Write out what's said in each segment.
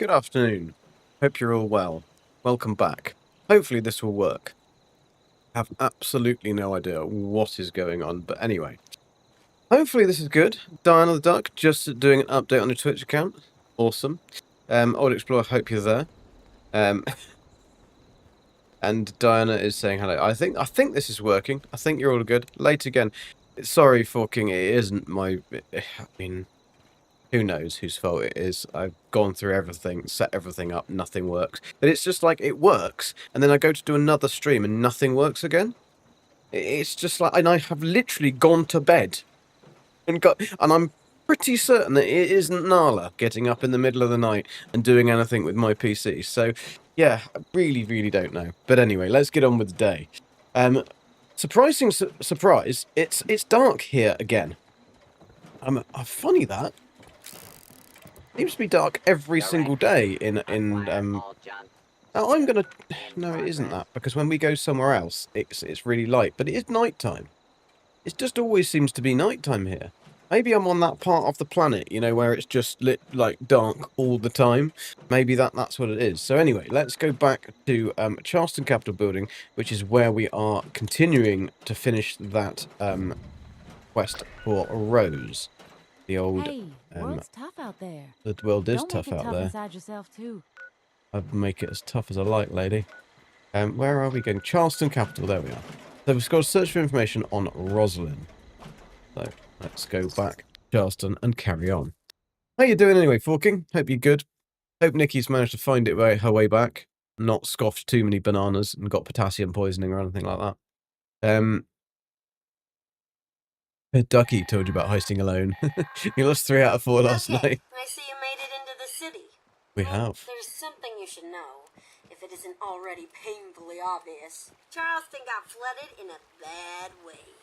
Good afternoon. Hope you're all well. Welcome back. Hopefully this will work. I have absolutely no idea what is going on, but anyway. Hopefully this is good. Diana the Duck, just doing an update on your Twitch account. Awesome. Old Explorer, hope you're there. And Diana is saying hello. I think this is working. I think you're all good. Late again. Sorry, Forking, it isn't my... I mean... Who knows whose fault it is? I've gone through everything, set everything up, nothing works. But it's just like, it works, and then I go to do another stream and nothing works again. It's just like, and I have literally gone to bed. And I'm pretty certain that it isn't Nala getting up in the middle of the night and doing anything with my PC. So, yeah, I really don't know. But anyway, let's get on with the day. Surprising surprise, it's dark here again. Funny that. Seems to be dark every single day in Oh, I'm gonna... No, it isn't that, because when we go somewhere else, it's really light, but it is nighttime. It just always seems to be nighttime here. Maybe I'm on that part of the planet, you know, where it's just lit, like, dark all the time. Maybe that's what it is. So anyway, let's go back to Charleston Capitol Building, which is where we are continuing to finish that quest for Rose. The old... Hey, world's tough out there. The world is Don't tough make it out tough there. inside yourself too. I'd make it as tough as I like, lady. Where are we going? Charleston Capital, there we are. So we've got to search for information on Rosalind. So let's go back to Charleston and carry on. How you doing anyway, Forking? Hope you're good. Hope Nikki's managed to find her way back. Not scoffed too many bananas and got potassium poisoning or anything like that. Ducky told you about heisting alone. You lost 3 out of 4 last night. I see you made it into the city. We have. There's something you should know, if it isn't already painfully obvious. Charleston got flooded in a bad way.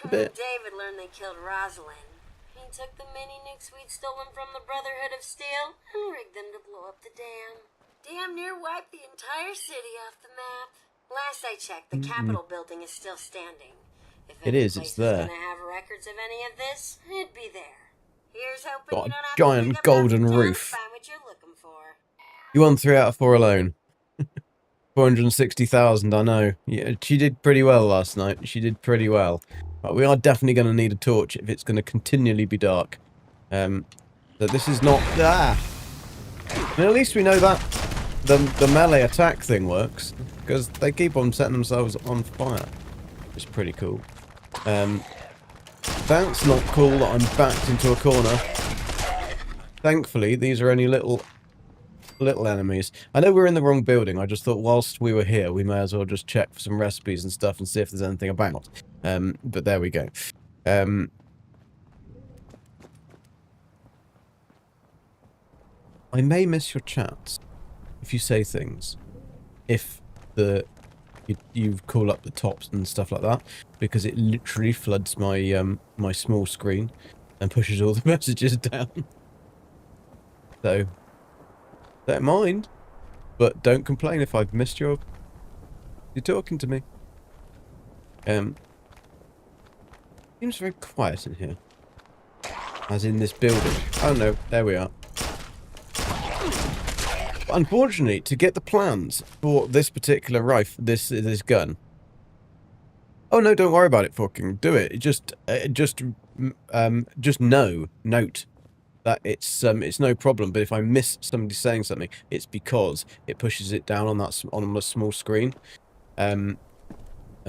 David learned they killed Rosalind. He took the mini nukes we'd stolen from the Brotherhood of Steel and rigged them to blow up the dam. Damn near wiped the entire city off the map. Last I checked, the Capitol building is still standing. If it is, it's there. Gonna have records of any of this, it'd be there. Here's hoping Got you a don't have giant to dig golden up the roof. Find what you're looking for. You won 3 out of 4 alone. 460,000, I know. Yeah, she did pretty well last night. She did pretty well. But we are definitely going to need a torch if it's going to continually be dark. So this is not... Ah! And at least we know that the melee attack thing works. Because they keep on setting themselves on fire. It's pretty cool. That's not cool that I'm backed into a corner. Thankfully, these are only little enemies. I know we're in the wrong building. I just thought whilst we were here, we may as well just check for some recipes and stuff and see if there's anything about. But there we go. I may miss your chats if you say things. If you call up the tops and stuff like that, because it literally floods my my small screen and pushes all the messages down. So don't mind, but don't complain if I've missed you're talking to me. Seems very quiet in here, as in this building. Oh no, there we are. Unfortunately, to get the plans for this particular rifle, this gun. Oh no, don't worry about it. Fucking do it. Just note that it's no problem. But if I miss somebody saying something, it's because it pushes it down on a small screen, and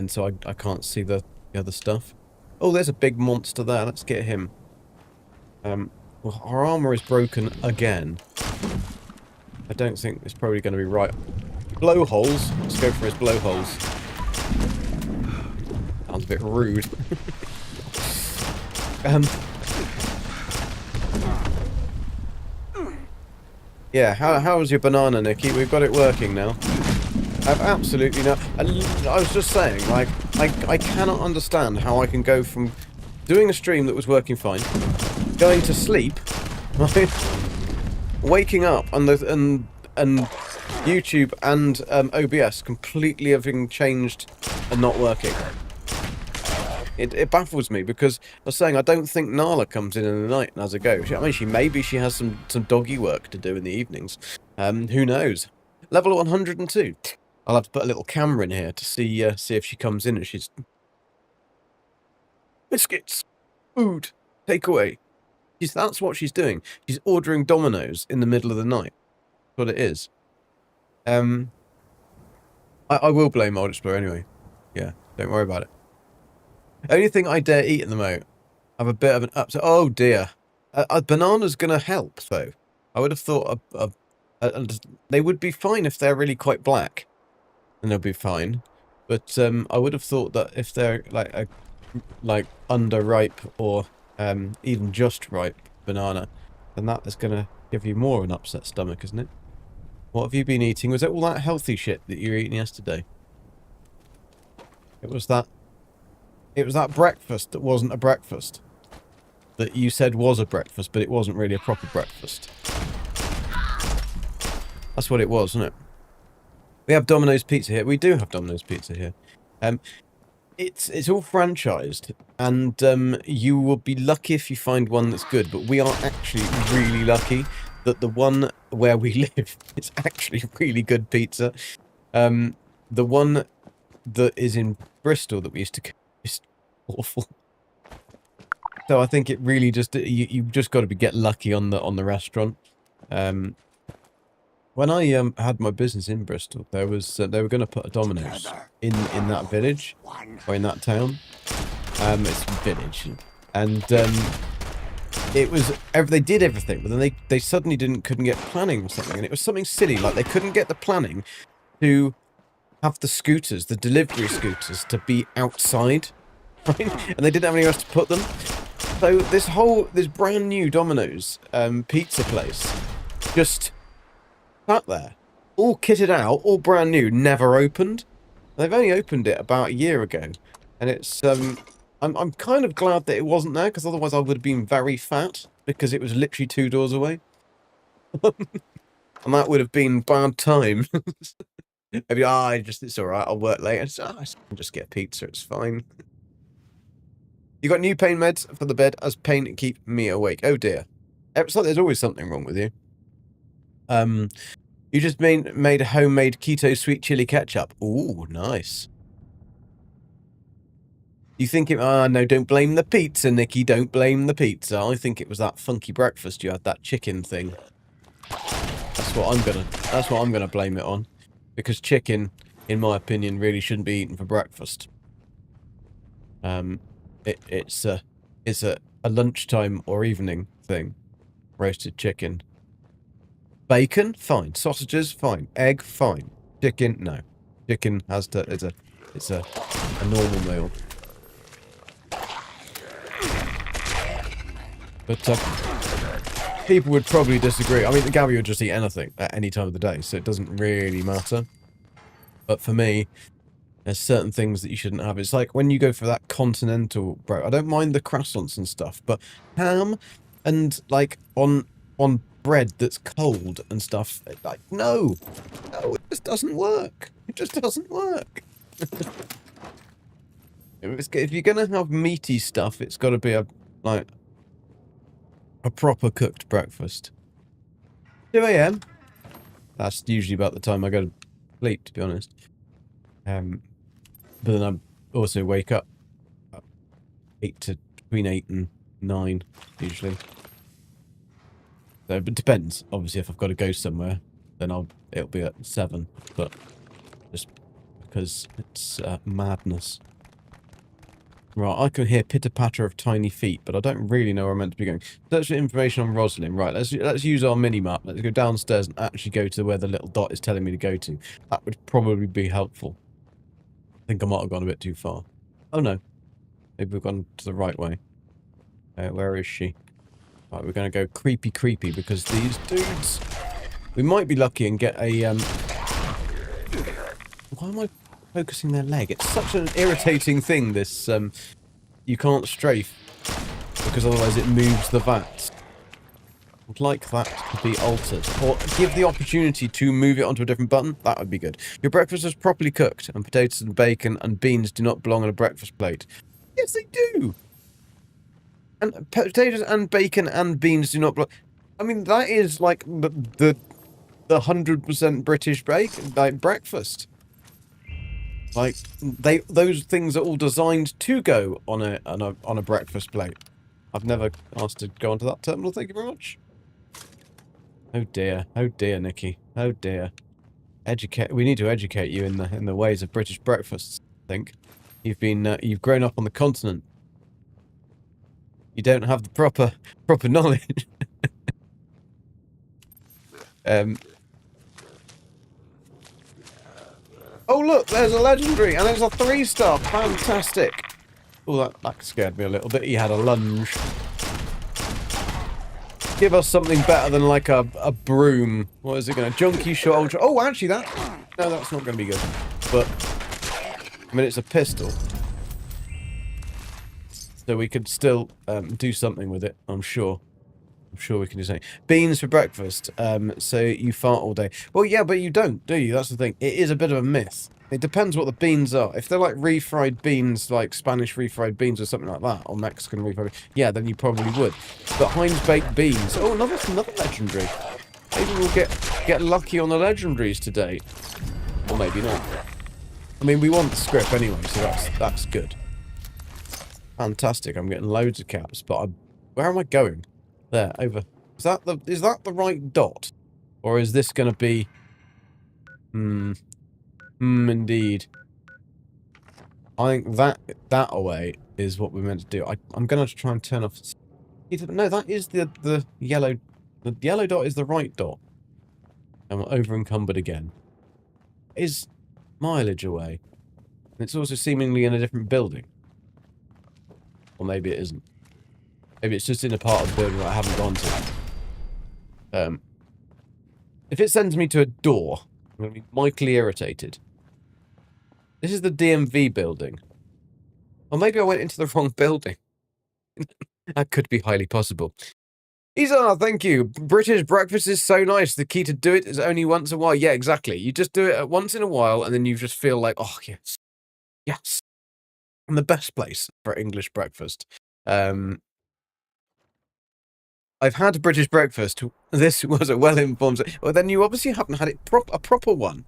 so I can't see the other stuff. Oh, there's a big monster there. Let's get him. Well, our armor is broken again. I don't think it's probably going to be right. Blowholes. Let's go for his blowholes. Sounds a bit rude. Yeah, how was your banana, Nikki? We've got it working now. I've absolutely no... I was just saying, like, I cannot understand how I can go from doing a stream that was working fine, going to sleep, right? Waking up and YouTube and OBS completely having changed and not working. It baffles me because I was saying I don't think Nala comes in the night and has a go. I mean, maybe she has some doggy work to do in the evenings. Who knows? Level 102. I'll have to put a little camera in here to see if she comes in and she's biscuits, food, takeaway. That's what she's doing. She's ordering Domino's in the middle of the night. That's what it is. I will blame Old Explorer anyway. Yeah, don't worry about it. Only thing I dare eat at the moment, I have a bit of an upset. Oh dear, a banana's gonna help though. I would have thought they would be fine if they're really quite black, and they'll be fine. But I would have thought that if they're like underripe or even just ripe banana, then that is gonna give you more of an upset stomach, isn't it? What have you been eating? Was it all that healthy shit that you were eating yesterday? It was that breakfast that wasn't a breakfast. That you said was a breakfast, but it wasn't really a proper breakfast. That's what it was, wasn't it? We have Domino's Pizza here. We do have Domino's Pizza here. It's all franchised, and you will be lucky if you find one that's good, but we are actually really lucky that the one where we live is actually really good pizza. The one that is in Bristol that we used to go is awful. So I think it really just you just got to get lucky on the restaurant. When I had my business in Bristol, there was they were going to put a Domino's in that village or in that town. It's a village, and it was they did everything, but then they suddenly couldn't get planning or something, and it was something silly like they couldn't get the planning to have the scooters, the delivery scooters, to be outside, right? And they didn't have anywhere else to put them. So this brand new Domino's pizza place just sat there, all kitted out, all brand new, never opened. They've only opened it about a year ago, and it's I'm kind of glad that it wasn't there, because otherwise I would have been very fat, because it was literally 2 doors away. And that would have been bad time. Maybe it's alright, I'll work later. I can just get pizza, it's fine. You got new pain meds for the bed as pain to keep me awake. Oh dear. It's like there's always something wrong with you. You just made a homemade keto sweet chili ketchup. Ooh, nice. You think it... no, don't blame the pizza, Nikki. Don't blame the pizza. I think it was that funky breakfast you had, that chicken thing. That's what I'm gonna blame it on. Because chicken, in my opinion, really shouldn't be eaten for breakfast. It's a lunchtime or evening thing. Roasted chicken. Bacon, fine. Sausages, fine. Egg, fine. Chicken, no. Chicken has to... It's a normal meal. But people would probably disagree. I mean, Gabby would just eat anything at any time of the day, so it doesn't really matter. But for me, there's certain things that you shouldn't have. It's like when you go for that continental, bro. I don't mind the croissants and stuff, but ham and like on bread that's cold and stuff, like no, it just doesn't work. It just doesn't work. If you're gonna have meaty stuff, it's got to be a proper cooked breakfast. 2 AM. That's usually about the time I go to sleep, to be honest. But then I also wake up between 8 and 9 usually. So it depends. Obviously, if I've got to go somewhere, then it'll be at 7. But just because it's madness. Right, I can hear pitter-patter of tiny feet, but I don't really know where I'm meant to be going. Search for information on Rosalind. Right, let's use our mini-map. Let's go downstairs and actually go to where the little dot is telling me to go to. That would probably be helpful. I think I might have gone a bit too far. Oh no. Maybe we've gone to the right way. Where is she? Right, we're going to go creepy because these dudes... We might be lucky and get a... Why am I focusing their leg? It's such an irritating thing, this... You can't strafe, because otherwise it moves the vats. I'd like that to be altered. Or give the opportunity to move it onto a different button. That would be good. Your breakfast is properly cooked, and potatoes and bacon and beans do not belong on a breakfast plate. Yes, they do. And potatoes and bacon and beans do not. I mean, that is like the 100% British bacon, like breakfast. Like those things are all designed to go on a breakfast plate. I've never asked to go onto that terminal. Thank you very much. Oh dear, Nikki. Oh dear. We need to educate you in the ways of British breakfasts. I think you've grown up on the continent. You don't have the proper knowledge. Oh look, there's a legendary, and there's a 3-star. Fantastic. Oh, that scared me a little bit. He had a lunge. Give us something better than like a broom. What is it going to? Junkie shot ultra. Oh, actually no, that's not going to be good. But I mean, it's a pistol, so we could still do something with it. I'm sure we can do something. Beans for breakfast. So you fart all day. Well, yeah, but you don't, do you? That's the thing. It is a bit of a myth. It depends what the beans are. If they're like refried beans, like Spanish refried beans or something like that, or Mexican refried, yeah, then you probably would. But Heinz baked beans. Oh, another legendary. Maybe we'll get lucky on the legendaries today, or maybe not. I mean, we want the script anyway, so that's good. Fantastic. I'm getting loads of caps, but where am I going? There, over. Is that the right dot, or is this going to be? Indeed. I think that away is what we're meant to do. I'm going to try and turn off. No, that is the yellow. The yellow dot is the right dot. And we're over encumbered again. Is mileage away. It's also seemingly in a different building. Or maybe it isn't. Maybe it's just in a part of the building that I haven't gone to. If it sends me to a door, I'm going to be mightily irritated. This is the DMV building. Or maybe I went into the wrong building. That could be highly possible. Isa, thank you. British breakfast is so nice. The key to do it is only once in a while. Yeah, exactly. You just do it once in a while, and then you just feel like, oh, yes. Yes. And the best place for English breakfast. I've had British breakfast. This was a well-informed... Well, then you obviously haven't had it a proper one.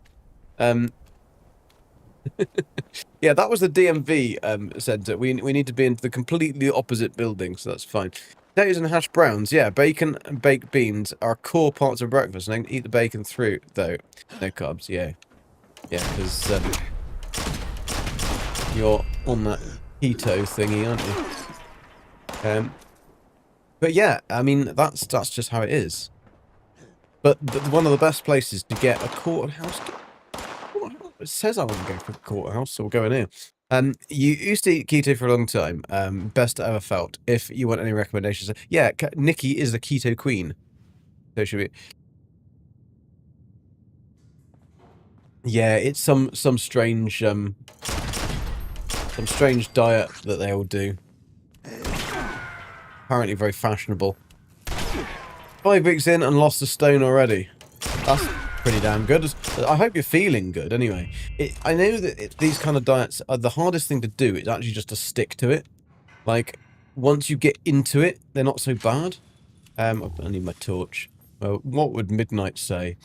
Yeah, that was the DMV centre. We need to be in the completely opposite building, so that's fine. Potatoes and hash browns. Yeah, bacon and baked beans are core parts of breakfast. And I can eat the bacon through, though. No carbs, yeah. Yeah, because you're on that keto thingy, aren't you? But yeah, I mean, that's just how it is. But one of the best places to get a courthouse... It says I want to go for the courthouse, so we'll go in here. You used to eat keto for a long time. Best I ever felt. If you want any recommendations, yeah, Nikki is the keto queen. So should we? Yeah, it's some strange diet that they all do. Apparently very fashionable. 5 weeks in and lost a stone already. That's pretty damn good. I hope you're feeling good anyway. I know that these kind of diets are the hardest thing to do. It's actually just to stick to it. Like, once you get into it, they're not so bad. I need my torch. Well, what would Midnight say?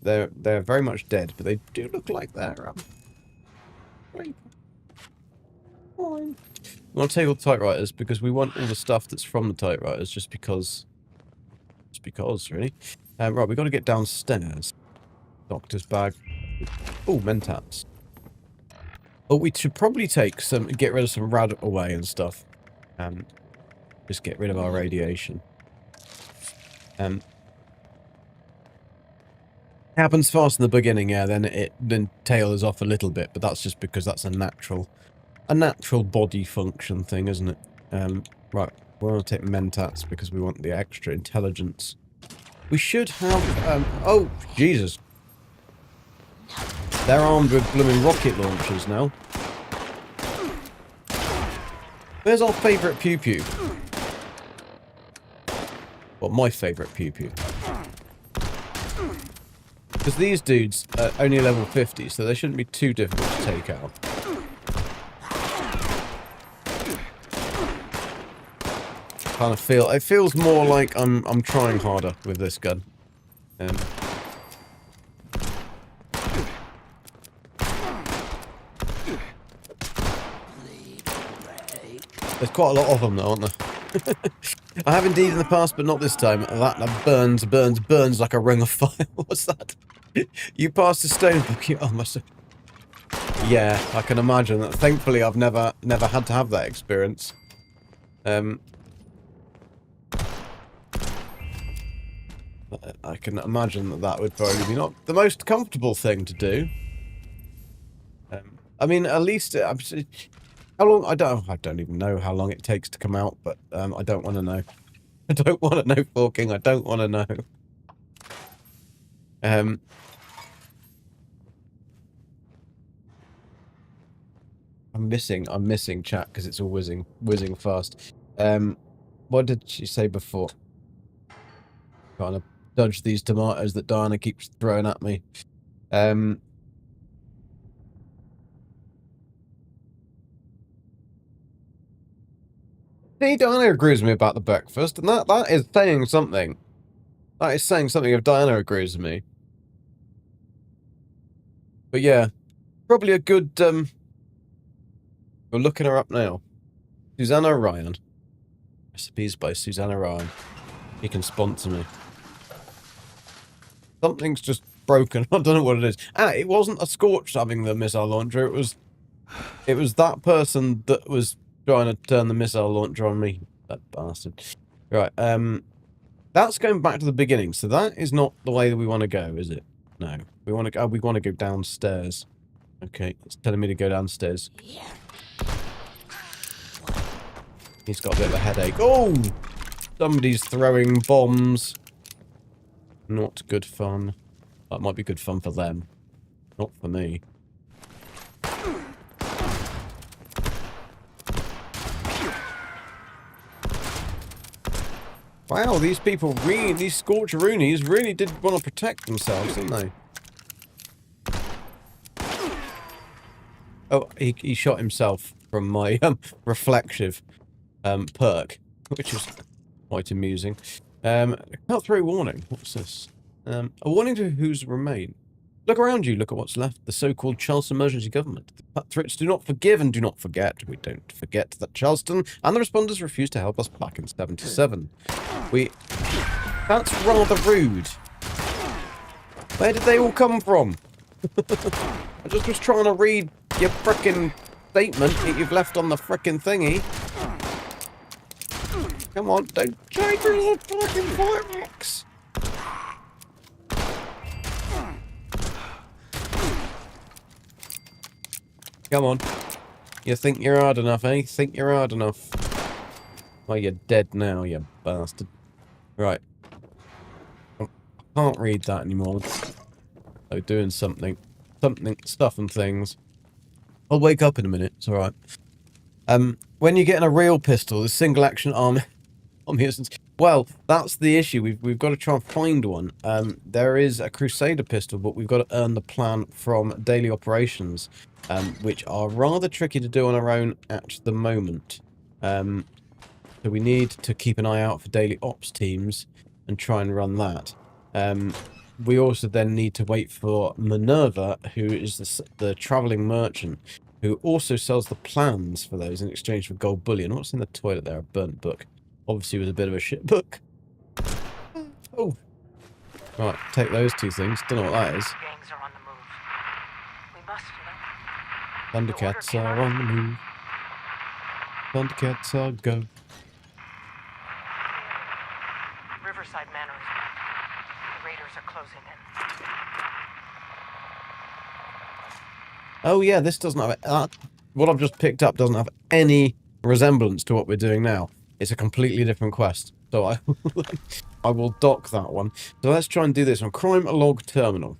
They're very much dead, but they do look like they're fine. We want to take all the typewriters because we want all the stuff that's from the typewriters just because, really. Right, we've got to get downstairs. Doctor's bag. Oh, mentats. Oh, we should probably get rid of some rad away and stuff. Just get rid of our radiation. It happens fast in the beginning, yeah, then tails off a little bit, but that's just because that's a natural body function thing, isn't it? Right, we want to take mentats because we want the extra intelligence. We should have, oh, Jesus. They're armed with blooming rocket launchers now. Where's our favourite pew-pew? Well, my favourite pew-pew. Because these dudes are only level 50, so they shouldn't be too difficult to take out. kind of feel... It feels more like I'm trying harder with this gun. There's quite a lot of them, though, aren't there? I have indeed in the past, but not this time. That burns like a ring of fire. What's that? You passed a stone book. Oh, must have... Yeah, I can imagine that. Thankfully, I've never had to have that experience. I can imagine that that would probably be not the most comfortable thing to do. I mean, at least how long? I don't even know how long it takes to come out, but I don't want to know. I don't want to know, Forking. I don't want to know. I'm missing chat because it's all whizzing fast. What did she say before? Trying to dodge these tomatoes that Diana keeps throwing at me. See, Diana agrees with me about the breakfast, and that is saying something. That is saying something if Diana agrees with me. But yeah, probably a good, we're looking her up now. Susanna Ryan. Recipes by Susanna Ryan. He can sponsor me. Something's just broken. I don't know what it is. It wasn't a Scorched having the missile launcher. It was that person that was trying to turn the missile launcher on me. That bastard. Right. That's going back to the beginning. So that is not the way that we want to go, is it? No. We want to. We want to go downstairs. Okay. It's telling me to go downstairs. He's got a bit of a headache. Oh! Somebody's throwing bombs. Not good fun. That might be good fun for them. Not for me. Wow, these people really, these Scorcheroonies really did want to protect themselves, didn't they? Oh, he shot himself from my reflexive perk, which is quite amusing. Cut through warning. What's this? A warning to who's remain. Look around you. Look at what's left. The so-called Charleston emergency government. The cutthroats do not forgive and do not forget. We don't forget that Charleston and the responders refused to help us back in '77. That's rather rude. Where did they all come from? I just was trying to read your frickin' statement that you've left on the frickin' thingy. Come on, don't try to the fucking fireworks. Come on. You think you're hard enough, eh? Think you're hard enough. Well, you're dead now, you bastard. Right. I can't read that anymore. So doing something. Stuff and things. I'll wake up in a minute, it's alright. When you're getting a real pistol, the single action arm... Well, that's the issue. We've got to try and find one. There is a Crusader pistol, but we've got to earn the plan from daily operations, which are rather tricky to do on our own at the moment. So we need to keep an eye out for daily ops teams and try and run that. We also then need to wait for Minerva, who is the travelling merchant, who also sells the plans for those in exchange for gold bullion. What's in the toilet there? A burnt book. Obviously, it was a bit of a shit book. Oh. Right, take those two things. Don't know what that is. Gangs are on the move. We must, you know. Thundercats are on the move. Thundercats are go. Riverside Manor is back. The raiders are closing in. Oh yeah, this doesn't have... what I've just picked up doesn't have any resemblance to what we're doing now. It's a completely different quest. So I will dock that one. So let's try and do this on Crime Log Terminal.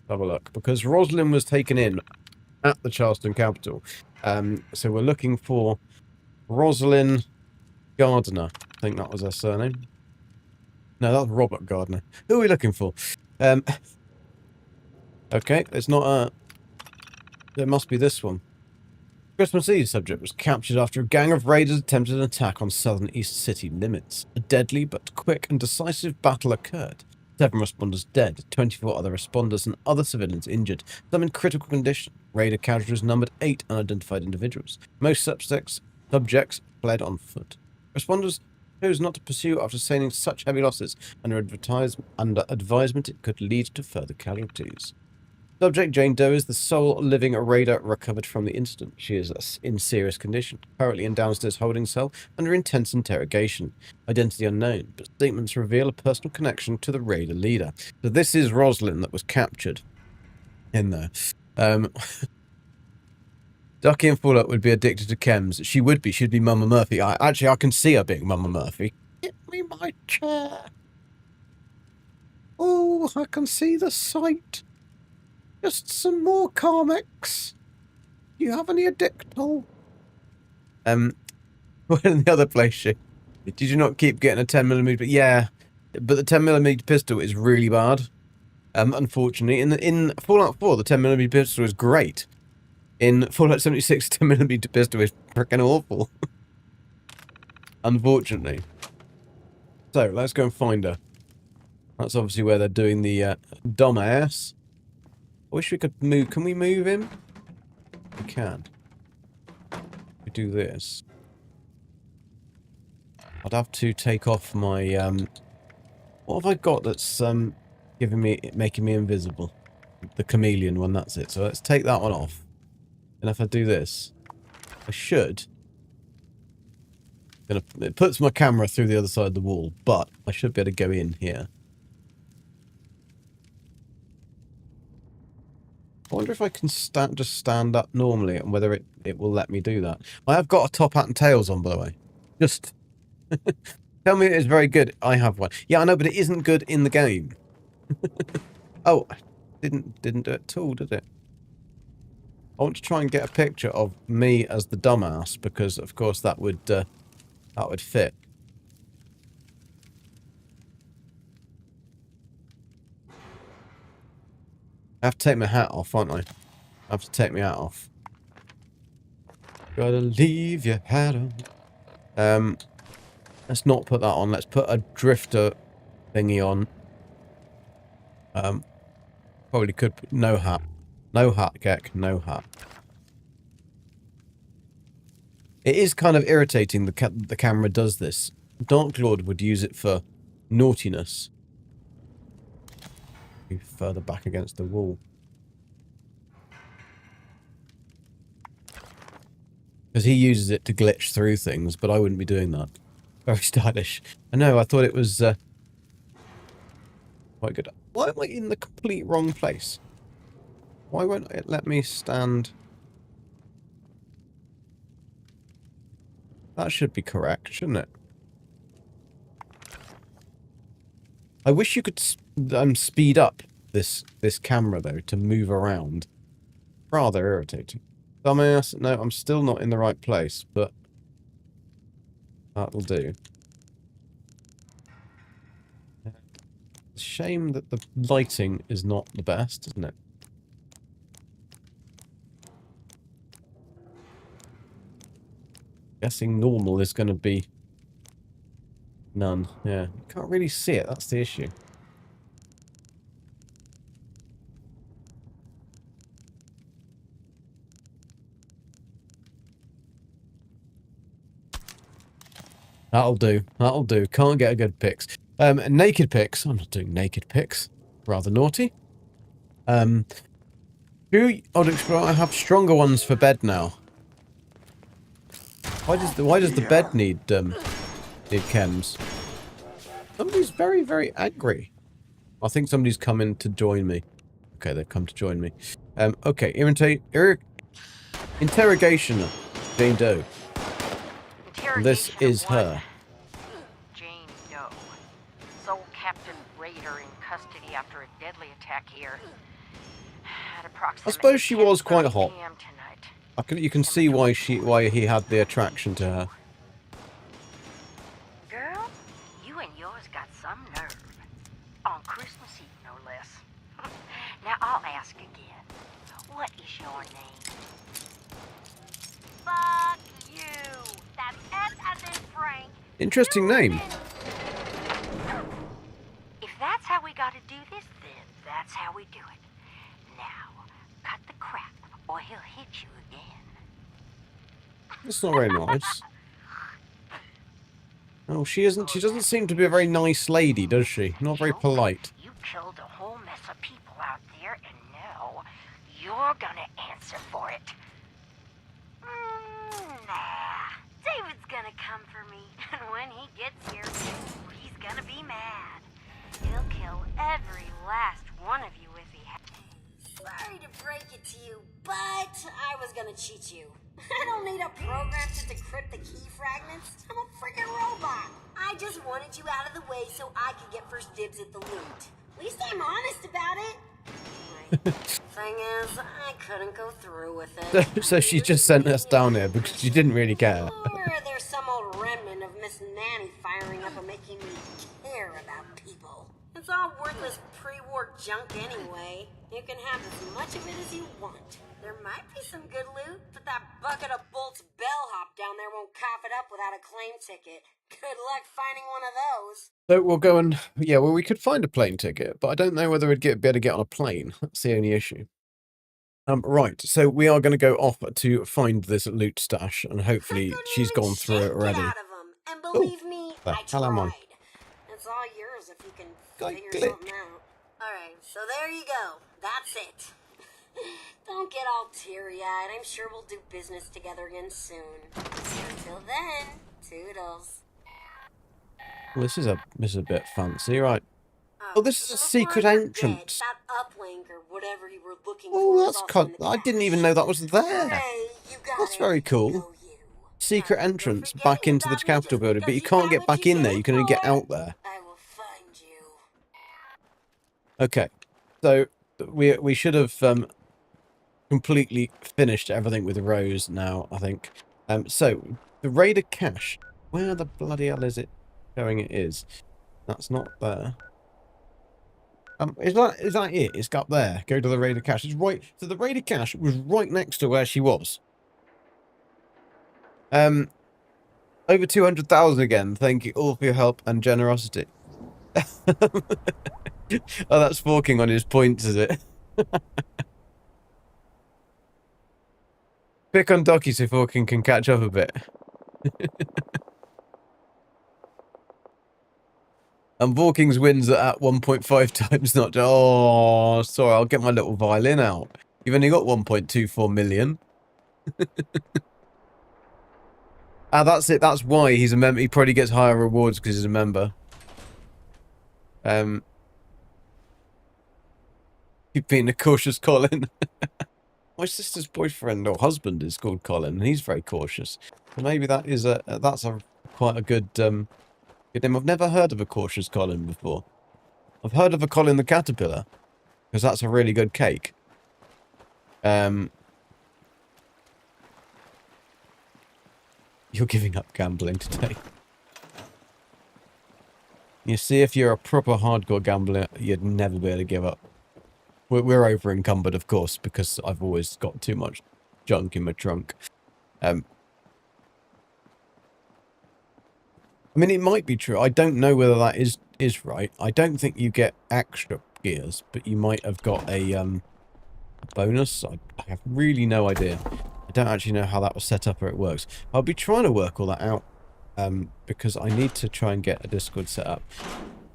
Have a look. Because Rosalind was taken in at the Charleston Capital. So we're looking for Rosalind Gardner. I think that was her surname. No, that's Robert Gardner. Who are we looking for? Okay, it's not a... There must be this one. Christmas Eve subject was captured after a gang of raiders attempted an attack on southern East City limits. A deadly but quick and decisive battle occurred. 7 responders dead, 24 other responders and other civilians injured, some in critical condition. Raider casualties numbered 8 unidentified individuals. Most subjects fled on foot. Responders chose not to pursue after sustaining such heavy losses under advisement it could lead to further casualties. Subject Jane Doe is the sole living raider recovered from the incident. She is in serious condition, currently in downstairs holding cell under intense interrogation. Identity unknown, but statements reveal a personal connection to the raider leader. So this is Rosalind that was captured in there. Ducky and Fallout would be addicted to chems. She would be. She'd be Mama Murphy. I can see her being Mama Murphy. Get me my chair. Oh, I can see the sight. Just some more comics. Do you have any Addictol? Where in the other place, did you not keep getting a 10mm? But yeah, but the 10mm pistol is really bad. Unfortunately, in Fallout 4, the 10mm pistol is great. In Fallout 76, 10mm pistol is freaking awful. Unfortunately. So let's go and find her. That's obviously where they're doing the dumbass. I wish we could move. Can we move him? We can. We do this. I'd have to take off my what have I got that's making me invisible? The chameleon one, that's it. So let's take that one off. And if I do this, I should. It puts my camera through the other side of the wall, but I should be able to go in here. I wonder if I can just stand up normally and whether it will let me do that. I have got a top hat and tails on, by the way. Just tell me it is very good. I have one. Yeah, I know, but it isn't good in the game. Oh, didn't do it at all, did it? I want to try and get a picture of me as the dumbass because, of course, that would fit. I have to take my hat off, aren't I? I have to take my hat off. Gotta leave your hat on. Let's not put that on. Let's put a drifter thingy on. Probably could put no hat. No hat, Gek. No hat. It is kind of irritating the camera does this. Dark Lord would use it for naughtiness. Be further back against the wall. Because he uses it to glitch through things, but I wouldn't be doing that. Very stylish. I know, I thought it was quite good. Why am I in the complete wrong place? Why won't it let me stand? That should be correct, shouldn't it? I wish you could speed up this camera, though, to move around. Rather irritating. Dumbass. No, I'm still not in the right place, but that'll do. It's a shame that the lighting is not the best, isn't it? Guessing normal is going to be none. Yeah, you can't really see it. That's the issue. That'll do. That'll do. Can't get a good pics. Naked pics. I'm not doing naked pics. Rather naughty. Odd Explorer, I have stronger ones for bed now. Why does the bed need chems? Somebody's very, very angry. I think somebody's coming to join me. Okay, they've come to join me. Okay, interrogation of Jane Doe. This is her. Jane Doe. Sole Captain Raider in custody after a deadly attack here. At approximately I suppose she was quite hot. 10:30 p.m. tonight. You can see why he had the attraction to her. Girl, you and yours got some nerve. On Christmas Eve, no less. Now I'll ask again. What is your name? Fuck you. That's S as in Frank. Interesting name. If that's how we gotta do this, then that's how we do it. Now, cut the crap, or he'll hit you again. That's not very nice. Oh, she isn't. She doesn't seem to be a very nice lady, does she? Not very polite. You killed a whole mess of people out there, and now you're gonna answer for it. Nah. David's gonna come for me, and when he gets here, he's gonna be mad. He'll kill every last one of you if he has. Sorry to break it to you, but I was gonna cheat you. I don't need a program to decrypt the key fragments. I'm a freaking robot. I just wanted you out of the way so I could get first dibs at the loot. At least I'm honest about it. Thing is, I couldn't go through with it. So she just sent us down here because she didn't really care. Or there's some old remnant of Miss Nanny firing up and making me care about people. It's all worthless pre-war junk anyway. You can have as much of it as you want. There might be some good loot, but that bucket of bolts bellhop down there won't cough it up without a claim ticket. Good luck finding one of those. So we'll go and... Yeah, well, we could find a plane ticket, but I don't know whether we'd be able to get on a plane. That's the only issue. Right, so we are going to go off to find this loot stash, and hopefully she's gone through it already. Out of 'em. And believe me, I tried. It's all yours if you can figure something out. Alright, so there you go. That's it. Don't get all teary-eyed. I'm sure we'll do business together again soon. Until then, toodles. Well, this is a bit fancy, right? Oh, this is a secret entrance. That uplink or whatever you were looking Oh, that's I didn't even know that was there. That's very cool. Secret entrance back into the Capitol building, but you can't get back in there. You can only get out there. I will find you. Okay, so we should have completely finished everything with Rose now, I think. So the Raider cache, where the bloody hell is it showing it is? That's not there. Is that it? It's up there. Go to the Raider cache. It's right. So the Raider cache was right next to where she was. Over 200,000 again. Thank you all for your help and generosity. Oh, that's forking on his points, is it? Pick on Docky so Forking can catch up a bit. And Vorking's wins are at 1.5 times not... Oh, sorry, I'll get my little violin out. You've only got 1.24 million. Ah, that's it. That's why he's a member. He probably gets higher rewards because he's a member. Keep being a cautious Colin. My sister's boyfriend or husband is called Colin, and he's very cautious. So maybe that is quite a good good name. I've never heard of a cautious Colin before. I've heard of a Colin the Caterpillar, because that's a really good cake. You're giving up gambling today. You see, if you're a proper hardcore gambler, you'd never be able to give up. We're over encumbered, of course, because I've always got too much junk in my trunk. I mean, it might be true. I don't know whether that is right. I don't think you get extra gears, but you might have got a bonus. I have really no idea. I don't actually know how that was set up or it works. I'll be trying to work all that out because I need to try and get a Discord set up.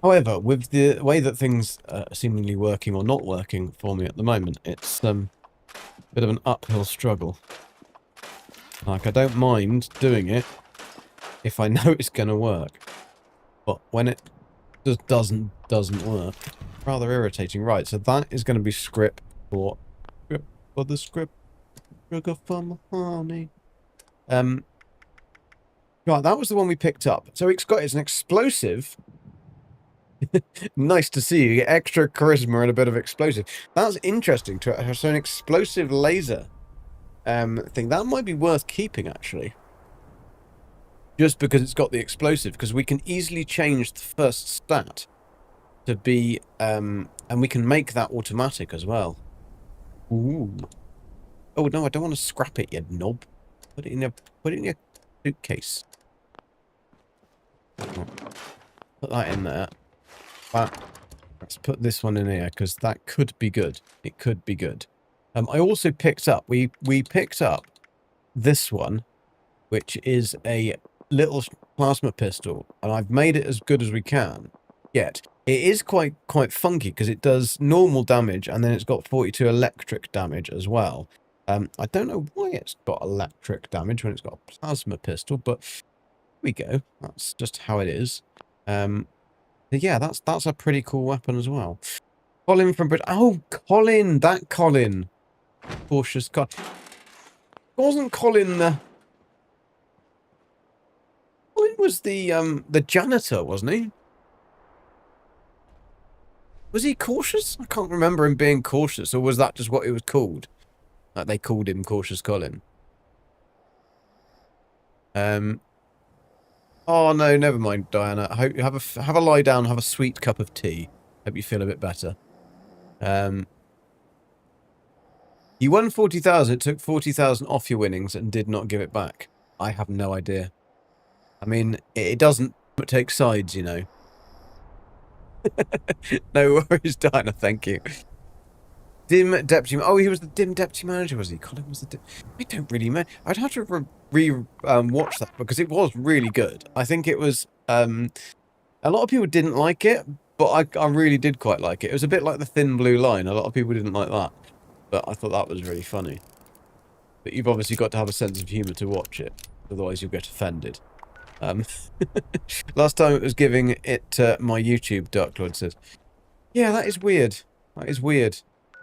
However, with the way that things are seemingly working or not working for me at the moment, it's a bit of an uphill struggle. Like, I don't mind doing it if I know it's going to work. But when it just doesn't work, rather irritating. Right, so that is going to be script for the script. Sugar from honey. Right, that was the one we picked up. So it's an explosive. Nice to see you get extra charisma and a bit of explosive. That's interesting to have. So an explosive laser thing that might be worth keeping actually. Just because it's got the explosive, because we can easily change the first stat to be and we can make that automatic as well. Ooh. Oh no, I don't want to scrap it, you knob. Put it in your suitcase. Put that in there. Let's put this one in here, because that could be good. It could be good. I also picked up, we picked up this one, which is a little plasma pistol, and I've made it as good as we can. Yet, it is quite funky, because it does normal damage, and then it's got 42 electric damage as well. I don't know why it's got electric damage when it's got a plasma pistol, but here we go. That's just how it is. But yeah, that's a pretty cool weapon as well. Colin from Brit. Oh, Colin! That Colin! Cautious Colin. Wasn't Colin the... Colin was the janitor, wasn't he? Was he cautious? I can't remember him being cautious, or was that just what it was called? Like they called him Cautious Colin. Oh no, never mind, Diana. I hope you have a lie down, have a sweet cup of tea. Hope you feel a bit better. You won 40,000. It took 40,000 off your winnings and did not give it back. I have no idea. I mean, it doesn't take sides, you know. No worries, Diana. Thank you. Dim deputy. Oh, he was the dim deputy manager, was he? Colin was the dim. I don't really know. I'd have to watch that because it was really good. I think it was. A lot of people didn't like it, but I really did quite like it. It was a bit like the Thin Blue Line. A lot of people didn't like that, but I thought that was really funny. But you've obviously got to have a sense of humour to watch it, otherwise you'll get offended. Last time it was giving it my YouTube. Dark Lord says, "Yeah, that is weird. That is weird."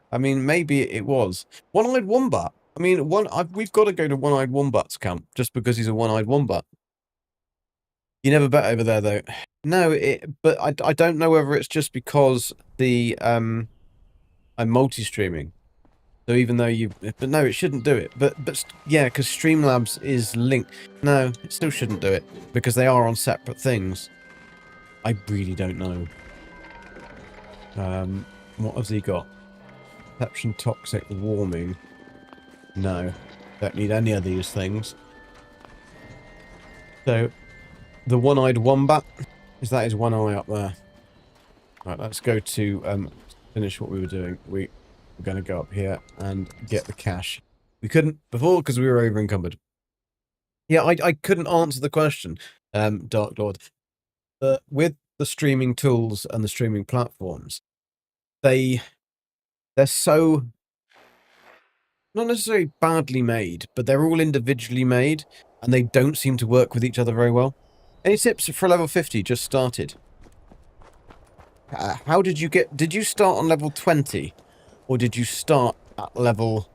I mean, maybe it was. One-eyed wombat. I mean, we've got to go to One-eyed Wombat's camp just because he's a one-eyed wombat. You never bet over there, though. No, but I don't know whether it's just because I'm multi-streaming. So even though but no, it shouldn't do it. But yeah, because Streamlabs is linked. No, it still shouldn't do it because they are on separate things. I really don't know. What has he got? Perception, toxic, warming. No, don't need any of these things. So, the one-eyed wombat, is that his one eye up there? Right, let's go to finish what we were doing. We're going to go up here and get the cash. We couldn't before because we were over encumbered. Yeah, I couldn't answer the question, Dark Lord. With the streaming tools and the streaming platforms, they're so not necessarily badly made, but they're all individually made, and they don't seem to work with each other very well. Any tips for level 50? Just started. How did you get... Did you start on level 20? Or did you start at level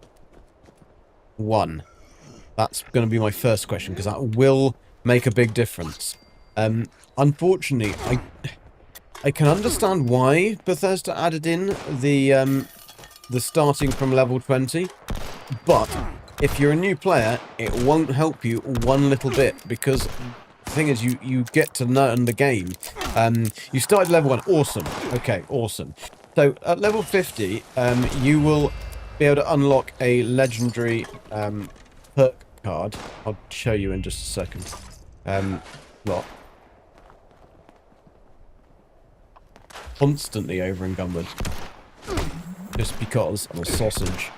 1? That's going to be my first question, because that will make a big difference. Unfortunately, I can understand why Bethesda added in the starting from level 20, but if you're a new player, it won't help you one little bit, because the thing is, you get to learn the game. You started level 1, awesome. Okay, awesome. So at level 50, you will be able to unlock a legendary perk card. I'll show you in just a second. Well, constantly over encumbered. Just because I'm a sausage.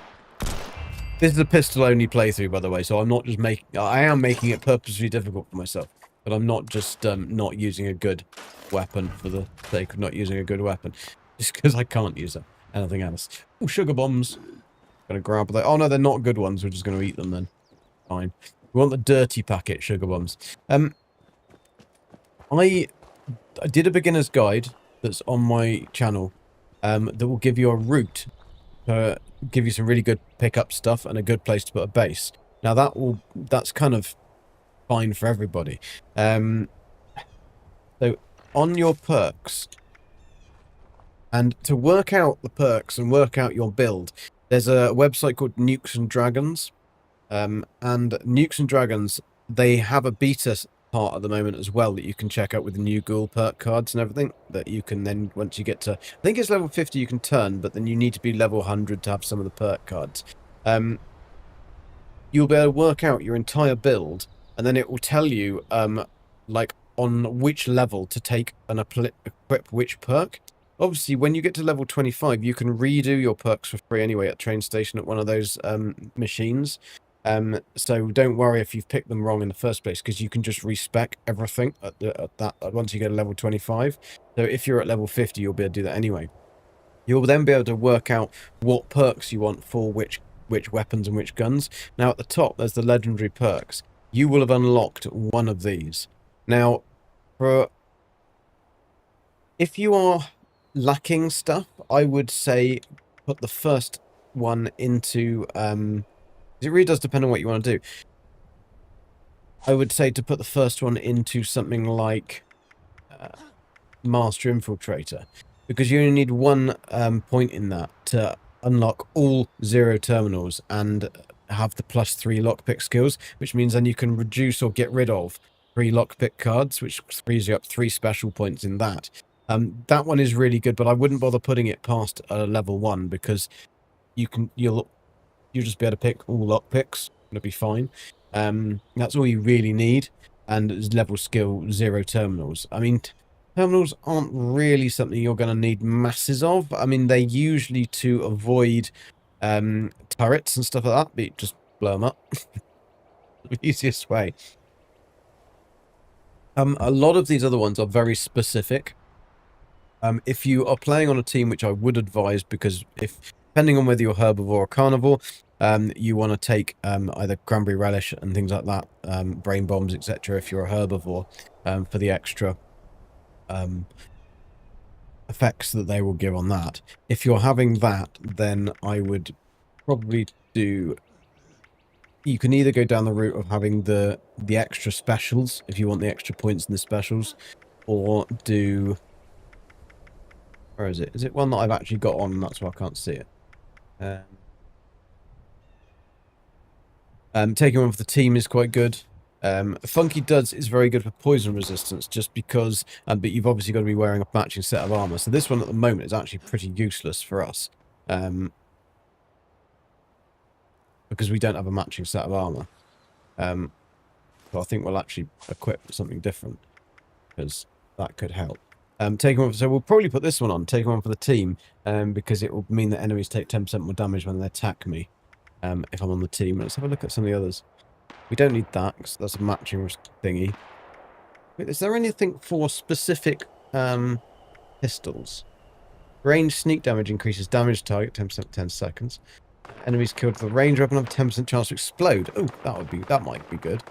This is a pistol-only playthrough, by the way, so I'm not just making... I am making it purposely difficult for myself, but I'm not just not using a good weapon for the sake of not using a good weapon. Just because I can't use anything else. Oh, sugar bombs. Gonna grab that. Oh, no, they're not good ones. We're just gonna eat them then. Fine. We want the dirty packet sugar bombs. I did a beginner's guide that's on my channel that will give you a route to give you some really good pickup stuff and a good place to put a base. Now that's kind of fine for everybody. So on your perks, and to work out the perks and work out your build, there's a website called Nukes and Dragons. And Nukes and Dragons, they have a beta part at the moment as well that you can check out with the new ghoul perk cards and everything, that you can then, once you get to, I think it's level 50 you can turn, but then you need to be level 100 to have some of the perk cards. You you'll be able to work out your entire build, and then it will tell you, like, on which level to take and equip which perk. Obviously, when you get to level 25, you can redo your perks for free anyway at train station at one of those machines. So don't worry if you've picked them wrong in the first place, because you can just respec everything once you get to level 25. So if you're at level 50, you'll be able to do that anyway. You'll then be able to work out what perks you want for which weapons and which guns. Now at the top, there's the legendary perks. You will have unlocked one of these. Now, if you are lacking stuff, I would say put the first one into... it really does depend on what you want to do. I would say to put the first one into something like Master Infiltrator, because you only need one point in that to unlock all 0 terminals and have the +3 lockpick skills, which means then you can reduce or get rid of 3 lockpick cards, which frees you up 3 special points in that. That one is really good, but I wouldn't bother putting it past level 1, because you'll just be able to pick all lockpicks. It'll be fine. That's all you really need, and it's level skill 0 terminals. I mean, terminals aren't really something you're going to need masses of. I mean, they're usually to avoid turrets and stuff like that, but just blow them up. The easiest way. A lot of these other ones are very specific. If you are playing on a team, which I would advise, because depending on whether you're herbivore or carnivore, you want to take either cranberry relish and things like that, brain bombs, etc. if you're a herbivore, for the extra effects that they will give on that. If you're having that, then I would probably do... You can either go down the route of having the extra specials, if you want the extra points in the specials, or do... Where is it? Is it one that I've actually got on, and that's why I can't see it? Taking one for the team is quite good. Funky Duds is very good for poison resistance, just because... but you've obviously got to be wearing a matching set of armor. So this one at the moment is actually pretty useless for us. Because we don't have a matching set of armor. So I think we'll actually equip something different, because that could help. So we'll probably put this one on, taking one for the team, because it will mean that enemies take 10% more damage when they attack me, if I'm on the team. Let's have a look at some of the others. We don't need that, because that's a matching thingy. Wait, is there anything for specific pistols? Range sneak damage increases damage target 10% for 10 seconds. Enemies killed with a range weapon have a 10% chance to explode. Oh, that might be good.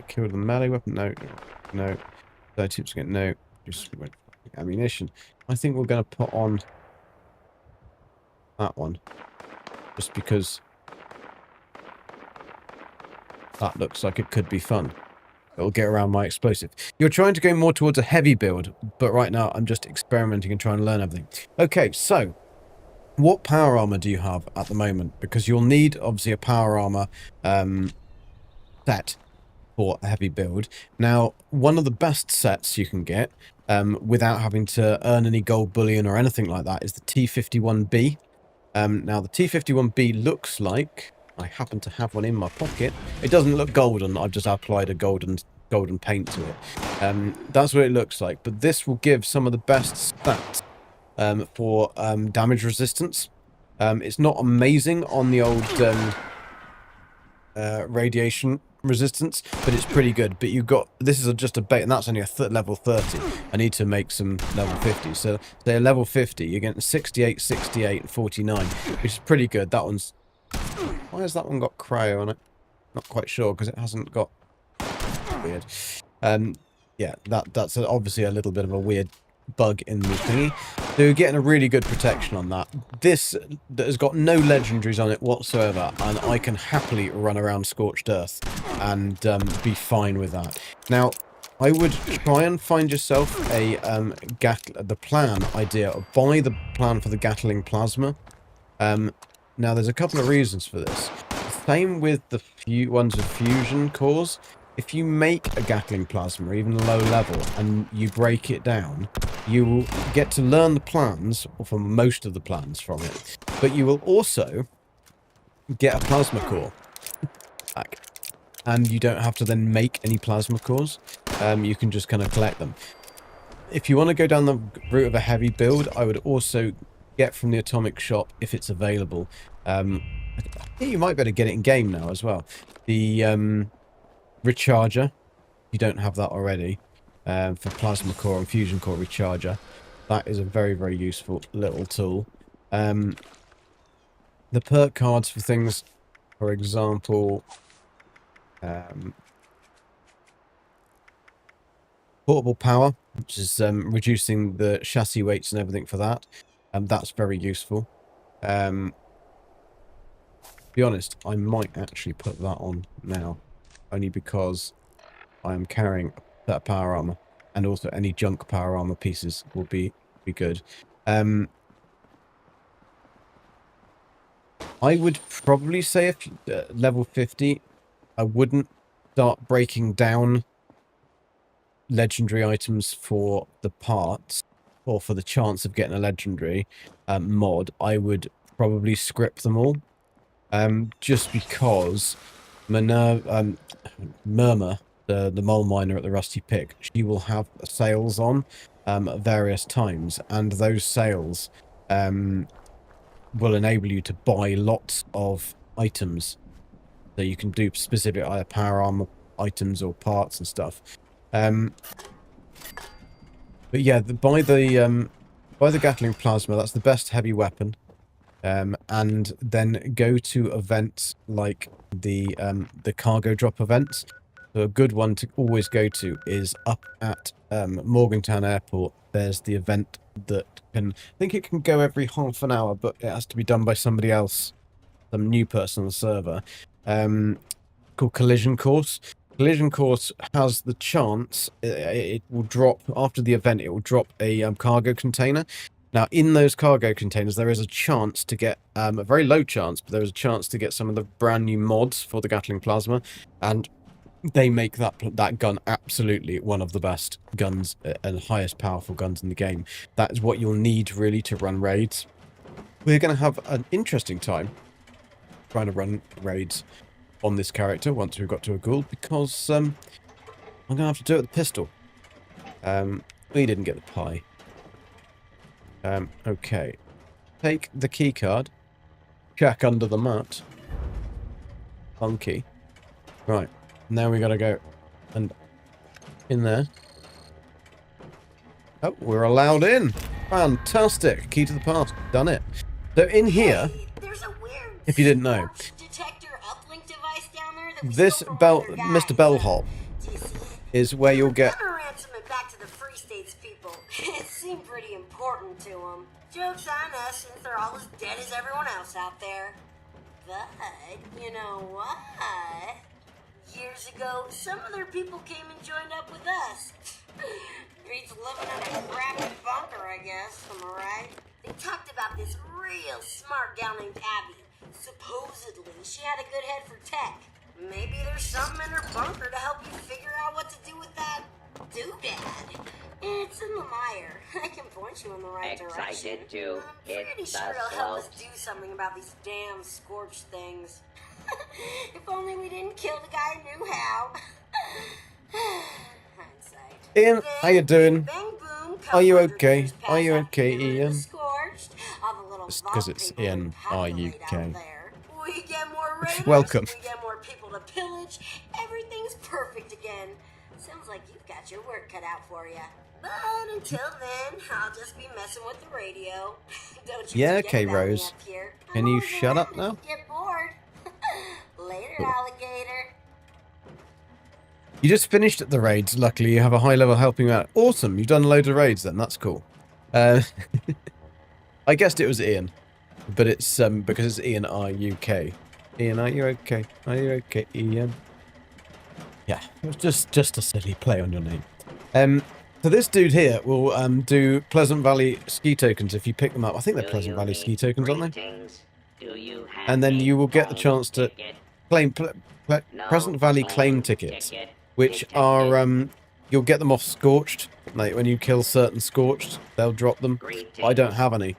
Killed the melee weapon? No. 32% no. Just ammunition. I think we're going to put on that one, just because that looks like it could be fun. It'll get around my explosive. You're trying to go more towards a heavy build, but right now I'm just experimenting and trying to learn everything. Okay, so what power armor do you have at the moment? Because you'll need, obviously, a power armor set for a heavy build. Now, one of the best sets you can get, without having to earn any gold bullion or anything like that, is the T51B. Now, the T51B looks like... I happen to have one in my pocket. It doesn't look golden. I've just applied a golden paint to it. That's what it looks like. But this will give some of the best stats for damage resistance. It's not amazing on the old radiation resistance, but it's pretty good. But you've got... This is just a bait, and that's only a level 30. I need to make some level 50. So, they're level 50. You're getting 68, 68, and 49, which is pretty good. That one's... Why has that one got cryo on it? Not quite sure, because it hasn't got... Weird. Yeah, that's obviously a little bit of a weird bug in the thingy. So you're getting a really good protection on that. This that has got no legendaries on it whatsoever, and I can happily run around Scorched Earth and be fine with that. Now, I would try and find yourself a the plan idea, or buy the plan for the Gatling Plasma. Now, there's a couple of reasons for this. Same with the ones with fusion cores. If you make a Gatling Plasma, even low level, and you break it down, you will get to learn the plans, or from most of the plans from it, but you will also get a plasma core back. And you don't have to then make any plasma cores. You can just kind of collect them. If you want to go down the route of a heavy build, I would also get from the atomic shop, if it's available. I think you might be able to get it in game now as well. The recharger, you don't have that already, for plasma core and fusion core recharger. That is a very, very useful little tool. The perk cards for things, for example, portable power, which is reducing the chassis weights and everything for that. That's very useful. To be honest, I might actually put that on now, only because I am carrying a set of power armor, and also any junk power armor pieces will be good. I would probably say if level 50, I wouldn't start breaking down legendary items for the parts, or for the chance of getting a legendary mod. I would probably script them all, just because Murmur, the mole miner at the Rusty Pick, she will have sales on at various times, and those sales will enable you to buy lots of items, so you can do specific either power armor items or parts and stuff. But yeah, buy the Gatling plasma. That's the best heavy weapon. And then go to events like the cargo drop events. So a good one to always go to is up at Morgantown Airport. There's the event that can, I think it can go every half an hour, but it has to be done by somebody else, some new person on the server, called Collision Course. Collision Course has the chance, it will drop, after the event, it will drop a cargo container. Now, in those cargo containers, there is a chance to get, a very low chance, but there is a chance to get some of the brand new mods for the Gatling Plasma, and they make that gun absolutely one of the best guns and highest powerful guns in the game. That is what you'll need, really, to run raids. We're going to have an interesting time trying to run raids on this character once we've got to a ghoul, because I'm going to have to do it with the pistol. We didn't get the pie. Okay. Take the key card. Check under the mat. Funky. Right. Now we got to go and in there. Oh, we're allowed in. Fantastic. Key to the past. Done it. So in here, There's a weird if you didn't know, detector uplink device down there that we this stole from one of their Mr. guys. Bellhop Do you see it? is where you'll get... We're gonna ransom it back to the Free States people. It seemed pretty important to them. Joke's on us, since they're all as dead as everyone else out there. But, you know what? Years ago, some other people came and joined up with us. Beats living in a crappy bunker, I guess. Am I right? They talked about this real smart gal named Abby. Supposedly, she had a good head for tech. Maybe there's something in her bunker to help you figure out what to do with that doodad. It's in the mire. I can point you in the right direction. Excited to I'm hit pretty the sure it'll help us slopes. do something about these damn scorched things. If only we didn't kill the guy who knew how. Hindsight. Ian, how you doing? Bang, boom, Are you couple okay? hundred years Are you pass okay, after we were Ian? scorched, all the little It's 'cause vault it's people Ian. Are you populate out okay? there. We get more raiders. Welcome. We get more people to pillage. Everything's perfect again. Sounds like you've got your work cut out for you. But until then, I'll just be messing with the radio. Don't you Yeah, forget okay, about me Rose. up here. Can I'm you always shut up around now? if you get bored. Later, Cool. alligator. You just finished at the raids. Luckily, you have a high level helping you out. Awesome. You've done loads of raids then. That's cool. I guessed it was Ian, but it's because it's Ian RUK. Ian, are you okay? Are you okay, Ian? Yeah, it was just a silly play on your name. So this dude here will do Pleasant Valley ski tokens if you pick them up. I think they're Do Pleasant you Valley need ski tokens, aren't they? greetings? Do you have And then a you will get the plane chance to ticket? claim No Pleasant Valley claim plane tickets, ticket which are you'll get them off scorched. Like when you kill certain scorched, they'll drop them. I don't have any,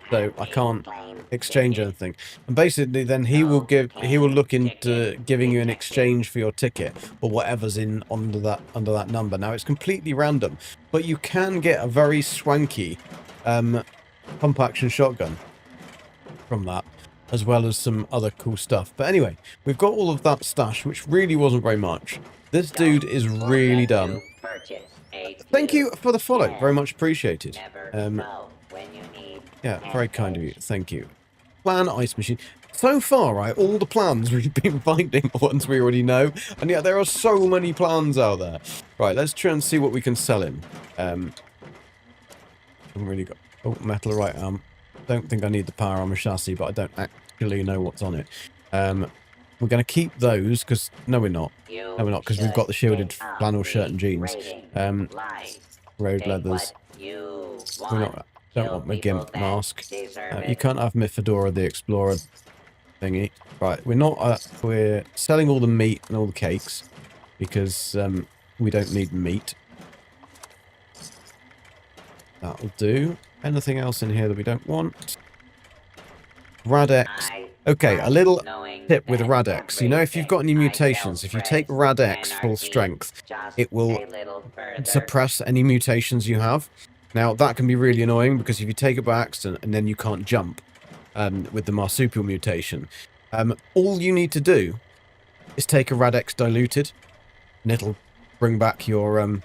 so I can't exchange anything. And basically, then he will look into giving you an exchange for your ticket or whatever's in under that number. Now it's completely random, but you can get a very swanky pump action shotgun from that, as well as some other cool stuff. But anyway, we've got all of that stash, which really wasn't very much. This dude is really dumb. Thank you for the follow. Very much appreciated. Yeah, very kind of you. Thank you. Plan ice machine. So far, right, all the plans we've been finding are ones we already know. And yet there are so many plans out there. Right, let's try and see what we can sell him. Haven't really got... Oh, metal right arm. Don't think I need the power armor chassis, but I don't actually know what's on it. We're going to keep those, because... No, we're not. No, we're not, because we've got the shielded flannel shirt and jeans. Road leathers. We're not... Don't want my gimp mask. You can't have my fedora the explorer thingy. Right, we're not... we're selling all the meat and all the cakes, because we don't need meat. That'll do. Anything else in here that we don't want? Radex. Okay, a little tip with Radex. You know, if you've got any mutations, if you take Radex full strength, it will suppress any mutations you have. Now, that can be really annoying, because if you take it by accident and then you can't jump with the marsupial mutation, all you need to do is take a Radex diluted, and it'll bring back your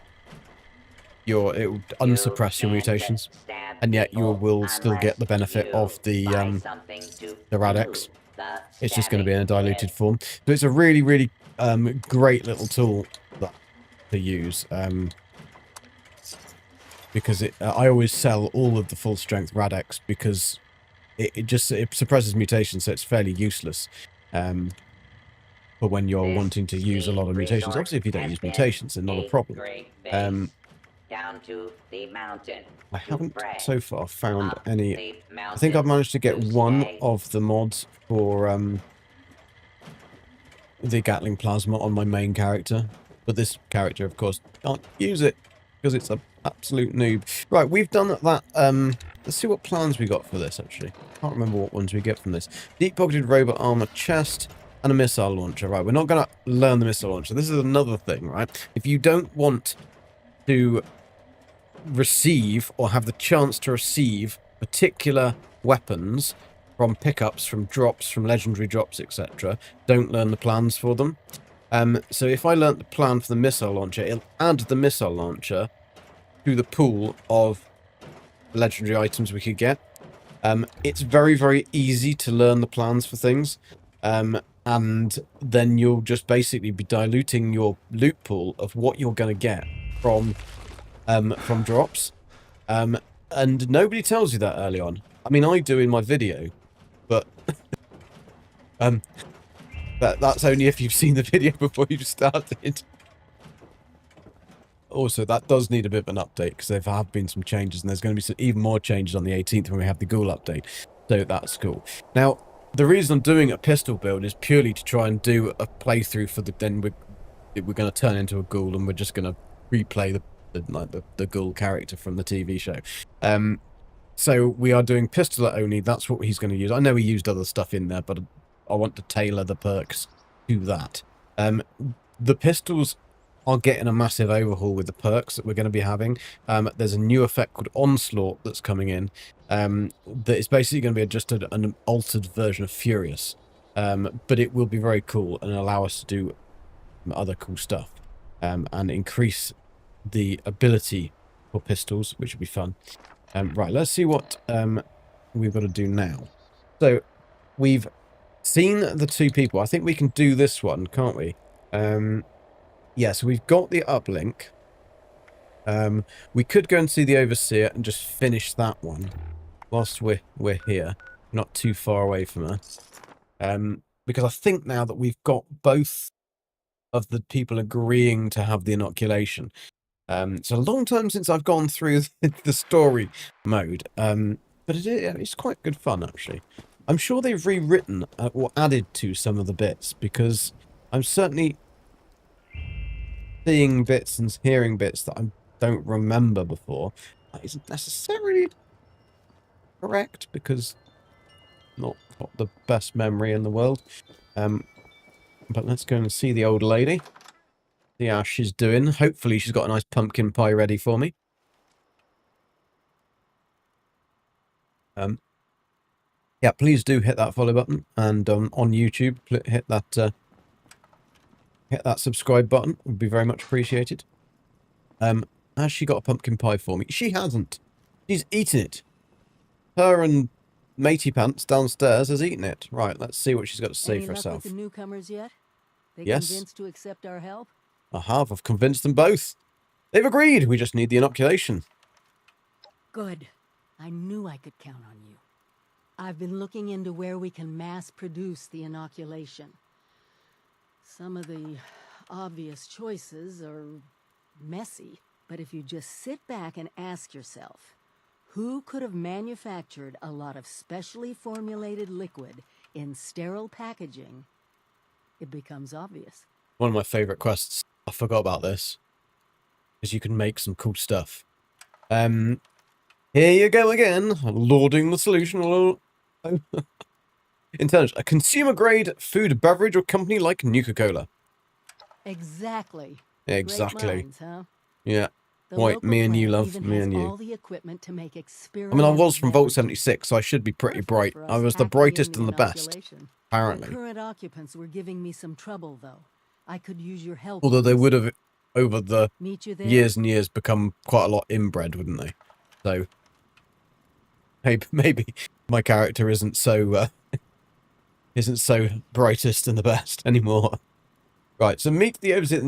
it will unsuppress your mutations, and yet you will still get the benefit of the Radex. It's just going to be in a diluted form. So it's a really, really great little tool to use. Because I always sell all of the full strength Radex, because it suppresses mutations, so it's fairly useless. But when you're wanting to use a lot of mutations, obviously if you don't use mutations, then not a problem. Down to the mountain. I haven't so far found any. I think I've managed to get one of the mods for the Gatling plasma on my main character, but this character, of course, can't use it because it's an absolute noob. Right, we've done that. Let's see what plans we got for this. Actually, can't remember what ones we get from this. Deep pocketed robot armor chest and a missile launcher. Right, we're not going to learn the missile launcher. This is another thing, right? If you don't want to receive or have the chance to receive particular weapons from pickups, from drops, from legendary drops, etc., don't learn the plans for them. So if I learnt the plan for the missile launcher, it'll add the missile launcher to the pool of legendary items we could get. It's very, very easy to learn the plans for things, and then you'll just basically be diluting your loot pool of what you're going to get from drops, and nobody tells you that early on. I mean, I do in my video, but that's only if you've seen the video before you've started. Also, that does need a bit of an update, because there have been some changes, and there's going to be some even more changes on the 18th when we have the ghoul update, so that's cool. Now, the reason I'm doing a pistol build is purely to try and do a playthrough for the... Then we're going to turn into a ghoul, and we're just going to replay the ghoul character from the TV show. So we are doing pistol only. That's what he's going to use. I know he used other stuff in there, but I want to tailor the perks to that. The pistols are getting a massive overhaul with the perks that we're going to be having. There's a new effect called Onslaught that's coming in. That is basically going to be just an altered version of Furious. But it will be very cool and allow us to do other cool stuff. And increase the ability for pistols, which would be fun. Right, let's see what we've got to do now. So, we've seen the two people. I think we can do this one, can't we? Yeah, so we've got the uplink. We could go and see the Overseer and just finish that one whilst we're here. Not too far away from her. Because I think now that we've got both of the people agreeing to have the inoculation. It's a long time since I've gone through the story mode, but it's quite good fun, actually. I'm sure they've rewritten or added to some of the bits, because I'm certainly... seeing bits and hearing bits that I don't remember before. That isn't necessarily correct because not got the best memory in the world. But let's go and see the old lady. See how she's doing. Hopefully she's got a nice pumpkin pie ready for me. Yeah, please do hit that follow button, and on YouTube, hit that subscribe button. It would be very much appreciated. Has she got a pumpkin pie for me? She hasn't. She's eaten it. Her and Matey Pants downstairs has eaten it. Right, let's see what she's got to say Any for luck herself. with the newcomers yet? They Yes. convinced to accept our help? I have. I've convinced them both. They've agreed. We just need the inoculation. Good. I knew I could count on you. I've been looking into where we can mass produce the inoculation. Some of the obvious choices are messy, but if you just sit back and ask yourself, who could have manufactured a lot of specially formulated liquid in sterile packaging, it becomes obvious. One of my favourite quests. I forgot about this. Because you can make some cool stuff. Here you go again. Lauding the solution. Intelligence. A consumer-grade food, beverage, or company like Nuka-Cola. Exactly. Exactly. Great minds, huh? Yeah. The Right, local me and you, plant love. even Me has and you. all the equipment to make I mean, I experimental was from Vault beverages. 76, so I should be pretty Perfect bright. for I us was the hacking brightest in and the best, inoculation. apparently. The current occupants were giving me some trouble, though. I could use your help. Although on they this. would have, over the Meet you there? years and years, become quite a lot inbred, wouldn't they? So, maybe my character isn't so brightest and the best anymore. Right, so meet the overseer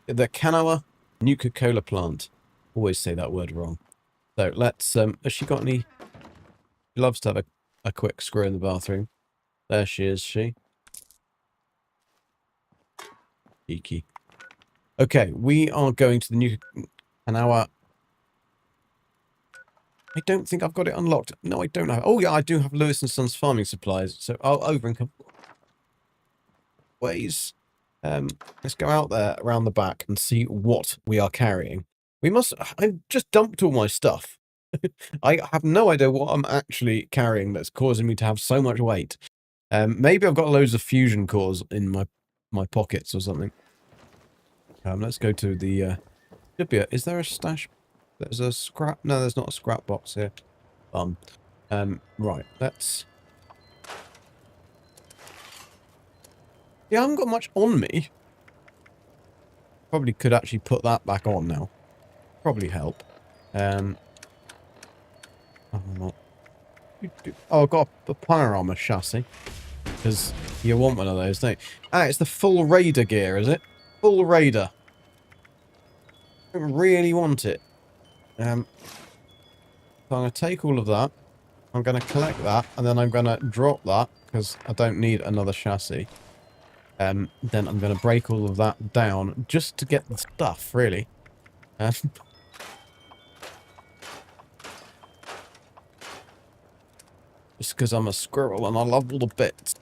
at the Kanawa Nuka-Cola plant. Always say that word wrong. So let's, has she got any? She loves to have a quick screw in the bathroom. There she is, she. Cheeky. Okay, we are going to the Kanawa. I don't think I've got it unlocked. No, I don't have. Oh yeah, I do have Lewis and Sons farming supplies. So I'll over and come ways. Let's go out there around the back and see what we are carrying. We must. I've just dumped all my stuff. I have no idea what I'm actually carrying that's causing me to have so much weight. Maybe I've got loads of fusion cores in my pockets or something. Let's go to the. Is there a stash? There's a scrap. No, there's not a scrap box here. Right. Let's. Yeah, I haven't got much on me. Probably could actually put that back on now. Probably help. Oh, I've got a panorama chassis. Because you want one of those, don't you? Ah, it's the full Raider gear, is it? Full Raider. I don't really want it. So I'm going to take all of that. I'm going to collect that. And then I'm going to drop that. Because I don't need another chassis. Then I'm going to break all of that down. Just to get the stuff, really. Just because I'm a squirrel and I love all the bits.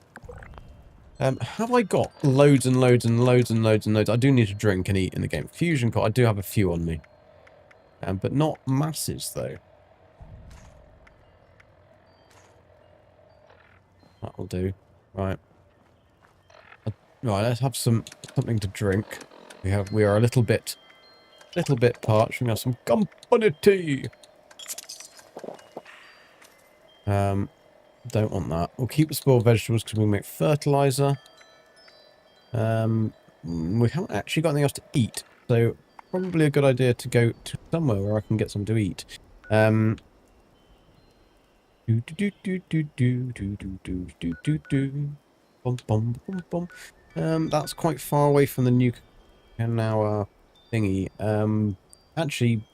Have I got loads and loads and loads and loads and loads? I do need to drink and eat in the game. Fusion core, I do have a few on me. But not masses, though. That'll do. Right. Right, let's have something to drink. We are a little bit parched. We have some company tea. Don't want that. We'll keep the spoiled vegetables because we make fertilizer. We haven't actually got anything else to eat, so probably a good idea to go to somewhere where I can get something to eat. That's quite far away from the new Kanawa thingy. Actually,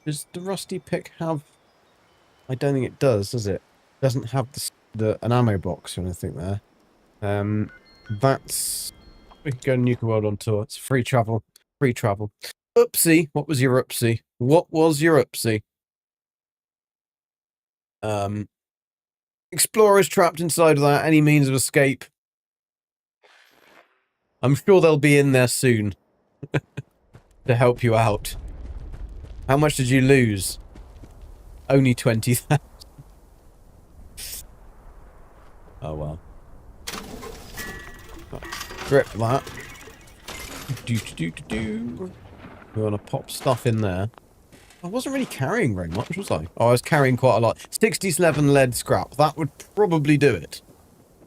does the rusty pick have? I don't think it does it? It doesn't have an ammo box or anything there. That's... We can go to Nuka World on tour. It's free travel. Free travel. Oopsie. What was your oopsie? What was your oopsie? Explorers trapped inside without any means of escape. I'm sure they'll be in there soon. to help you out. How much did you lose? Only 20,000. Oh well. Grip that. We want to pop stuff in there. I wasn't really carrying very much, was I? Oh, I was carrying quite a lot. 67 lead scrap. That would probably do it.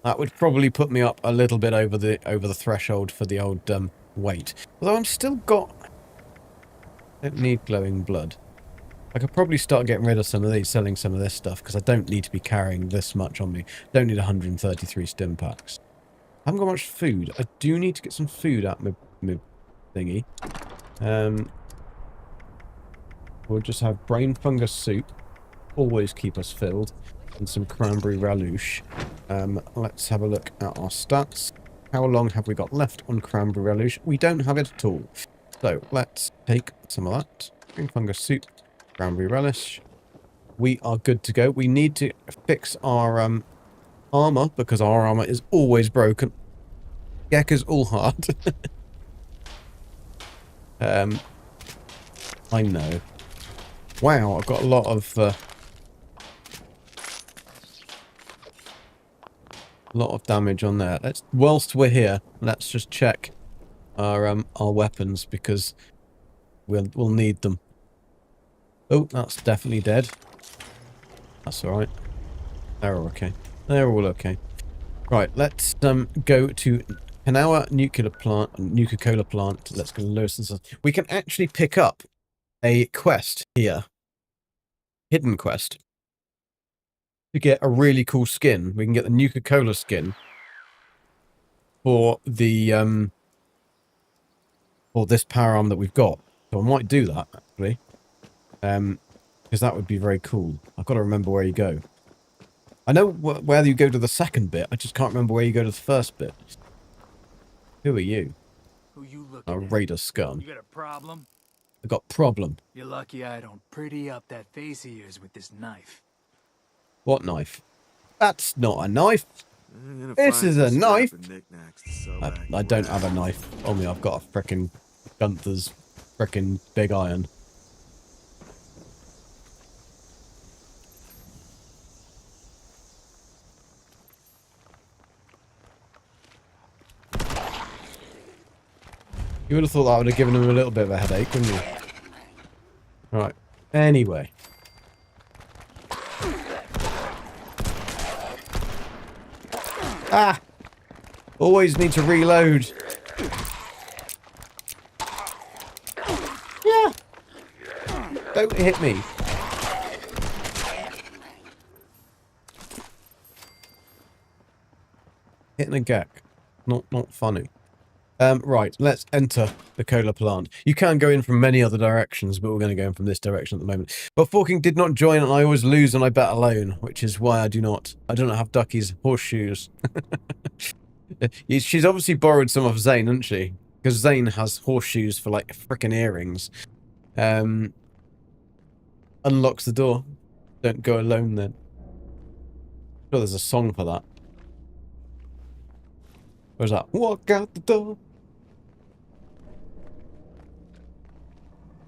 That would probably put me up a little bit over the threshold for the old weight. Although I'm still got. I don't need glowing blood. I could probably start getting rid of some of these, selling some of this stuff, because I don't need to be carrying this much on me. Don't need 133 stim packs. I haven't got much food. I do need to get some food out my thingy. We'll just have brain fungus soup. Always keep us filled. And some cranberry relish. Let's have a look at our stats. How long have we got left on cranberry relish? We don't have it at all. So, let's take some of that. Brain fungus soup. Cranberry relish. We are good to go. We need to fix our armor, because our armor is always broken. Gekka's all hard. I know. Wow, I've got a lot of damage on there. Whilst we're here, let's just check our weapons, because we'll need them. Oh, that's definitely dead. That's all right. They're all okay. They're all okay. Right, let's go to Kanawa Nuka-Cola plant. Let's go to Lewis. We can actually pick up a quest here. Hidden quest. To get a really cool skin. We can get the Nuka-Cola skin for the for this power arm that we've got. So I might do that actually. Because that would be very cool. I've got to remember where you go. I know where you go to the second bit. I just can't remember where you go to the first bit. Who are you? Who you looking A at? raider scum. You got a problem? I got problem. You're lucky I don't pretty up that face of yours with this knife. What knife? That's not a knife. This is a knife. I don't have a knife on me. I've got a frickin' Gunther's frickin' big iron. You would have thought that would have given him a little bit of a headache, wouldn't you? Right. Anyway. Ah! Always need to reload. Yeah. Don't hit me. Hitting a gek. Not funny. Right, let's enter the cola plant. You can go in from many other directions, but we're going to go in from this direction at the moment. But Forking did not join, and I always lose when I bet alone, which is why I do not have Ducky's horseshoes. She's obviously borrowed some of Zane, hasn't she? Because Zane has horseshoes for, like, frickin' earrings. Unlocks the door. Don't go alone, then. Sure, there's a song for that. Where's that? Walk out the door.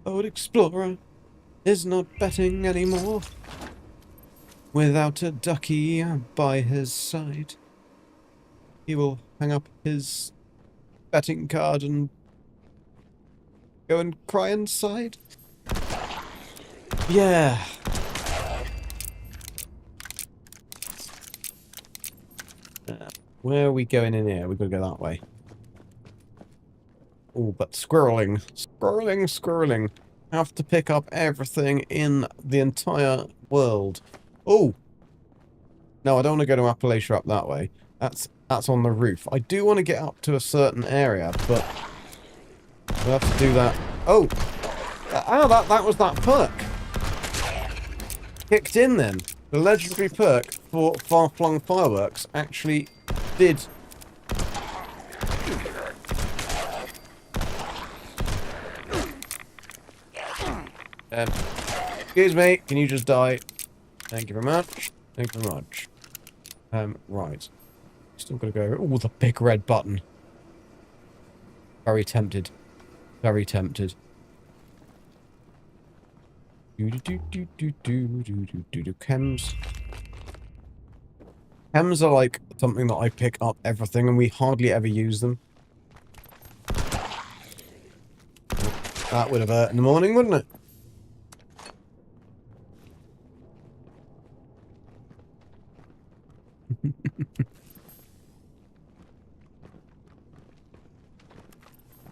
Old explorer is not betting anymore. Without a ducky by his side, he will hang up his betting card and go and cry inside. Yeah. Where are we going in here? We've got to go that way. Oh, but squirreling. Squirreling. Have to pick up everything in the entire world. Oh! No, I don't want to go to Appalachia up that way. That's on the roof. I do want to get up to a certain area, but we'll have to do that. Oh! That was that perk. Kicked in then. The legendary perk for far-flung fireworks actually did. Excuse me, can you just die? Thank you very much. Thank you very much. Right. Still gotta go. Oh, the big red button. Very tempted. Very tempted. Chems. Chems are like something that I pick up everything and we hardly ever use them. That would have hurt in the morning, wouldn't it?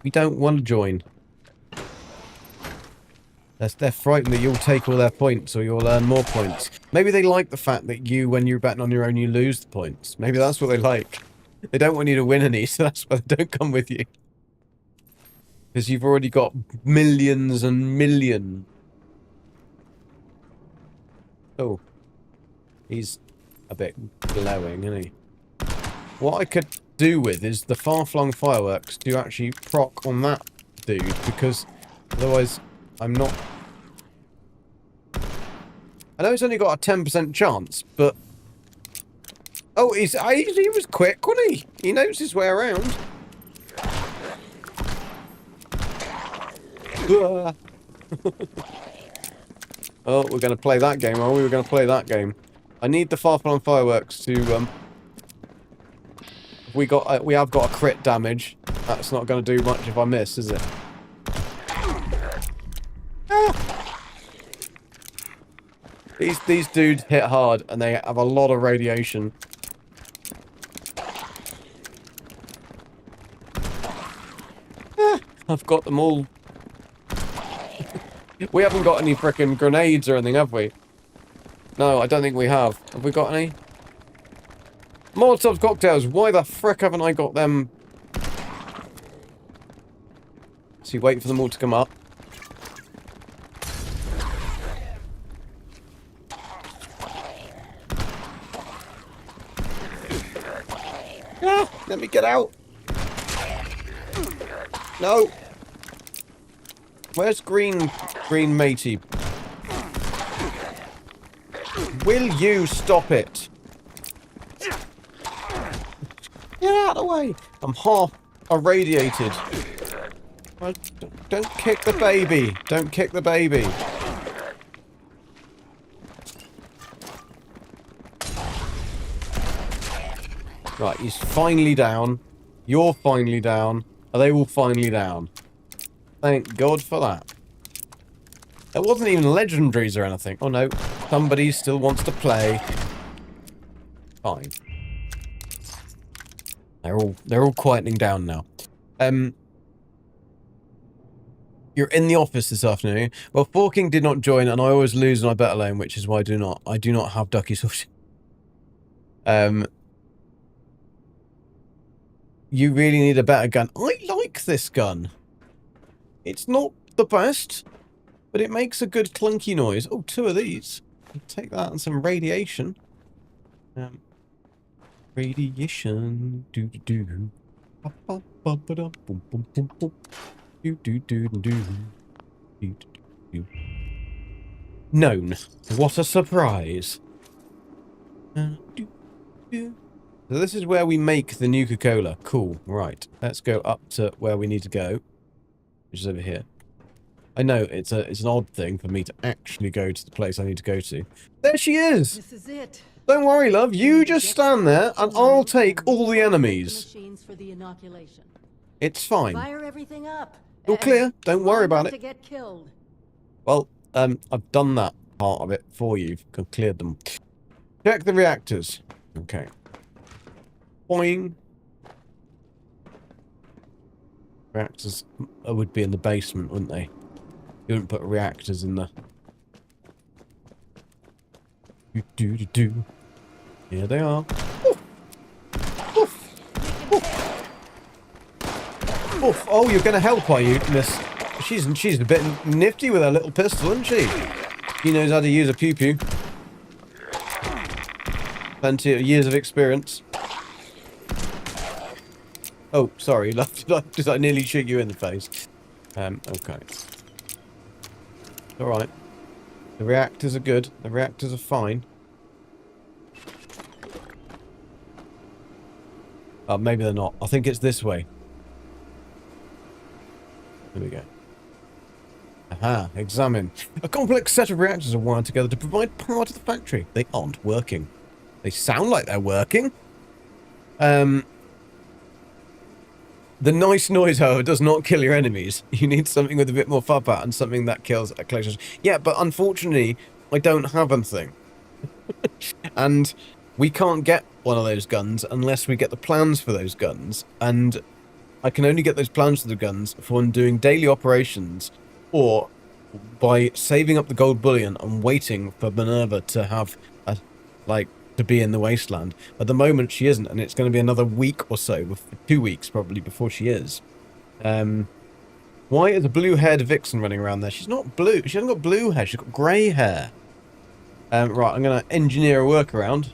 We don't want to join. They're frightened that you'll take all their points or you'll earn more points. Maybe they like the fact that you, when you're betting on your own, you lose the points. Maybe that's what they like. They don't want you to win any, so that's why they don't come with you. Because you've already got millions and millions. Oh. He's a bit glowing, isn't he? What I could do with is the far-flung fireworks to actually proc on that dude, because otherwise I'm not... I know it's only got a 10% chance, but... Oh, he was quick, wasn't he? He knows his way around. Oh, we're going to play that game, are we? We're going to play that game. I need the far-flung fireworks to... we have got a crit damage. That's not going to do much if I miss, is it? These dudes hit hard and they have a lot of radiation. I've got them all. We haven't got any frickin' grenades or anything, have we? No, I don't think we have. Have we got any? Molotov cocktails. Why the frick haven't I got them? So you wait for them all to come up. Ah, let me get out. No. Where's green matey? Will you stop it? Get out of the way. I'm half irradiated. Don't kick the baby. Don't kick the baby. Right, he's finally down. You're finally down. Are they all finally down? Thank God for that. It wasn't even legendaries or anything. Oh no, somebody still wants to play. Fine. They're all quietening down now. You're in the office this afternoon. Well, Forking did not join, and I always lose and I bet alone, which is why I do not have ducky sauce. You really need a better gun. I like this gun. It's not the best, but it makes a good clunky noise. Oh, 2 of these. I'll take that and some radiation. Radiation. Do do do. Do do do do. Do. Known. What a surprise. Do, do. So this is where we make the Nuka-Cola. Cool. Right. Let's go up to where we need to go, which is over here. I know it's an odd thing for me to actually go to the place I need to go to. There she is. This is it. Don't worry, love. You just stand there, and I'll take all the enemies. Machines for the inoculation. It's fine. Fire everything up. You're clear. Don't worry about To it. get killed. Well, I've done that part of it for you. I've cleared them. Check the reactors. Okay. Boing. Reactors would be in the basement, wouldn't they? You wouldn't put reactors in the... Do. Here they are. Oof. Oof. Oof. Oof. Oh, you're going to help, are you, miss? She's a bit nifty with her little pistol, isn't she? She knows how to use a pew-pew. Plenty of years of experience. Oh, sorry, did I nearly shoot you in the face? Okay. Alright. The reactors are good. The reactors are fine. Oh, maybe they're not. I think it's this way. Here we go. Aha, examine. A complex set of reactors are wired together to provide power to the factory. They aren't working. They sound like they're working. The nice noise, however, does not kill your enemies. You need something with a bit more firepower and something that kills at close range. Yeah, but unfortunately, I don't have anything. And we can't get one of those guns unless we get the plans for those guns. And I can only get those plans for the guns from doing daily operations or by saving up the gold bullion and waiting for Minerva to have to be in the wasteland. At the moment she isn't, and it's going to be another week or so, 2 weeks probably, before she is. Why is a blue-haired vixen running around there? She's not blue. She hasn't got blue hair. She's got grey hair. Right, I'm going to engineer a workaround.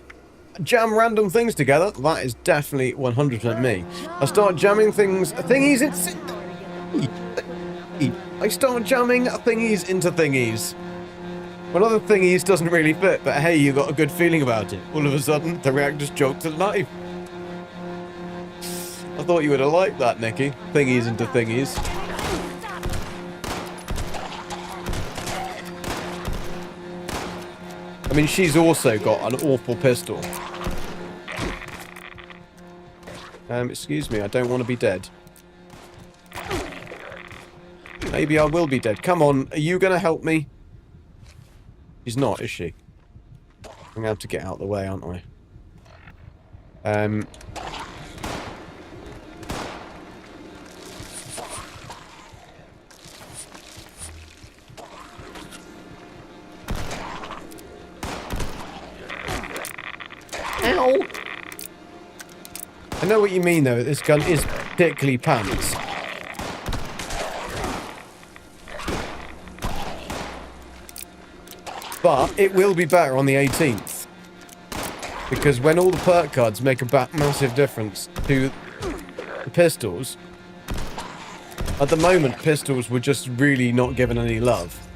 Jam random things together. That is definitely 100% me. I start jamming thingies I start jamming thingies into thingies. One of the thingies doesn't really fit, but hey, you got a good feeling about it. All of a sudden, the reactor's joked to the knife. I thought you would have liked that, Nikki. Thingies into thingies. I mean, she's also got an awful pistol. Excuse me, I don't want to be dead. Maybe I will be dead. Come on, are you going to help me? She's not, is she? I'm going to have to get out of the way, aren't I? Ow! I know what you mean, though. This gun is particularly pants. But it will be better on the 18th. Because when all the perk cards make a massive difference to the pistols, at the moment, pistols were just really not given any love.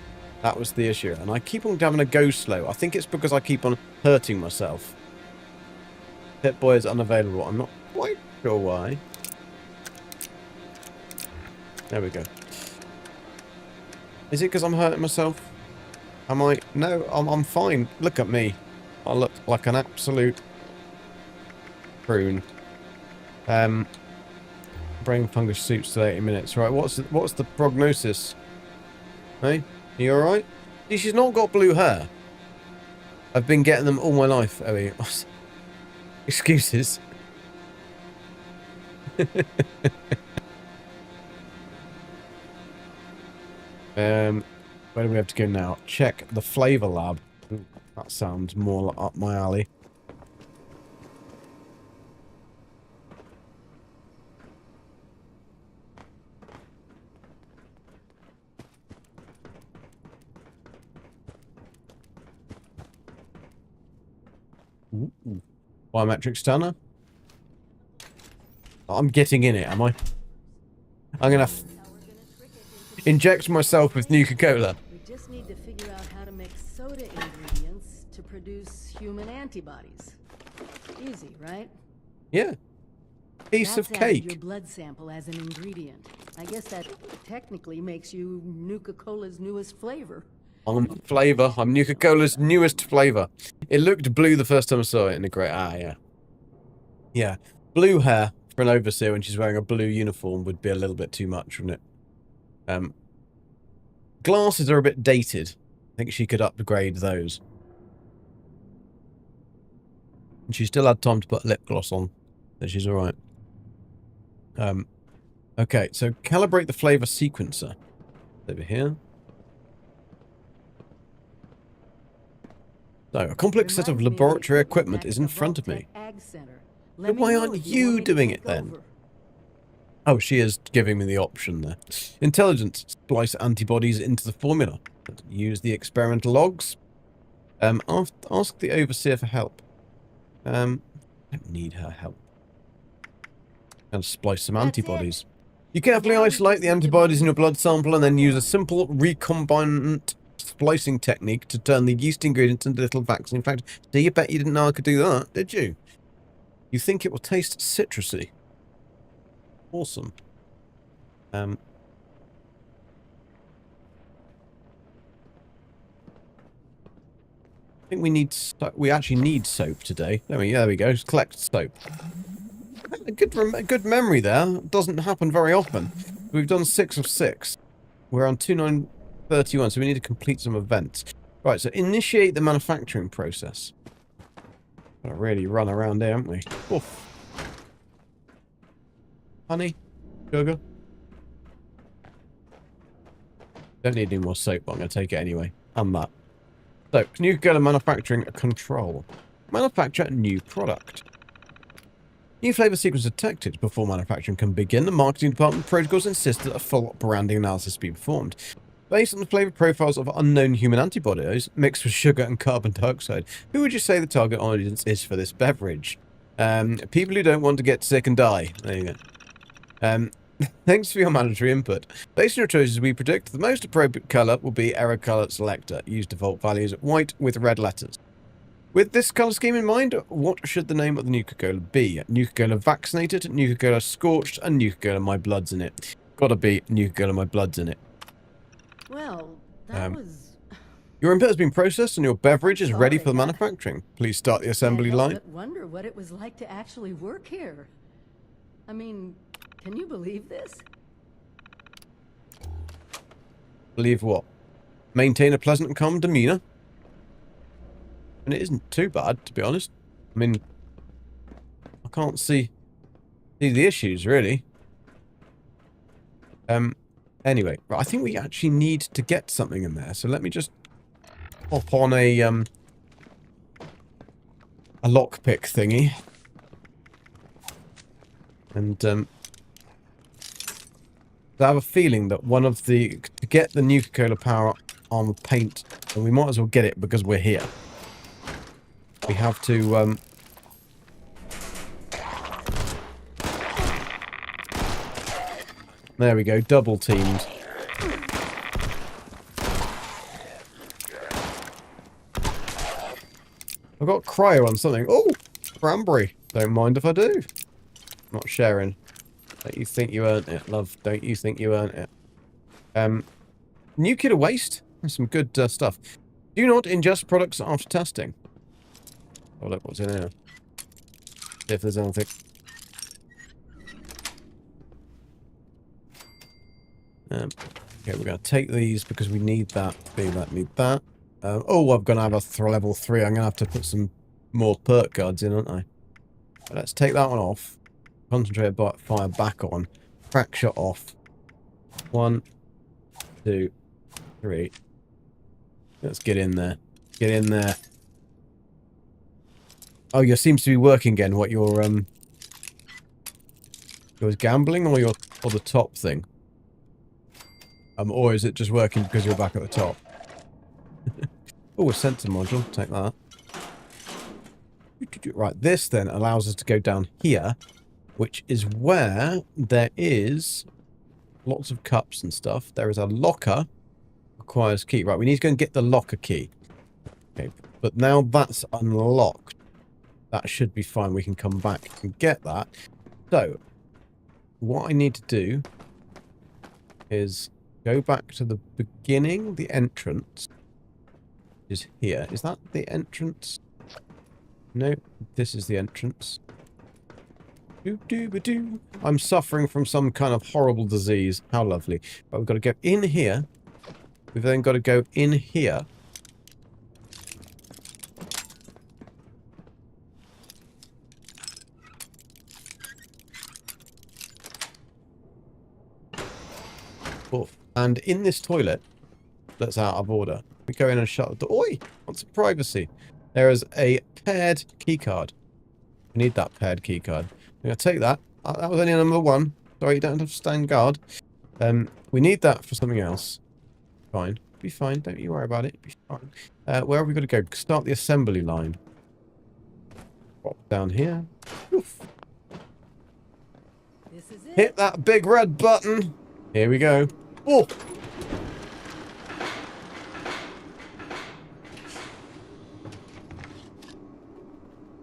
That was the issue. And I keep on having to go slow. I think it's because I keep on hurting myself. Pip-Boy is unavailable. I'm not quite sure why. There we go. Is it because I'm hurting myself? Am I? No, I'm fine. Look at me. I look like an absolute prune. Brain fungus suits to 80 minutes. Right, what's the prognosis? Hey, are you alright? She's not got blue hair. I've been getting them all my life, Ellie. Excuses. Where do we have to go now? Check the flavor lab. Ooh, that sounds more up my alley. Ooh. Biometric scanner. I'm getting in it, am I? I'm gonna inject myself with Nuka-Cola. We just need to figure out how to make soda ingredients to produce human antibodies. Easy, right? Yeah. Piece of cake. Your blood sample as an ingredient. I guess that technically makes you Nuka-Cola's newest flavor. I'm flavor. I'm Nuka-Cola's newest flavor. It looked blue the first time I saw it in the grey. Ah, yeah. Yeah. Blue hair for an overseer when she's wearing a blue uniform would be a little bit too much, wouldn't it? Glasses are a bit dated. I think she could upgrade those. And she still had time to put lip gloss on, so she's alright. Okay, so calibrate the flavor sequencer. Over here. So, a complex set of laboratory equipment is in front of me. But why aren't you doing it then? Oh, she is giving me the option there. Intelligence. Splice antibodies into the formula. Use the experimental logs. Ask the overseer for help. I don't need her help. And splice some antibodies. You carefully isolate the antibodies in your blood sample and then use a simple recombinant splicing technique to turn the yeast ingredients into little vaccine factors. Do you bet you didn't know I could do that, did you? You think it will taste citrusy? Awesome. think we need we actually need soap today. There we go. Collect soap. A good memory there. Doesn't happen very often. We've done 6 of 6. We're on 2931, so we need to complete some events. Right, so initiate the manufacturing process. Gotta really run around there, haven't we? Oof. Honey? Sugar? Don't need any more soap, but I'm going to take it anyway. And that. So, new go to manufacturing control. Manufacture new product. New flavor sequence detected. Before manufacturing can begin, the marketing department protocols insist that a full branding analysis be performed. Based on the flavor profiles of unknown human antibodies mixed with sugar and carbon dioxide, who would you say the target audience is for this beverage? People who don't want to get sick and die. There you go. Thanks for your mandatory input. Based on your choices, we predict the most appropriate colour will be error colour selector. Use default values white with red letters. With this colour scheme in mind, what should the name of the Nuka-Cola be? Nuka-Cola Vaccinated, Nuka-Cola Scorched, and Nuka-Cola My Blood's in it. Gotta be Nuka-Cola My Blood's in it. Well, that was... Your input has been processed and your beverage is ready for the Sorry, manufacturing. Please start the assembly Can't help line. but wonder what it was like to actually work here. I mean, can you believe this? Believe what? Maintain a pleasant and calm demeanour. And it isn't too bad, to be honest. I mean, I can't see the issues, really. Anyway, right, I think we actually need to get something in there. So let me just hop on a lockpick thingy. And, I have a feeling that one of the... To get the Nuka-Cola power on the paint, and we might as well get it because we're here. We have to, There we go, double teamed. I've got cryo on something. Oh, cranberry. Don't mind if I do. Not sharing. Don't you think you earned it, love? Don't you think you earned it? Nuclear waste. That's some good stuff. Do not ingest products after testing. Oh, look what's in here. See if there's anything. Okay, we're going to take these because we need that. Need that. Oh, I'm going to have a level 3. I'm going to have to put some more perk cards in, aren't I? But let's take that one off. Concentrate fire back on. Fracture off. 1, 2, 3. Let's get in there. Get in there. Oh, your seems to be working again. What your gambling or the top thing? Or is it just working because you're back at the top? Oh, a sensor module. Take that. Right, this then allows us to go down here, which is where there is lots of cups and stuff. There is a locker. Requires key. Right, we need to go and get the locker key. Okay, but now that's unlocked. That should be fine. We can come back and get that. So, what I need to do is go back to the beginning, the entrance is here. Is that the entrance? No, this is the entrance. Doo-doo-ba-doo. I'm suffering from some kind of horrible disease. How lovely. But we've got to go in here. We've then got to go in here. Oof. And in this toilet, that's out of order. We go in and shut the door. Oi! Want some privacy. There is a paired keycard. We need that paired keycard. I'm going to take that. That was only number 1. Sorry, you don't have to stand guard. We need that for something else. Fine. Be fine. Don't you worry about it. Be fine. Where have we got to go? Start the assembly line. Drop down here. Oof. This is it. Hit that big red button. Here we go. Oh!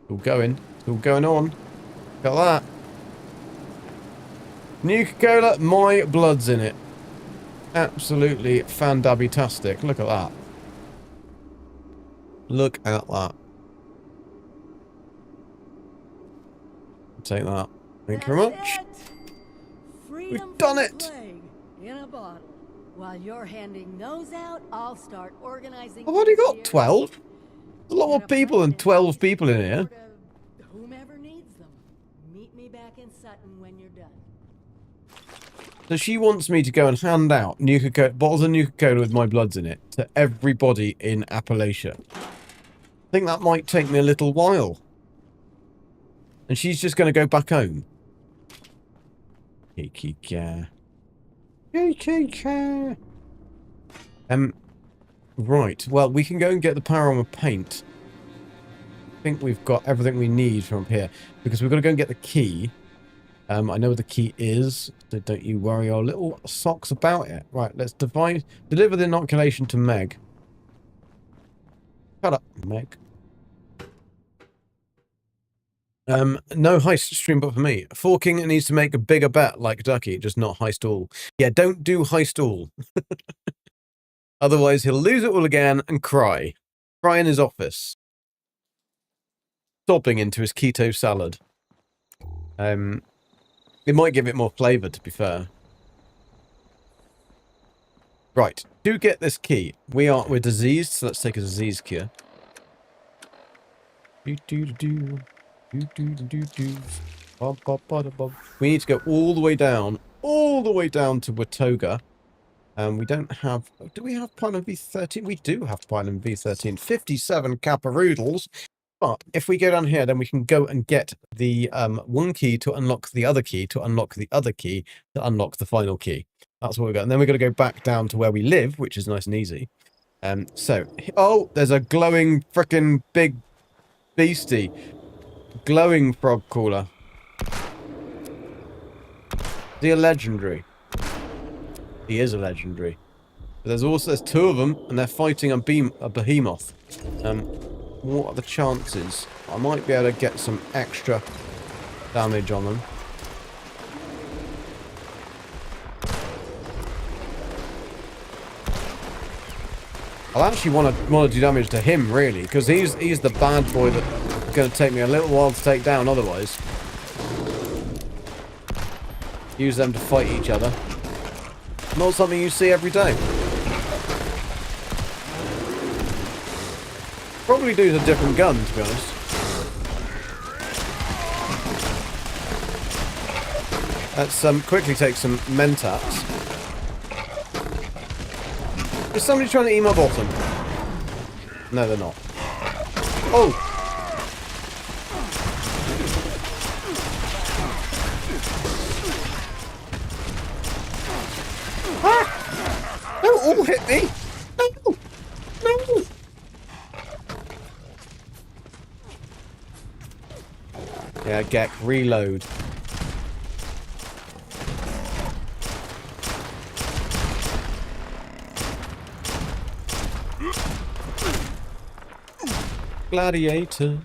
Still going. Still going on. Got that. Nuka-Cola, my blood's in it. Absolutely fandabby-tastic. Look at that. Look at that. Take that. Thank you very much. We've done it! Plaigue in a bottle. While you're handing those out, I'll start organizing. I've already things got here. 12. There's a lot more Get a people than plan 12 and people in here. to whomever needs them. Meet me back in Sutton when you're done. So she wants me to go and hand out bottles of Nuka-Cola with my bloods in it to everybody in Appalachia. I think that might take me a little while. And she's just going to go back home. Right. Well, we can go and get the panorama paint. I think we've got everything we need from up here. Because we've got to go and get the key. I know where the key is, so don't you worry your little socks about it. Right, let's deliver the inoculation to Meg. Shut up, Meg. No heist stream but for me. Forking needs to make a bigger bet like Ducky, just not heist all. Yeah, don't do heist all. Otherwise he'll lose it all again and cry. Cry in his office. Sobbing into his keto salad. It might give it more flavour, to be fair. Right, to get this key, we're diseased, so let's take a disease cure. We need to go all the way down to Watoga. We don't have... Do we have Pylon V13? We do have Pylon V13. 57 Caparoodles. But if we go down here, then we can go and get the one key to unlock the other key, to unlock the other key, to unlock the final key. That's what we've got. And then we're going to go back down to where we live, which is nice and easy. Oh, there's a glowing frickin' big beastie. Glowing frog crawler. Is he a legendary? He is a legendary. But there's two of them, and they're fighting a behemoth. What are the chances? I might be able to get some extra damage on them. I actually want to do damage to him, really, because he's the bad boy that's going to take me a little while to take down otherwise. Use them to fight each other. Not something you see every day. Probably do with a different gun, to be honest. Let's quickly take some mentats. Is somebody trying to eat my bottom? No, they're not. Oh! Ah! Don't all hit me! No! No! Yeah, Gek, reload. Gladiator.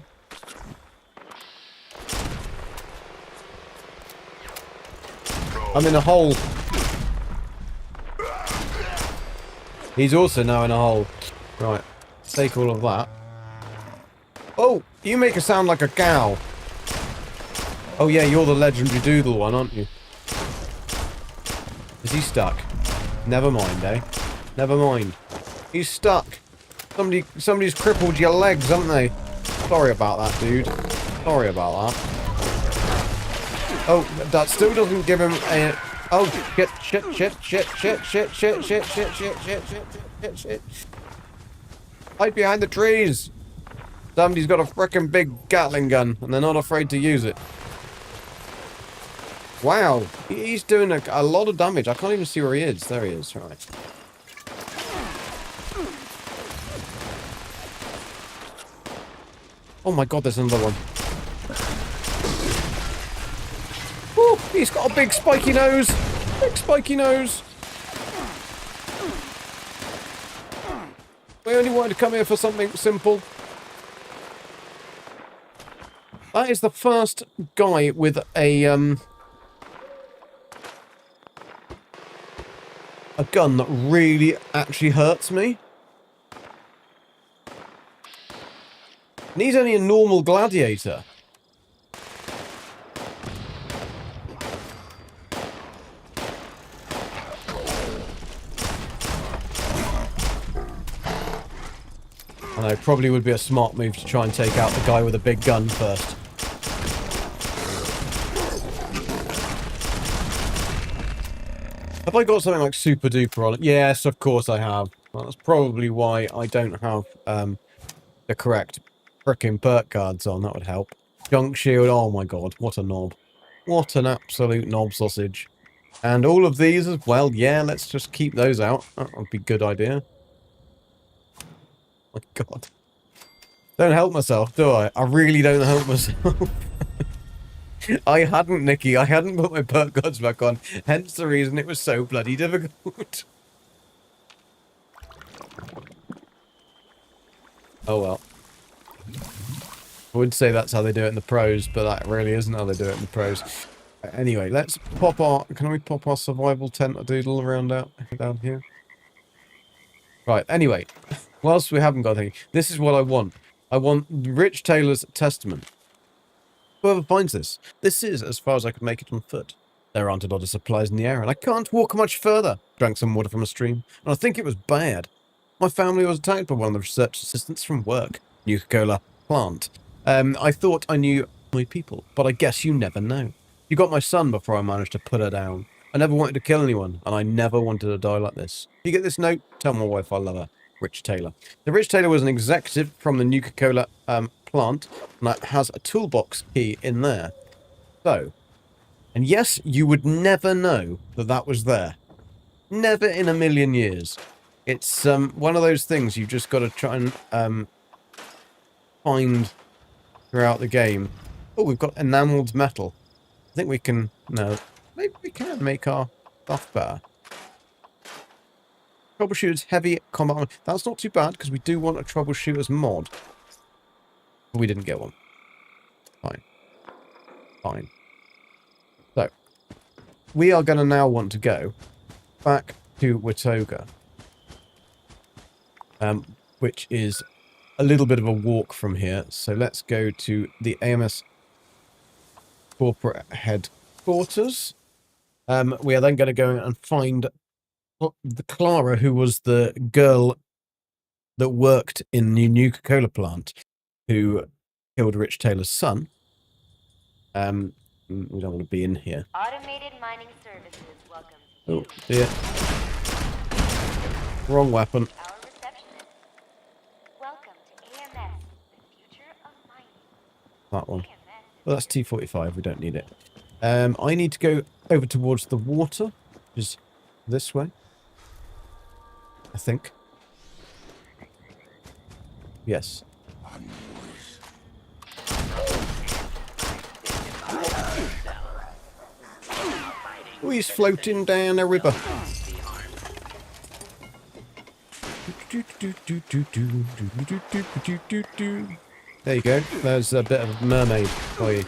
I'm in a hole. He's also now in a hole. Right, take all of that. Oh, you make a sound like a cow. Oh yeah, you're the legendary doodle one, aren't you? Is he stuck? Never mind, eh? Never mind. He's stuck. Somebody's crippled your legs, haven't they? Sorry about that, dude. Sorry about that. Oh, that still doesn't give him a... Oh, shit. Hide behind the trees. Somebody's got a frickin' big Gatling gun, and they're not afraid to use it. Wow, he's doing a lot of damage. I can't even see where he is. There he is, right. Oh my god, there's another one. Ooh, he's got a big spiky nose. Big spiky nose. We only wanted to come here for something simple. That is the first guy with a gun that really actually hurts me. And he's only a normal gladiator. I know, probably would be a smart move to try and take out the guy with a big gun first. Have I got something like super duper on it? Yes, of course I have. Well, that's probably why I don't have the correct frickin' perk cards on. That would help. Junk shield, oh my god, what a knob. What an absolute knob sausage. And all of these as well, yeah, let's just keep those out. That would be a good idea. My god. Don't help myself, do I? I really don't help myself. I hadn't, Nikki. I hadn't put my perk cards back on. Hence the reason it was so bloody difficult. Oh well. I would say that's how they do it in the pros, but that really isn't how they do it in the pros. Anyway, let's pop our... Can we pop our survival tent-a-doodle around out down here? Right, anyway. Whilst we haven't got anything, this is what I want. I want Rich Taylor's Testament. Whoever finds this. This is as far as I could make it on foot. There aren't a lot of supplies in the area, and I can't walk much further. Drank some water from a stream, and I think it was bad. My family was attacked by one of the research assistants from work. Nuka-Cola plant. I thought I knew my people, but I guess you never know. You got my son before I managed to put her down. I never wanted to kill anyone, and I never wanted to die like this. If you get this note, tell my wife I love her. Rich Taylor. The Rich Taylor was an executive from the Nuka-Cola plant, and that has a toolbox key in there. So, and yes, you would never know that that was there. Never in a million years. It's one of those things you've just got to try and find throughout the game. Oh, we've got enameled metal. I think we can... No, maybe we can make our stuff better. Troubleshooter's heavy combat armor. That's not too bad, because we do want a troubleshooter's mod. But we didn't get one. Fine. Fine. So, we are going to now want to go back to Watoga. Which is a little bit of a walk from here. So let's go to the AMS corporate headquarters. We are then going to go and find the Clara, who was the girl that worked in the Nuka-Cola plant, who killed Rich Taylor's son. We don't want to be in here. Automated mining services, welcome. Oh dear. Wrong weapon. Our receptionist. Welcome to AMS, the future of mining. That one. Well, that's T45. We don't need it. I need to go over towards the water, which is this way. I think. Yes. Oh, he's floating down a river. There you go. There's a bit of mermaid for you.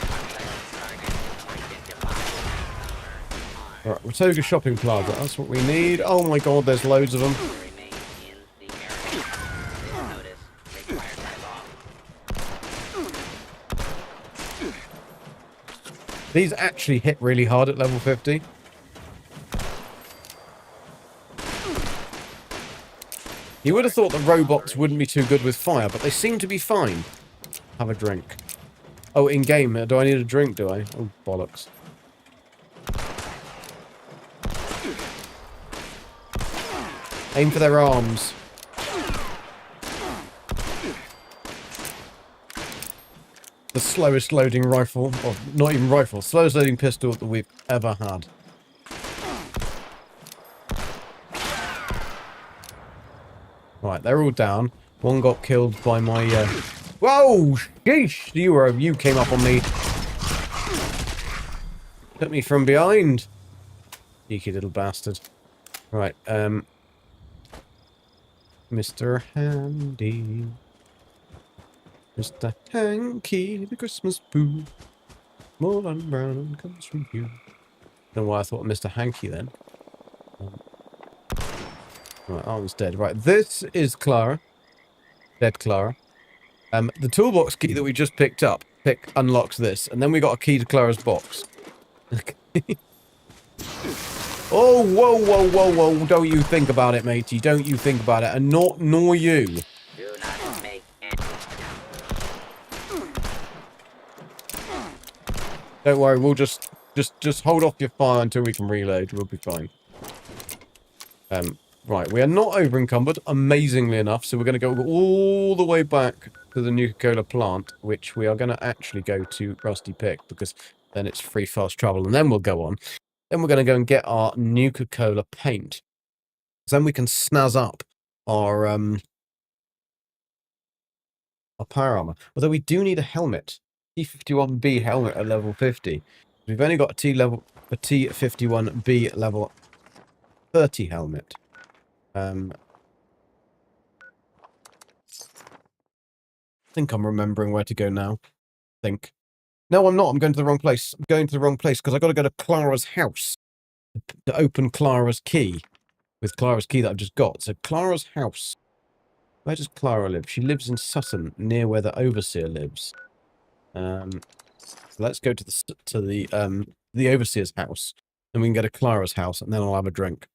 Alright, Watoga Shopping Plaza. That's what we need. Oh my god, there's loads of them. These actually hit really hard at level 50. You would have thought the robots wouldn't be too good with fire, but they seem to be fine. Have a drink. Oh, in-game. Do I need a drink, do I? Oh, bollocks. Aim for their arms. The slowest loading rifle, or not even rifle, slowest loading pistol that we've ever had. Right, they're all down. One got killed by my, Whoa! Sheesh! You came up on me. Took me from behind. Cheeky little bastard. Right, Mr. Handy. Mr. Hanky, the Christmas poo. Small and brown comes from you. Don't know why I thought of Mr. Hanky then. Right, arm's dead. Right, this is Clara. Dead Clara. The toolbox key that we just picked up unlocks this, and then we got a key to Clara's box. Oh, whoa, whoa, whoa, whoa! Don't you think about it, matey? Don't you think about it, and nor you. Do not make any... Don't worry, we'll just hold off your fire until we can reload. We'll be fine. Right, we are not over encumbered, amazingly enough, so we're going to go all the way back to the Nuka-Cola plant, which we are going to actually go to Rusty Pick, because then it's free fast travel, and then we'll go on. Then we're going to go and get our Nuka-Cola paint. So then we can snazz up our power armor. Although we do need a helmet. T51B helmet at level 50. We've only got a T51B level 30 helmet. I think I'm remembering where to go now. No, I'm not. I'm going to the wrong place. I'm going to the wrong place because I've got to go to Clara's house to open Clara's key with Clara's key that I've just got. So Clara's house. Where does Clara live? She lives in Sutton, near where the Overseer lives. So let's go to the Overseer's house, and we can go to Clara's house, and then I'll have a drink.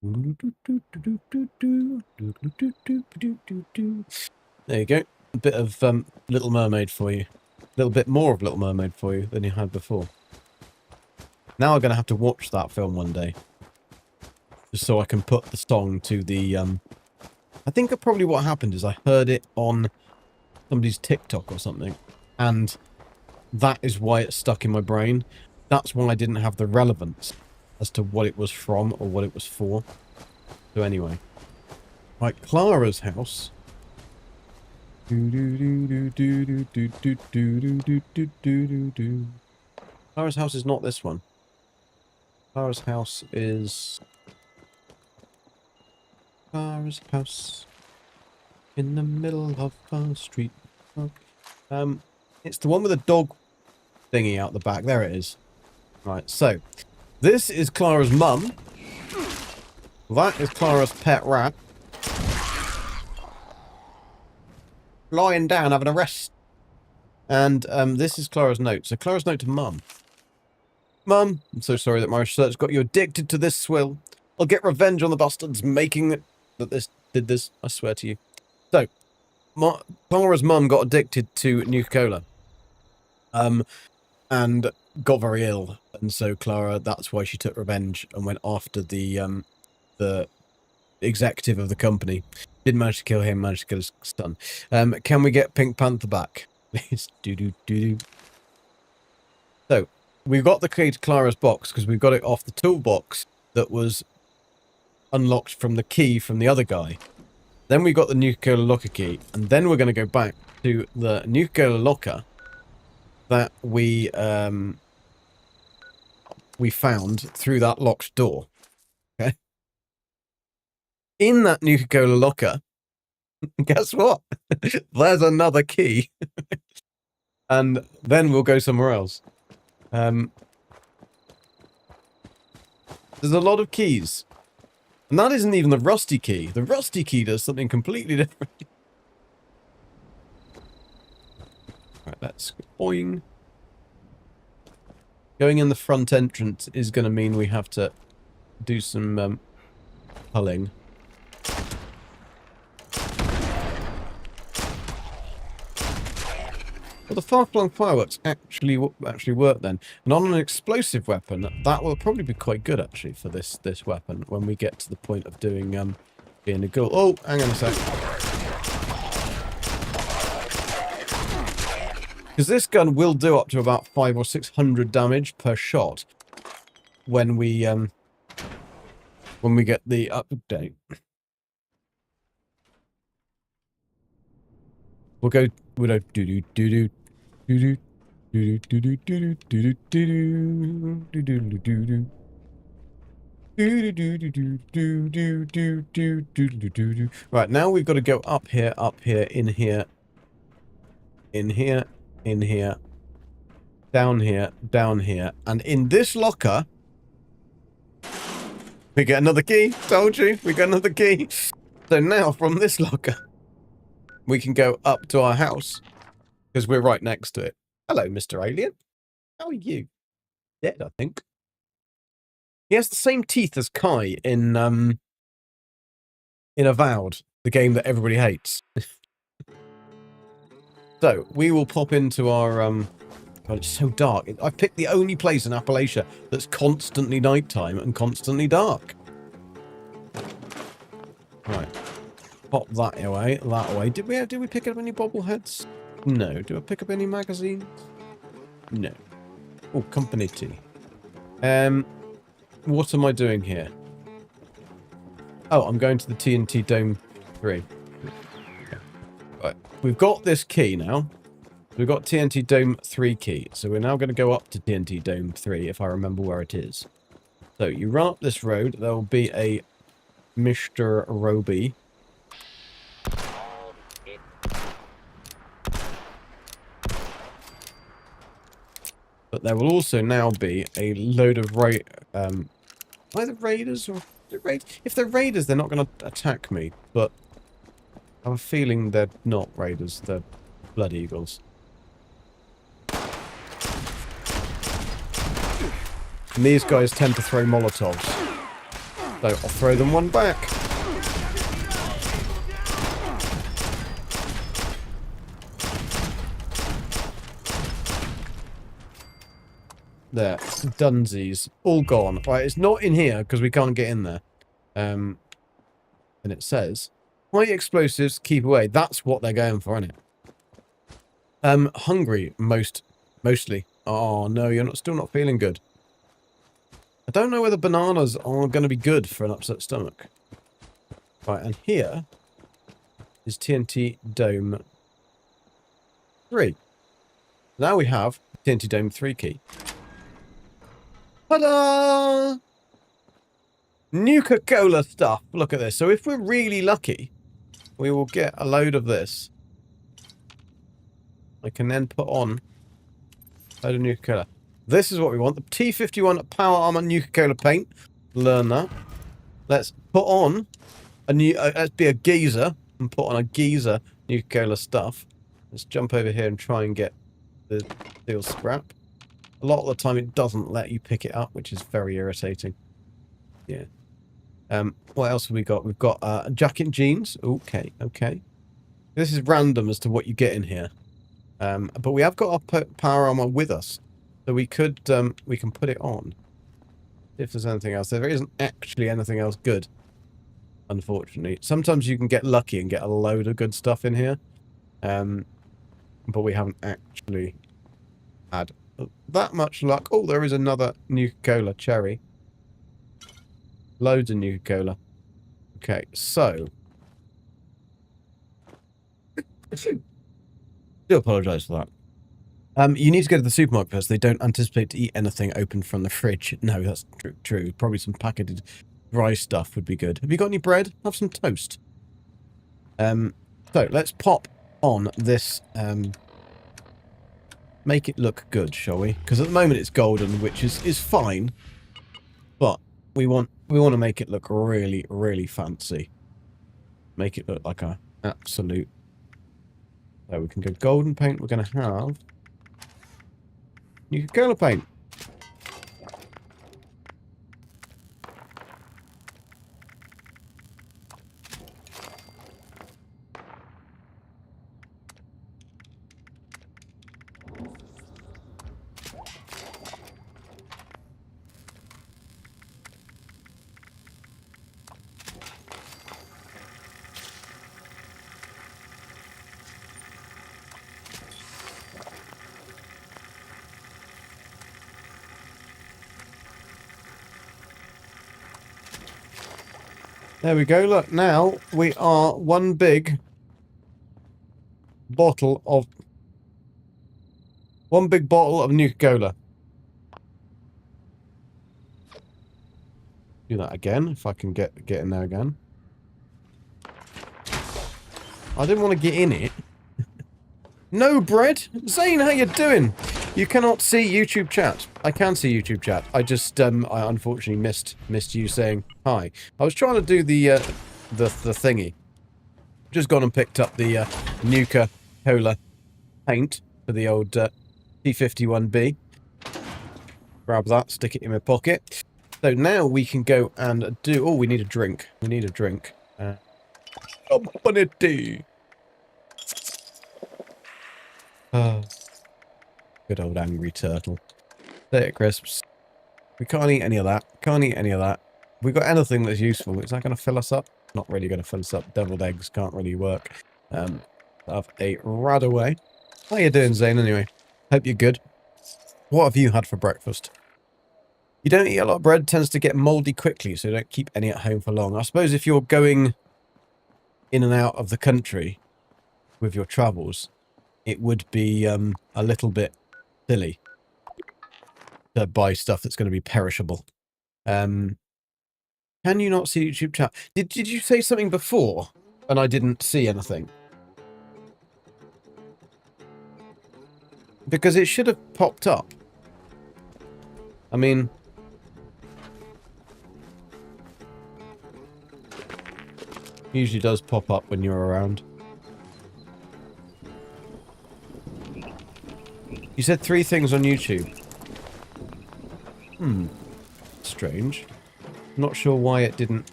There you go. A bit of Little Mermaid for you. A little bit more of Little Mermaid for you than you had before. Now I'm going to have to watch that film one day. Just so I can put the song to the... I think probably what happened is I heard it on somebody's TikTok or something. And that is why it's stuck in my brain. That's why I didn't have the relevance as to what it was from or what it was for. So anyway. Right, Clara's house. Clara's house is not this one. Clara's house is... Clara's house. In the middle of a street. It's the one with a dog thingy out the back. There it is. Right, so... This is Clara's mum. That is Clara's pet rat. Lying down, having a rest. And this is Clara's note. So Clara's note to mum. Mum, I'm so sorry that my research got you addicted to this swill. I'll get revenge on the bastards making it that this did this, I swear to you. So, Clara's mum got addicted to Nuka-Cola. And got very ill, and so Clara, that's why she took revenge and went after the executive of the company. Didn't manage to kill him, managed to kill his son. Can we get Pink Panther back? Please, do. So, we've got the key to Clara's box, because we've got it off the toolbox that was unlocked from the key from the other guy. Then we got the Nuka-Cola locker key, and then we're going to go back to the Nuka-Cola locker that we found through that locked door. Okay. In that Nuka-Cola locker, guess what? There's another key. And then we'll go somewhere else. There's a lot of keys. And that isn't even the rusty key. The rusty key does something completely different. Right, let's go. Boing. Going in the front entrance is going to mean we have to do some culling. Well, the far-flung fireworks actually work then. And on an explosive weapon, that will probably be quite good, actually, for this weapon when we get to the point of doing being a ghoul. Oh, hang on a sec. Because this gun will do up to about 500 or 600 damage per shot when we get the update. We'll go do Right, now we've got to go up here, in here, down here, and in this locker, We get another key. Told you. We got another key. So now from this locker, we can go up to our house because we're right next to it. Hello, Mr. Alien. How are you? Dead, I think. He has the same teeth as Kai in Avowed, the game that everybody hates. So we will pop into our God, it's so dark. I've picked the only place in Appalachia that's constantly nighttime and constantly dark. Right. Pop that away. That away. Did we pick up any bobbleheads? No. Do I pick up any magazines? No. Oh, company tea. What am I doing here? Oh, I'm going to the TNT Dome 3. Okay. Right. We've got this key now. We've got TNT Dome 3 key. So we're now going to go up to TNT Dome 3, if I remember where it is. So you run up this road. There will be a Mr. Roby. But there will also now be a load of either raiders or... If they're raiders, they're not going to attack me. But I have a feeling they're not raiders. They're blood eagles. And these guys tend to throw Molotovs. So I'll throw them one back. There. Dunsies. All gone. Right, it's not in here because we can't get in there. And it says, high explosives, keep away. That's what they're going for, isn't it? Hungry, mostly. Oh, no, you're still not feeling good. I don't know whether bananas are going to be good for an upset stomach. Right, and here is TNT Dome 3. Now we have TNT Dome 3 key. Ta-da! Nuka-Cola stuff. Look at this. So if we're really lucky, we will get a load of this. I can then put on a load of Nuka-Cola. This is what we want. The T51 Power Armor Nuka-Cola paint. Learn that. Let's put on a new... let's be a geezer and put on a geezer Nuka-Cola stuff. Let's jump over here and try and get the steel scrap. A lot of the time it doesn't let you pick it up, which is very irritating. Yeah. What else have we got? We've got a jacket and jeans. Okay, okay. This is random as to what you get in here. But we have got our power armor with us. So we can put it on. If there's anything else. There isn't actually anything else good. Unfortunately. Sometimes you can get lucky and get a load of good stuff in here. But we haven't actually had that much luck. Oh, there is another Nuka-Cola cherry. Loads of Nuka-Cola. Okay, so. Do apologise for that. You need to go to the supermarket first. They don't anticipate to eat anything open from the fridge. No, that's true. Probably some packaged dry stuff would be good. Have you got any bread? Have some toast. So let's pop on this. Make it look good, shall we? Because at the moment it's golden, which is fine. But we want to make it look really, really fancy. Make it look like a absolute. So we can go golden paint. We're going to have Nuka-Cola paint. There we go. Look, now we are one big bottle of Nuka-Cola. Do that again, if I can get in there again. I didn't want to get in it. No bread. Zane, how you doing? You cannot see YouTube chat. I can see YouTube chat. I just, I unfortunately missed you saying hi. I was trying to do the thingy. Just gone and picked up the Nuka-Cola paint for the old T51B. Grab that, stick it in my pocket. So now we can go and do... Oh, we need a drink. We need a drink. Come on, it do. Oh. Good old angry turtle. 30 crisps. We can't eat any of that. Can't eat any of that. We got anything that's useful. Is that going to fill us up? Not really going to fill us up. Deviled eggs can't really work. Have a rad away. How you doing, Zane, anyway? Hope you're good. What have you had for breakfast? You don't eat a lot of bread, tends to get mouldy quickly, so don't keep any at home for long. I suppose if you're going in and out of the country with your travels, it would be a little bit silly to buy stuff that's going to be perishable. Can you not see YouTube chat? Did you say something before and I didn't see anything? Because it should have popped up. I mean... usually does pop up when you're around. You said 3 things on YouTube. Strange. Not sure why it didn't...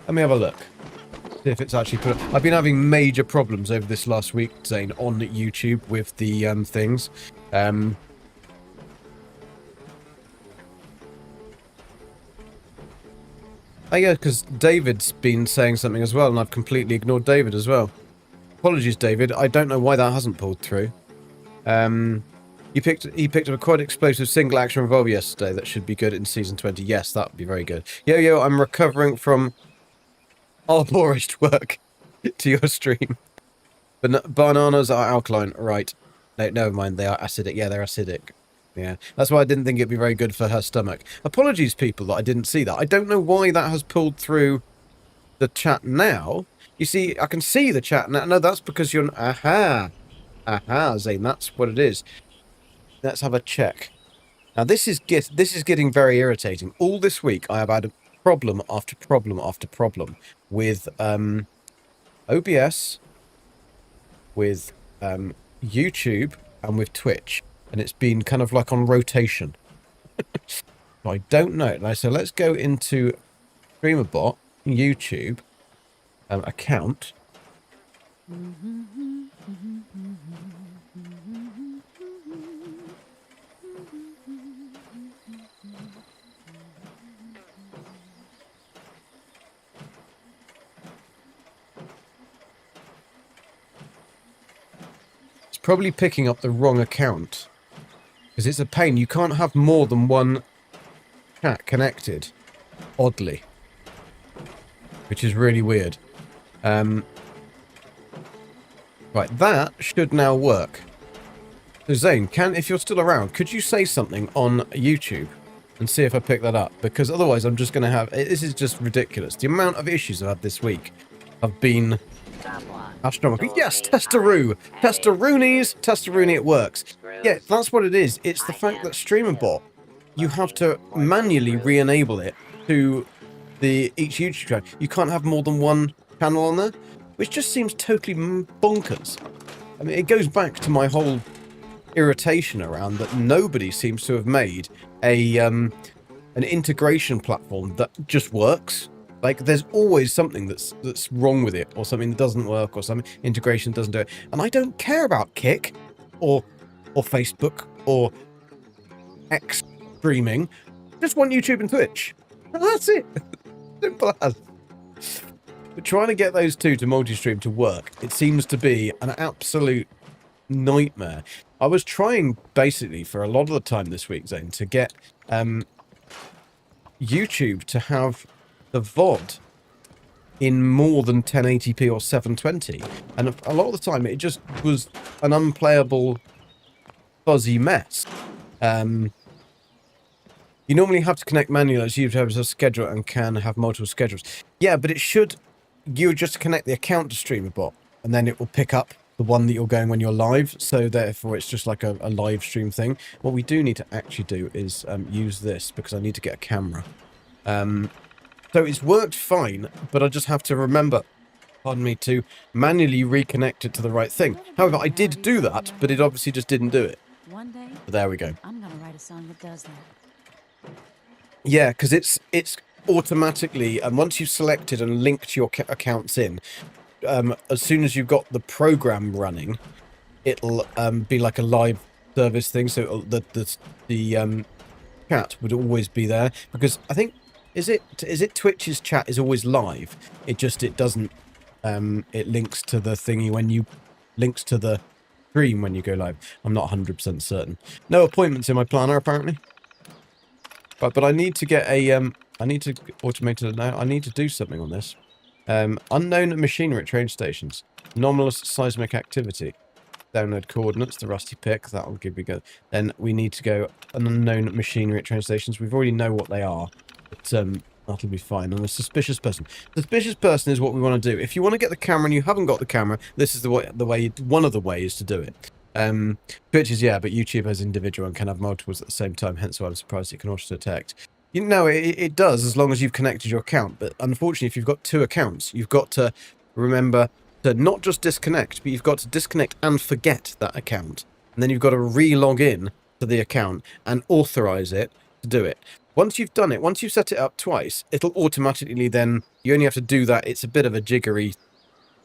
Let me have a look. See if it's actually put up. I've been having major problems over this last week, Zane, on YouTube with the things. Oh yeah, because David's been saying something as well, and I've completely ignored David as well. Apologies, David. I don't know why that hasn't pulled through. He picked up a quite explosive single action revolver yesterday. That should be good in season 20. Yes, that would be very good. Yo, I'm recovering from arborist work to your stream. But bananas are alkaline, right? No, never mind. They are acidic. Yeah, they're acidic. Yeah, that's why I didn't think it'd be very good for her stomach. Apologies, people, that I didn't see that. I don't know why that has pulled through the chat now. You see, I can see the chat now. No, that's because you're... Aha, Zane, that's what it is. Let's have a check. Now, this is getting very irritating. All this week, I have had a problem after problem after problem with OBS, with YouTube, and with Twitch. And it's been kind of like on rotation. I don't know. Now, so let's go into StreamerBot, YouTube, account. It's probably picking up the wrong account. Because it's a pain. You can't have more than one chat connected. Oddly. Which is really weird. Right, that should now work. So Zane, if you're still around, could you say something on YouTube and see if I pick that up? Because otherwise I'm just going to have... This is just ridiculous. The amount of issues I've had this week have been... astronomical. Yes, Testaroo! Testaroonie, it works. Yeah, that's what it is. It's the fact that StreamerBot, you have to manually re-enable it to each YouTube channel. You can't have more than one channel on there, which just seems totally bonkers. I mean, it goes back to my whole irritation around that nobody seems to have made an integration platform that just works. Like, there's always something that's wrong with it, or something that doesn't work, or some integration doesn't do it. And I don't care about Kick, or Facebook, or X streaming. I just want YouTube and Twitch. And that's it. Simple as. But trying to get those two to multi-stream to work, it seems to be an absolute nightmare. I was trying, basically, for a lot of the time this week, Zane, to get YouTube to have the VOD in more than 1080p or 720, and a lot of the time it just was an unplayable fuzzy mess. You normally have to connect manually as YouTube has a schedule and can have multiple schedules. Yeah, but it should... You just connect the account to StreamerBot and then it will pick up the one that you're going when you're live, so therefore it's just like a live stream thing. What we do need to actually do is use this, because I need to get a camera. So it's worked fine, but I just have to remember, pardon me, to manually reconnect it to the right thing. However, I did do that, but it obviously just didn't do it. One day, But there we go. I'm gonna write a song that does that. Yeah, because it's automatically, and once you've selected and linked your accounts in, as soon as you've got the program running, it'll be like a live service thing. So the chat would always be there, because I think is it Twitch's chat is always live. It doesn't it links to the thingy when you links to the stream when you go live. I'm not 100% certain. No appointments in my planner apparently. But I need to get a I need to automate it now. I need to do something on this. Unknown machinery at train stations. Anomalous seismic activity. Download coordinates, the rusty pick, that'll give you go. Then we need to go unknown machinery at train stations. We've already know what they are, but that'll be fine. And a suspicious person. Suspicious person is what we want to do. If you want to get the camera and you haven't got the camera, this is one of the ways to do it. Twitch is, yeah, but YouTube has individual and can have multiples at the same time, hence why I'm surprised it can auto detect. You know, it does as long as you've connected your account, but unfortunately if you've got two accounts, you've got to remember to not just disconnect, but you've got to disconnect and forget that account. And then you've got to re-log in to the account and authorize it to do it. Once you've done it, once you've set it up twice, it'll automatically then, you only have to do that. It's a bit of a jiggery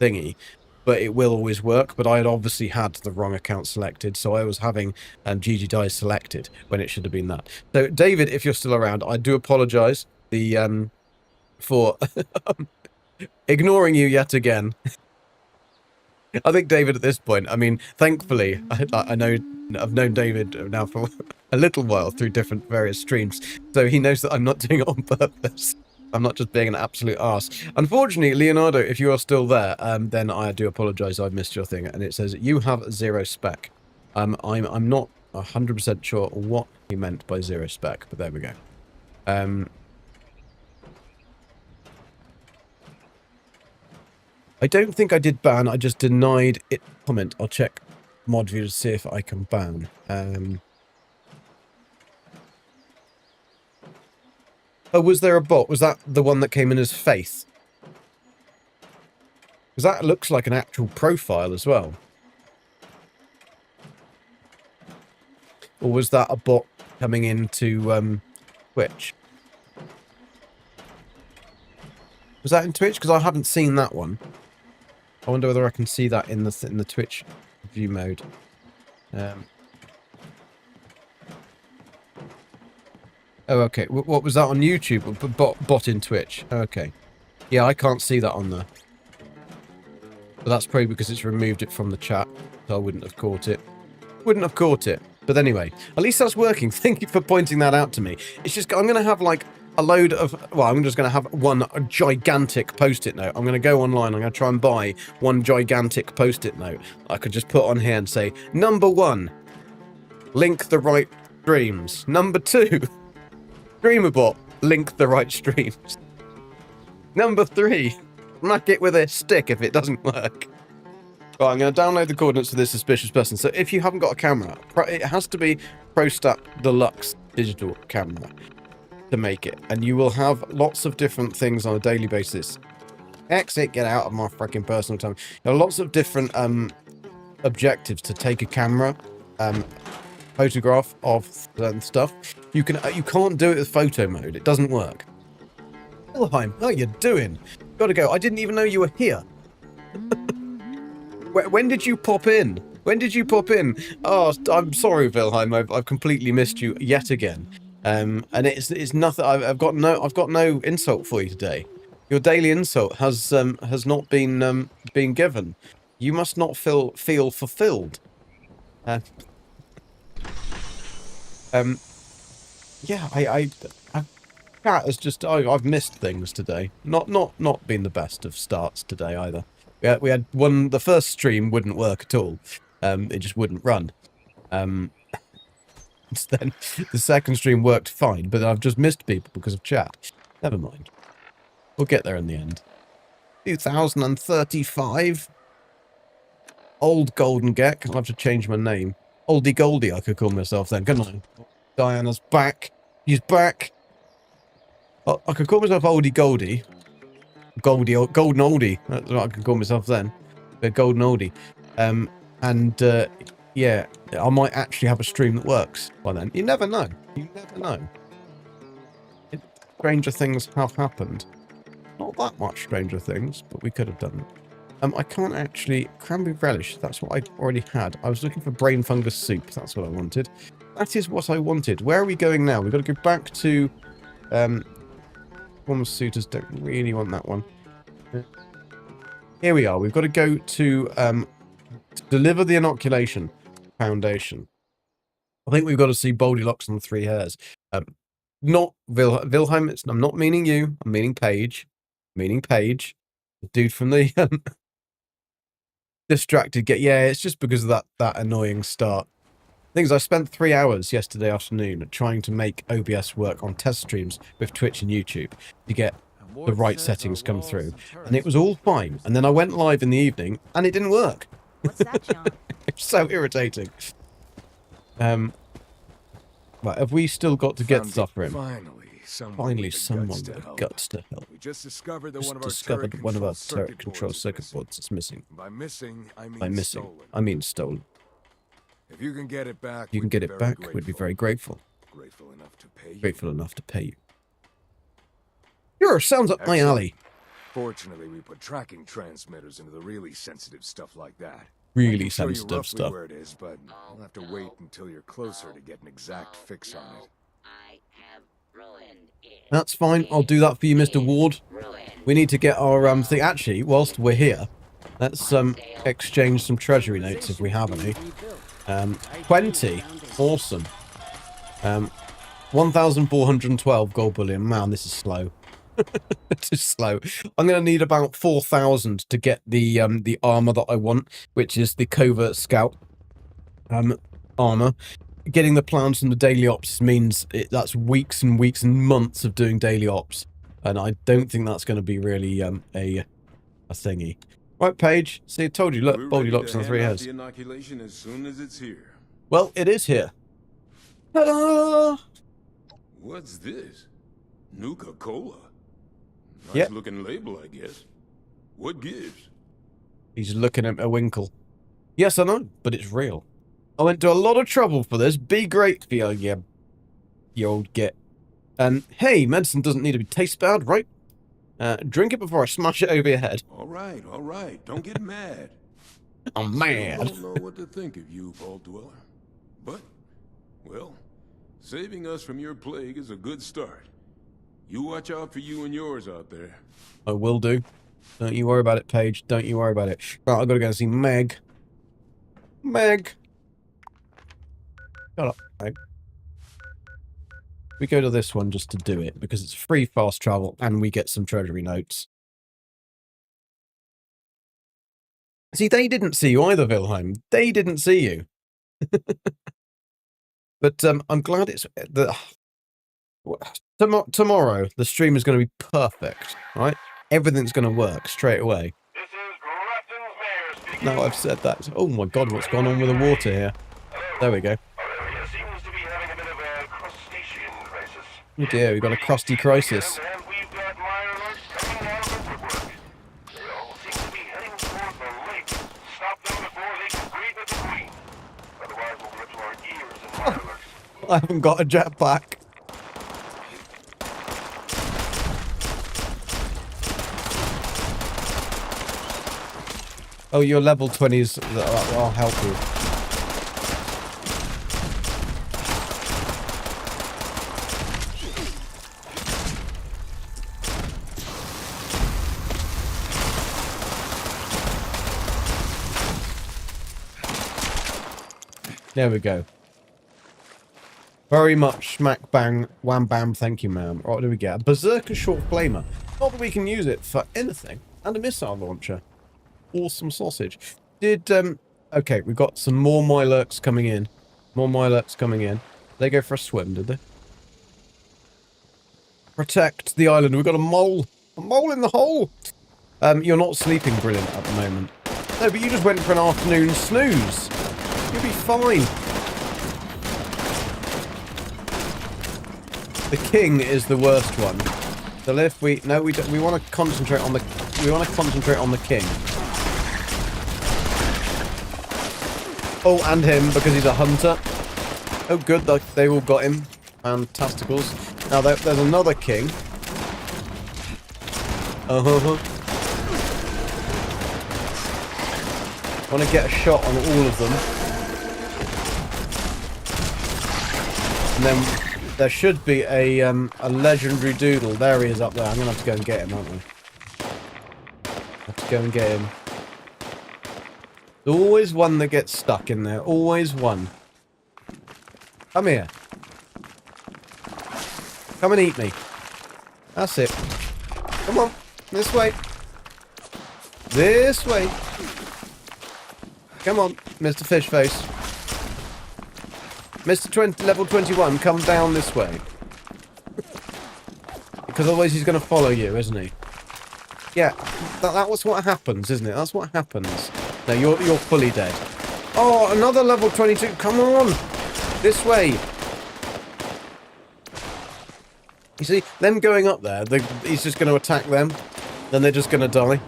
thingy, but it will always work. But I had obviously had the wrong account selected, so I was having GG Dies selected when it should have been that. So David, if you're still around, I do apologize for ignoring you yet again. I think David at this point, I mean, thankfully, I know I've known David now for a little while through different various streams, so he knows that I'm not doing it on purpose. I'm not just being an absolute arse. Unfortunately, Leonardo, if you are still there, then I do apologise. I've missed your thing, and it says you have 0 spec. I'm not 100% sure what he meant by 0 spec, but there we go. I don't think I did ban, I just denied it comment. I'll check mod view to see if I can ban. Oh, was there a bot? Was that the one that came in as Faith? Because that looks like an actual profile as well. Or was that a bot coming into Twitch? Was that in Twitch? Because I haven't seen that one. I wonder whether I can see that in the Twitch view mode. Oh, okay. What was that on YouTube? Bot in Twitch. Okay. Yeah, I can't see that on there. But that's probably because it's removed it from the chat. So I wouldn't have caught it. Wouldn't have caught it. But anyway, at least that's working. Thank you for pointing that out to me. It's just, I'm going to have like a load of, well, I'm just going to have one gigantic post-it note. I'm going to go online. I'm going to try and buy one gigantic post-it note. I could just put on here and say, number 1, link the right streams. Number 2, StreamerBot, link the right streams. Number 3, smack it with a stick if it doesn't work. Right, I'm going to download the coordinates for this suspicious person. So if you haven't got a camera, it has to be ProStat Deluxe digital camera to make it. And you will have lots of different things on a daily basis. Exit, get out of my freaking personal time. There are lots of different objectives to take a camera photograph of certain stuff. You can't do it with photo mode. It doesn't work. Wilhelm, how you doing? Gotta go. I didn't even know you were here. When did you pop in? When did you pop in? Oh, I'm sorry, Wilhelm. I've completely missed you yet again. And it's nothing. I've got no insult for you today. Your daily insult has not been given. You must not feel fulfilled. Yeah, Cat has just I've missed things today. Not been the best of starts today either. We had one. The first stream wouldn't work at all. It just wouldn't run. Then the second stream worked fine, but I've just missed people because of chat. Never mind. We'll get there in the end. 2035. Old Golden Geck. I'll have to change my name. Oldie Goldie, I could call myself then, couldn't I? Diana's back. He's back. I could call myself Oldie Goldie. Golden Oldie. That's what I could call myself then. The Golden Oldie. Yeah, I might actually have a stream that works by then. You never know. You never know. Stranger things have happened. Not that much stranger things, but we could have done it. I can't actually... Cranberry relish, that's what I already had. I was looking for brain fungus soup, that's what I wanted. That is what I wanted. Where are we going now? We've got to go back to... Former suitors don't really want that one. Here we are. We've got to go to deliver the inoculation foundation. I think we've got to see Goldilocks and the Three Hairs. Not Wilhelm. I'm not meaning you. I'm meaning Paige. Meaning Paige. The dude from the distracted get. Yeah, it's just because of that annoying start. Things I spent 3 hours yesterday afternoon trying to make OBS work on test streams with Twitch and YouTube to get the right settings come through, and it was all fine. And then I went live in the evening, and it didn't work. What's that, John? It's so irritating. Right, have we still got to get stuff for him? Finally, someone with the guts to help. We just discovered that one of our turret control circuit boards is missing. By missing, I mean stolen. If you can get it back, we'd be very grateful. Grateful enough to pay you. Grateful enough to pay you. Sure, sounds up my alley. Fortunately, we put tracking transmitters into the really sensitive stuff like that. Really sensitive stuff. Where it is, but I'll have to wait until you're closer to get an exact fix on it. That's fine. I'll do that for you, Mr. Ward. We need to get our thing. Actually, whilst we're here, let's exchange some treasury notes if we have any. 20. Awesome. 1,412 gold bullion. Man, this is slow. This is slow. I'm going to need about 4,000 to get the armor that I want, which is the covert scout armor. Getting the plans from the daily ops means that's weeks and weeks and months of doing daily ops, and I don't think that's going to be really a thingy. Right, Paige. See, I told you. Look, Goldilocks and the Three Hairs. The inoculation as soon as it's here. Well, it is here. Ta-da! What's this? Nuka-Cola. Nice Yep. looking label, I guess. What gives? He's looking at a winkle. Yes, I know, but it's real. I went to a lot of trouble for this. Be grateful, you old git. Hey, medicine doesn't need to be taste bad, right? Drink it before I smash it over your head. All right. Don't get mad. I'm mad. I don't know what to think of you, Vault Dweller. But, well, saving us from your plague is a good start. You watch out for you and yours out there. I will do. Don't you worry about it, Paige. Don't you worry about it. Right, I've got to go and see Meg. Meg! Shut up, Meg. We go to this one just to do it, because it's free fast travel, and we get some treasury notes. See, they didn't see you either, Wilhelm. They didn't see you. But I'm glad it's... Tomorrow, the stream is going to be perfect, right? Everything's going to work straight away. Now I've said that. Oh my god, what's gone on with the water here? There we go. Oh dear, we've got a crusty crisis. I haven't got a jetpack. Oh, you're level 20s. I'll help you. There we go. Very much smack bang wham bam, thank you ma'am. What do we get? A berserker short flamer. Not that we can use it for anything. And a missile launcher. Awesome sausage. Okay, we've got some more Mylurks coming in. They go for a swim, did they? Protect the island. We've got a mole. A mole in the hole. You're not sleeping brilliant at the moment. No, but you just went for an afternoon snooze. You'll be fine. The king is the worst one. So if we want to concentrate on the king. Oh, and him because he's a hunter. Oh, good, they all got him. Fantasticals. Now there's another king. I want to get a shot on all of them. And then there should be a legendary doodle. There he is up there. I'm going to have to go and get him, aren't I? Have to go and get him. There's always one that gets stuck in there. Always one. Come here. Come and eat me. That's it. Come on. This way. This way. Come on, Mr. Fishface. Mr. Level 21, come down this way. Because otherwise he's going to follow you, isn't he? Yeah, that was what happens, isn't it? That's what happens. No, you're fully dead. Oh, another level 22. Come on. This way. You see, them going up there, he's just going to attack them. Then they're just going to die.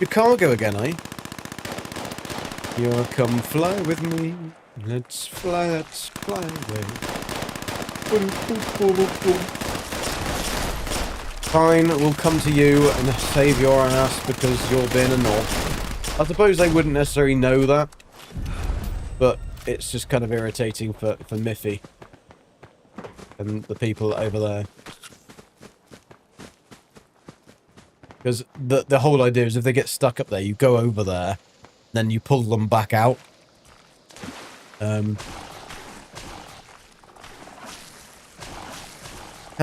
Your cargo again, eh? You come fly with me. Let's fly away. Fine, we'll come to you and save your ass because you're being a knob. I suppose they wouldn't necessarily know that, but it's just kind of irritating for Miffy and the people over there. Because the whole idea is if they get stuck up there, you go over there, then you pull them back out. How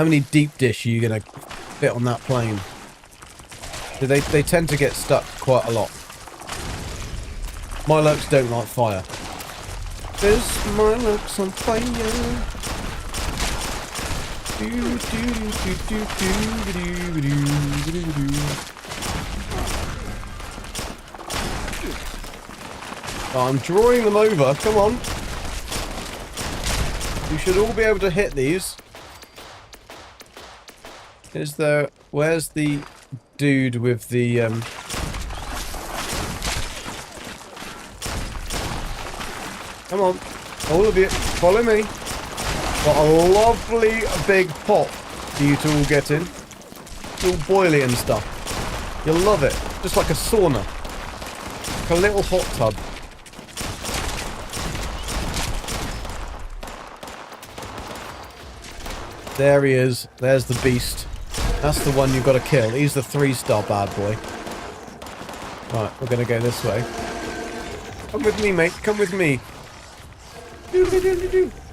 many deep dish are you going to fit on that plane? They tend to get stuck quite a lot. Mylurks don't like fire. There's Mylurks on fire. Oh, I'm drawing them over. Come on. You should all be able to hit these. Where's the dude with the Come on, all of you, follow me. What a lovely big pot for you to all get in. It's all boily and stuff. You'll love it. Just like a sauna. Like a little hot tub. There he is. There's the beast. That's the one you've got to kill. He's the 3-star bad boy. Right, we're going to go this way. Come with me, mate. Come with me.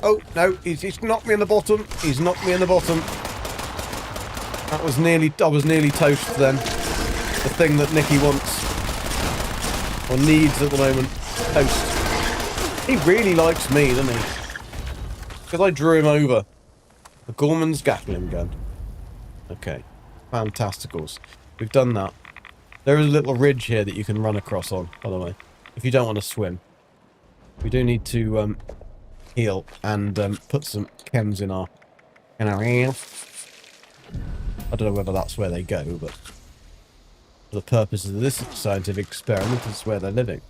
Oh, no. He's knocked me in the bottom. He's knocked me in the bottom. I was nearly toast then. The thing that Nicky wants. Or needs at the moment. Toast. He really likes me, doesn't he? Because I drew him over. The Gorman's Gatling gun. Okay. Fantasticals. We've done that. There is a little ridge here that you can run across on, by the way. If you don't want to swim. We do need to heal and put some chems in our ass. I don't know whether that's where they go, but for the purposes of this scientific experiment, it's where they're living.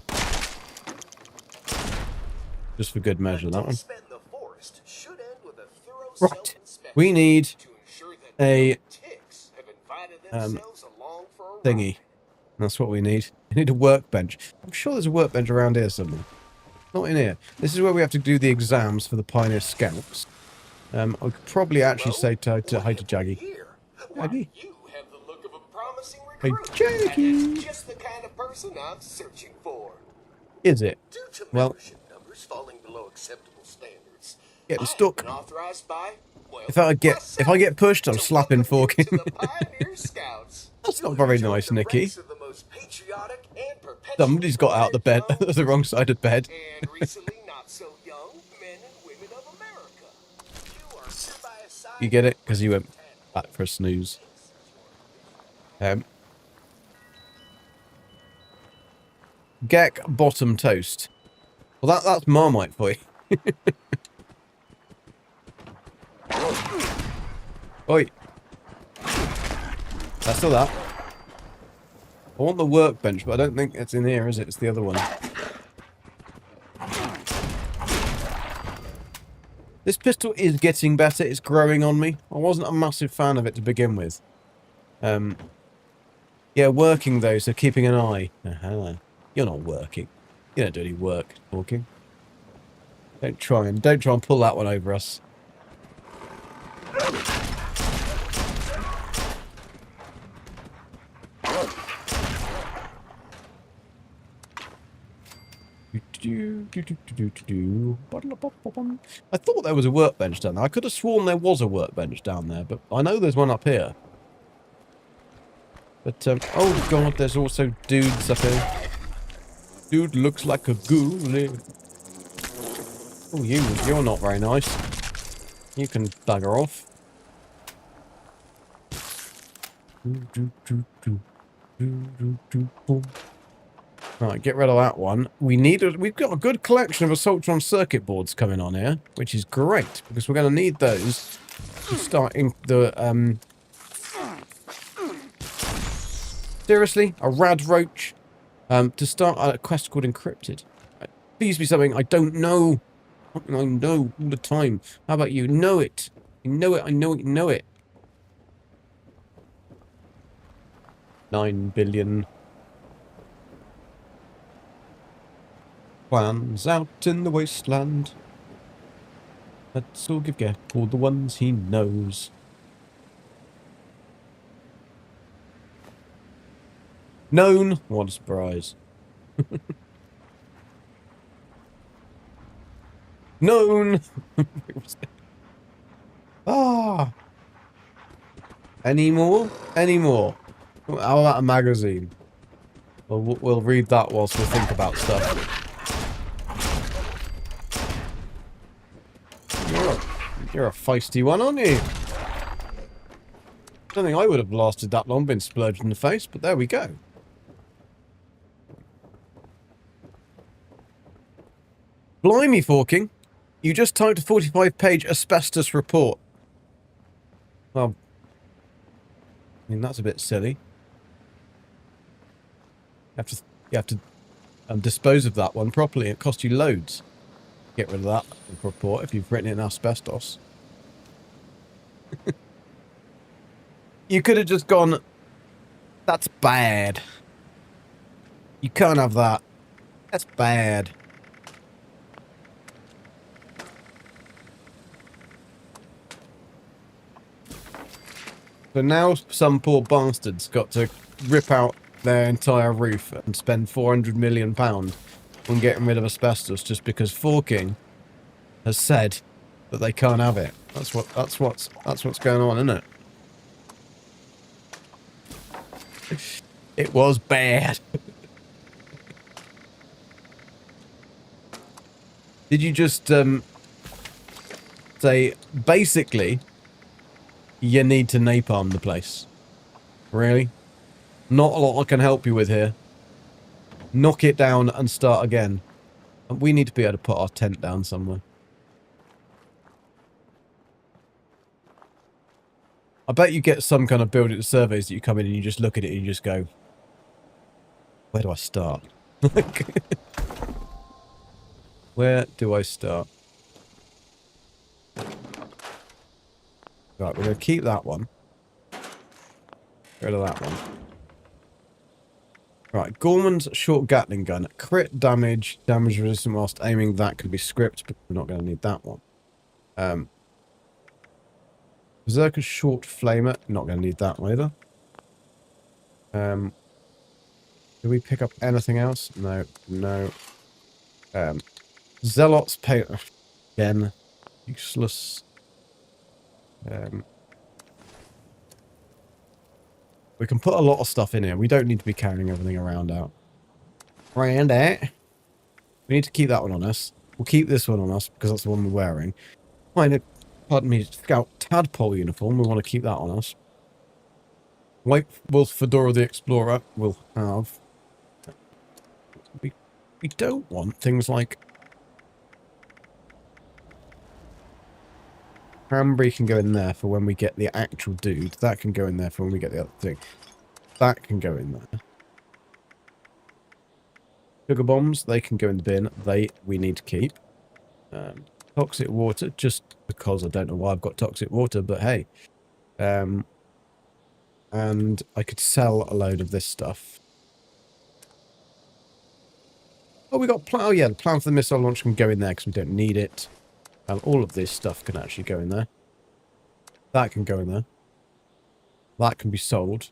Just for good measure, that one. Right. We need a thingy. That's what we need. We need a workbench. I'm sure there's a workbench around here somewhere. Not in here. This is where we have to do the exams for the Pioneer Scouts. I could probably actually say hi to Jaggy. Jaggy? Hey, Jaggy! Just the kind of person I'm searching for. Is it? Due to Well, membership numbers falling below acceptable standards, getting I stuck. have been authorized by, well, If I get pushed, I'm to slapping welcome you forking. to the Pioneer Scouts. That's not You'll very enjoy nice, the Nicky. ranks of the most patriotic and perpetually Somebody's got out of the bed. young the wrong side of bed. and recently not so young men and women of America. You are hereby assigned You get it? Because you went back for a snooze. Geck bottom toast. Well, that's Marmite for you. Oi. That's still that. I want the workbench, but I don't think it's in here, is it? It's the other one. This pistol is getting better. It's growing on me. I wasn't a massive fan of it to begin with. Yeah, working though, so keeping an eye. You're not working. You don't do any work talking. Don't try and pull that one over us. I thought there was a workbench down there. I could have sworn there was a workbench down there, but I know there's one up here. But, oh god, there's also dudes up here. Dude looks like a ghoulie. Oh, you're not very nice. You can bugger off. Right, get rid of that one. We've got a good collection of Assaultron circuit boards coming on here, which is great, because we're going to need those to start in the, seriously? A rad roach? To start a quest called Encrypted. Please be something I don't know. Something I know all the time. How about you? Know it. You know it, I know it, you know it. 9 billion. Plans out in the wasteland. Let's all give Geck all the ones he knows. Known. What a surprise. Known. Ah. Any more? Any more? How about a magazine? We'll read that whilst we think about stuff. You're a feisty one, aren't you? I don't think I would have lasted that long, been splurged in the face, but there we go. Blimey, Forking. You just typed a 45-page asbestos report. Well, I mean, that's a bit silly. You have to dispose of that one properly. It cost you loads. Get rid of that report if you've written it in asbestos. You could have just gone, that's bad. You can't have that. That's bad. So now some poor bastard's got to rip out their entire roof and spend £400 million on getting rid of asbestos just because Forking has said that they can't have it. That's what's going on, isn't it? It was bad. Did you just say basically you need to napalm the place? Really? Not a lot I can help you with here. Knock it down and start again. We need to be able to put our tent down somewhere. I bet you get some kind of building surveys that you come in and you just look at it and you just go, where do I start? Where do I start? Right, we're going to keep that one. Get rid of that one. Right, Gorman's short Gatling gun. Crit damage, damage resistant whilst aiming. That could be script, but we're not going to need that one. Berserker's short flamer. Not going to need that either. Do we pick up anything else? No, no. Zealot's pay again. Useless. We can put a lot of stuff in here. We don't need to be carrying everything around out. We need to keep that one on us. We'll keep this one on us because that's the one we're wearing. Pardon me, Scout Tadpole uniform. We want to keep that on us. White Wolf Fedora the Explorer we'll have. We don't want things like cranberry can go in there for when we get the actual dude. That can go in there for when we get the other thing. That can go in there. Sugar bombs, they can go in the bin. We need to keep. Toxic water, just because I don't know why I've got toxic water, but hey. And I could sell a load of this stuff. Oh, we got oh yeah, the plan for the missile launch can go in there because we don't need it. All of this stuff can actually go in there. That can go in there. That can be sold.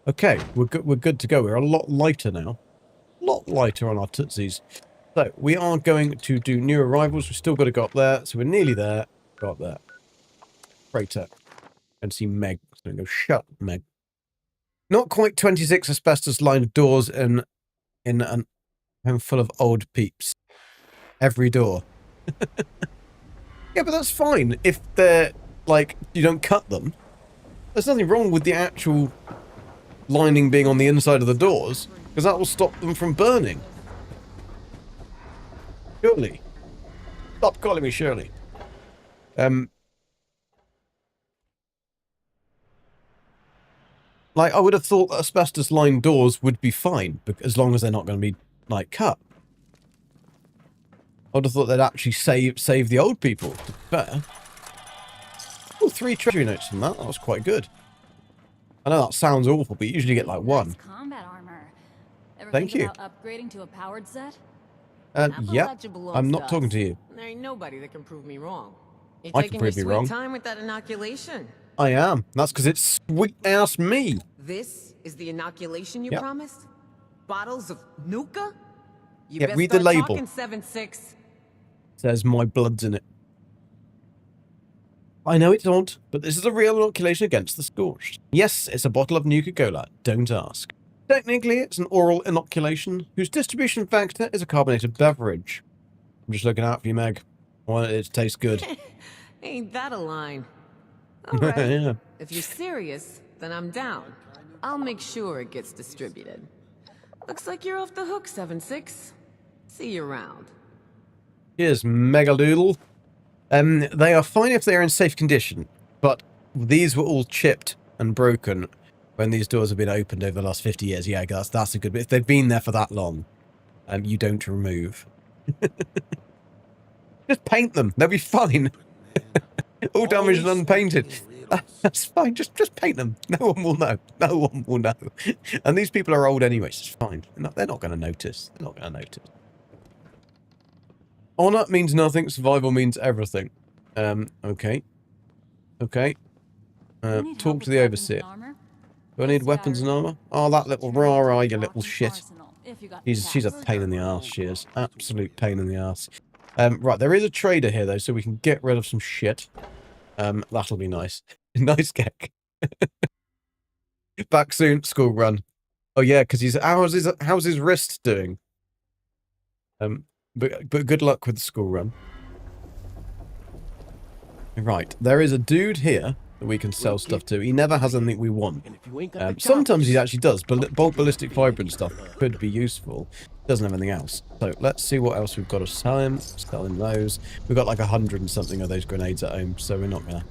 Okay, we're good to go. We're a lot lighter now. A lot lighter on our tootsies. So, we are going to do new arrivals. We've still got to go up there. So, we're nearly there. Go up there. Crater. And see Meg. So, go, shut, Meg. Not quite 26 asbestos-lined doors in an home full of old peeps. Every door. Yeah, but that's fine if they're, like, you don't cut them. There's nothing wrong with the actual lining being on the inside of the doors, because that will stop them from burning. Surely. Stop calling me Shirley. Like, I would have thought that asbestos-lined doors would be fine, as long as they're not going to be, like, cut. I would have thought they'd actually save the old people. To be fair. Oh, 3 treasury notes from that. That was quite good. I know that sounds awful, but you usually get like 1. Combat armor. Ever Thank think you. about upgrading to a powered set? Yeah. I'm not talking to you. There ain't nobody that can prove me wrong. You're I taking can prove your you sweet wrong. time with that inoculation. I am. That's because it's sweet-ass me. This is the inoculation you Yep. promised? Bottles of Nuka? You Yeah, best read the start label. talking 7-6. Says my blood's in it. I know it's odd, but this is a real inoculation against the scorched. Yes, it's a bottle of Nuka-Cola. Don't ask. Technically, it's an oral inoculation whose distribution factor is a carbonated beverage. I'm just looking out for you, Meg. I want it to taste good. Ain't that a line? Alright. Yeah. If you're serious, then I'm down. I'll make sure it gets distributed. Looks like you're off the hook, 7-6. See you around. Here's Megadoodle. They are fine if they are in safe condition, but these were all chipped and broken when these doors have been opened over the last 50 years. Yeah, that's a good bit. If they've been there for that long, you don't remove. Just paint them. They'll be fine. All damaged and unpainted. That's fine. Just paint them. No one will know. No one will know. And these people are old anyway, so it's fine. They're not going to notice. They're not going to notice. Honor means nothing. Survival means everything. Okay. Okay. Talk to the overseer. Do I need weapons and armor? Oh, that little rah-rah, you little shit. She's a pain in the ass, she is. Absolute pain in the ass. Right, there is a trader here, though, so we can get rid of some shit. That'll be nice. Nice gag. Back soon, school run. Oh, yeah, because how's his wrist doing? But good luck with the school run. Right, there is a dude here that we can sell stuff to. He never has anything we want. Sometimes he actually does, but bulk ballistic fiber and stuff could be useful. Doesn't have anything else. So let's see what else we've got to sell him. Sell him those. We've got like 100 and something of those grenades at home, so we're not going to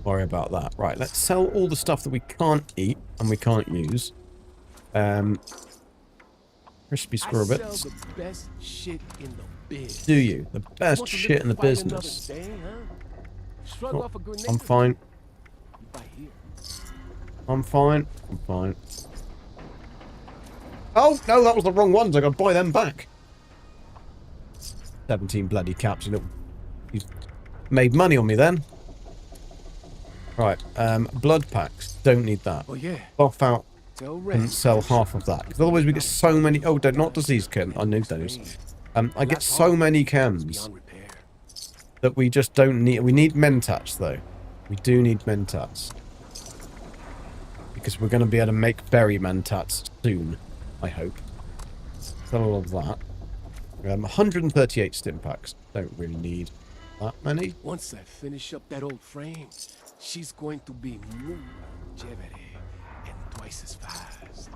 worry about that. Right, let's sell all the stuff that we can't eat and we can't use. Crispy squirrel bits. The best shit in the biz. Do you? The best shit in the business. Oh, I'm fine. I'm fine. I'm fine. Oh, no, that was the wrong ones. I gotta buy them back. 17 bloody caps. He's made money on me then. Right, blood packs. Don't need that. Oh, yeah. Buff out and sell half of that. Because otherwise we get so many... Oh, not disease chem. I need those. I get so many chems that we just don't need... We need mentats, though. We do need mentats. Because we're going to be able to make berry mentats soon, I hope. Sell all of that. 138 stim packs. Don't really need that many. Once I finish up that old frame, she's going to be muy chévere and twice as fast.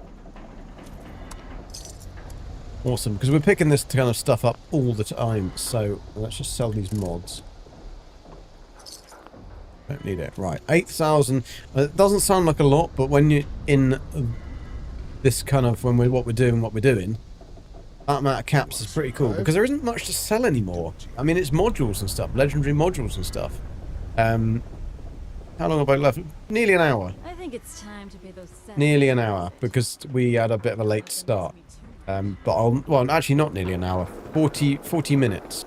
Awesome, because we're picking this kind of stuff up all the time. So let's just sell these mods. Don't need it. Right, 8,000. It doesn't sound like a lot, but when you're in this kind of, what we're doing, that amount of caps is pretty cool, because there isn't much to sell anymore. I mean, it's modules and stuff, legendary modules and stuff. How long have I left? Nearly an hour. I think it's time to pay those. Nearly an hour, because we had a bit of a late start. But well, actually not nearly an hour. 40 minutes.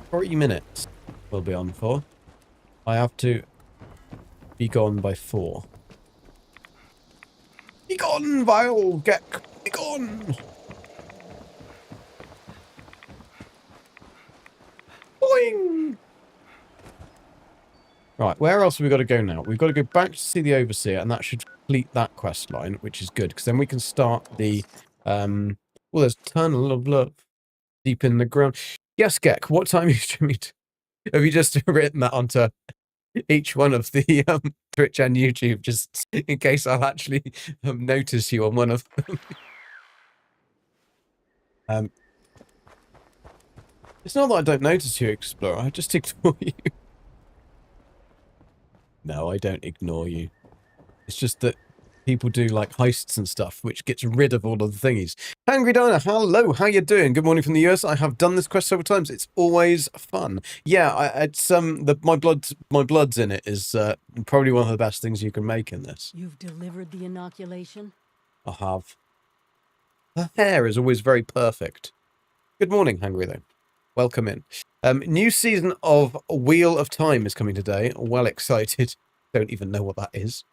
40 minutes we'll be on for. I have to be gone by 4. Be gone, vile Gek! Be gone! Boing! Right, where else have we got to go now? We've got to go back to see the Overseer, and that should complete that quest line, which is good, because then we can start the, well, there's Tunnel of Love deep in the ground. Yes, Gek, what time are you streaming? Have you just written that onto each one of the Twitch and YouTube, just in case I'll actually notice you on one of them? It's not that I don't notice you, Explorer, I just ignore you. No, I don't ignore you. It's just that people do like heists and stuff, which gets rid of all of the thingies. Angry Diner, hello, how you doing? Good morning from the US. I have done this quest several times. It's always fun. Yeah, it's my blood's in it is probably one of the best things you can make in this. You've delivered the inoculation? I have. Her hair is always very perfect. Good morning, Hungry though. Welcome in. New season of Wheel of Time is coming today. Well excited. Don't even know what that is.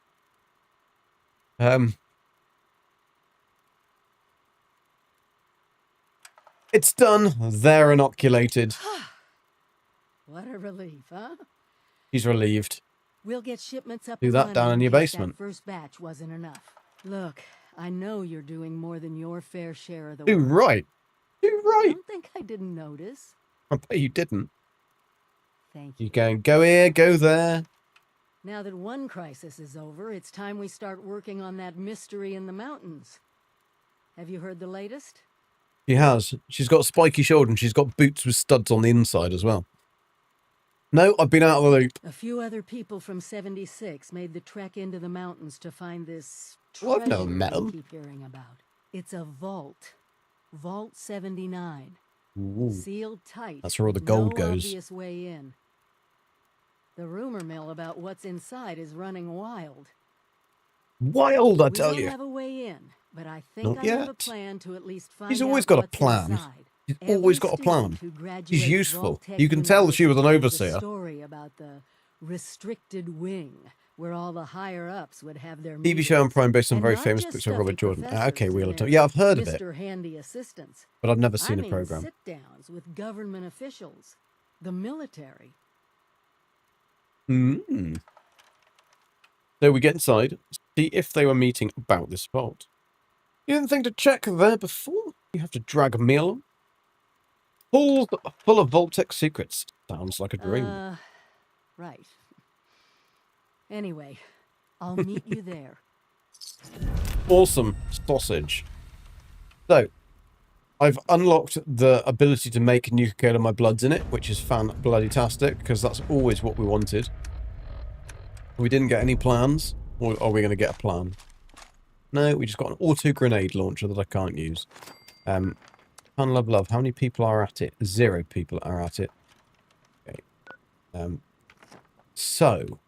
It's done. They're inoculated. What a relief, huh? He's relieved. We'll get shipments up. Do that down in your basement. That first batch wasn't enough. Look, I know you're doing more than your fair share of the Do work. right. Do right. I don't think I didn't notice. I bet you didn't. Thank you. You go here, go there. Now that one crisis is over, it's time we start working on that mystery in the mountains. Have you heard the latest? She has. She's got a spiky shoulder and she's got boots with studs on the inside as well. No, I've been out of the loop. A few other people from 76 made the trek into the mountains to find this Well, I've treasure never met we them. keep hearing about. It's a vault. Vault 79. Ooh. Sealed tight. That's where all the with gold no goes. obvious way in. The rumor mill about what's inside is running wild. Wild, I We tell don't you. have a way in, but I think Not I have a yet. plan to at least find He's always out got a what's plan. inside. He's Every always got a plan. student who graduates He's useful. Vault-Tec You can tell that she was an University has a overseer. story about the restricted wing, where all the higher ups would have their TV show on meetings. Prime based on And very not famous just books by Robert stuffy Jordan. Okay, professors Wheel of and Time. their Yeah, I've heard of it, Mr. Handy assistants. but I've never I seen a mean program. sit-downs with government officials, the military. Mm. So we get inside, see if they were meeting about this vault. You didn't think to check there before? You have to drag a meal. Full of Vault-Tec secrets. Sounds like a dream. Right. Anyway, I'll meet you there. Awesome sausage. So, I've unlocked the ability to make nuclear my bloods in it, which is fan-bloody-tastic, because that's always what we wanted. We didn't get any plans, or are we going to get a plan? No, we just got an auto-grenade launcher that I can't use. Tunnel of Love, how many people are at it? 0 people are at it. Okay. So,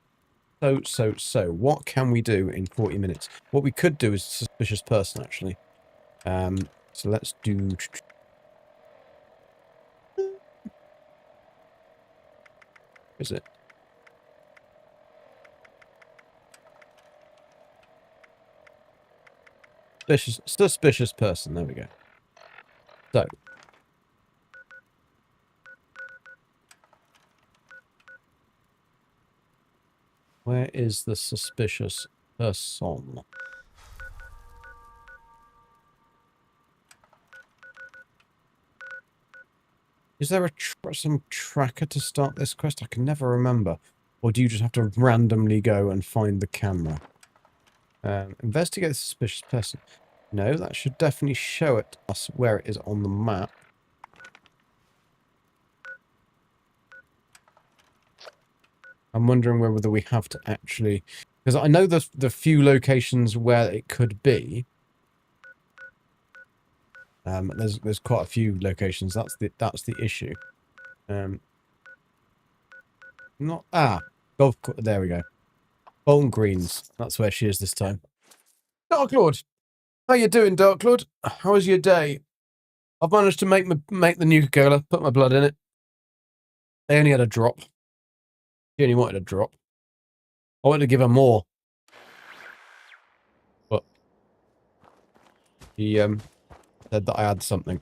what can we do in 40 minutes? What we could do is suspicious person, actually. So let's do... Is it? Suspicious person, there we go. So. Where is the suspicious person? Is there some tracker to start this quest? I can never remember. Or do you just have to randomly go and find the camera? Investigate the suspicious person. No, that should definitely show it us where it is on the map. I'm wondering whether we have to actually... Because I know the few locations where it could be. There's quite a few locations. That's the issue. Golf. There we go. Bolton Greens. That's where she is this time. Dark Lord, how you doing, Dark Lord? How was your day? I've managed to make the Nuka-Cola, put my blood in it. They only had a drop. She only wanted a drop. I wanted to give her more, but he said that I had something.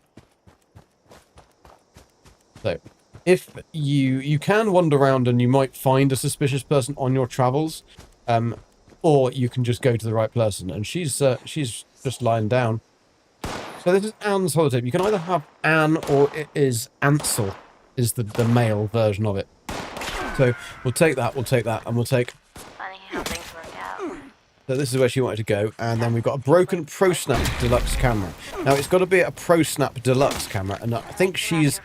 So, if you can wander around and you might find a suspicious person on your travels, or you can just go to the right person. And she's just lying down. So this is Anne's holotape. You can either have Anne or it is Ansel, is the male version of it. So we'll take that, and we'll take... Funny how things work out. So this is where she wanted to go, and then we've got a broken ProSnap Deluxe camera. Now it's got to be a ProSnap Deluxe camera, and I think she's...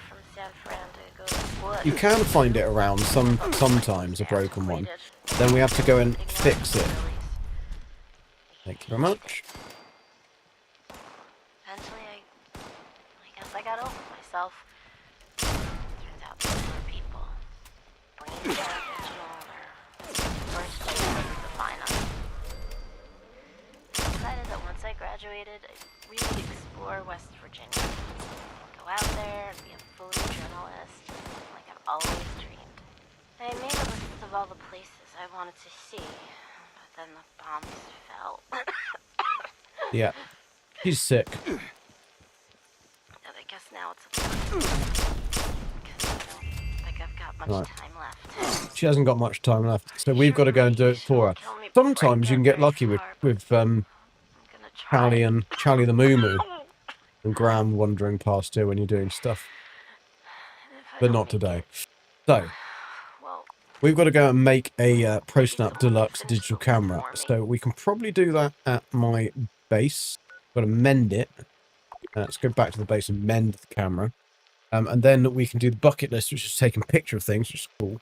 You can find it around sometimes, a broken one. Then we have to go and fix it. Thank you very much. Eventually, I guess I got over myself. Turns out there were people. Brain damage and all their first choice to define us. I decided that once I graduated, I'd really explore West Virginia. Go out there and be a food journalist, like I've always dreamed. I made a list of all the places I wanted to see, but then the bombs fell. Yeah. She's sick. And I guess now it's a because I don't think I've got much time left. She hasn't got much time left, so we've got to go and do it for her. Sometimes you can get lucky with Charlie the Moo Moo and Graham wandering past her when you're doing stuff. But not today. So, we've got to go and make a ProSnap Deluxe digital camera. So we can probably do that at my base. Got to mend it. Let's go back to the base and mend the camera. And then we can do the bucket list, which is taking a picture of things, which is cool.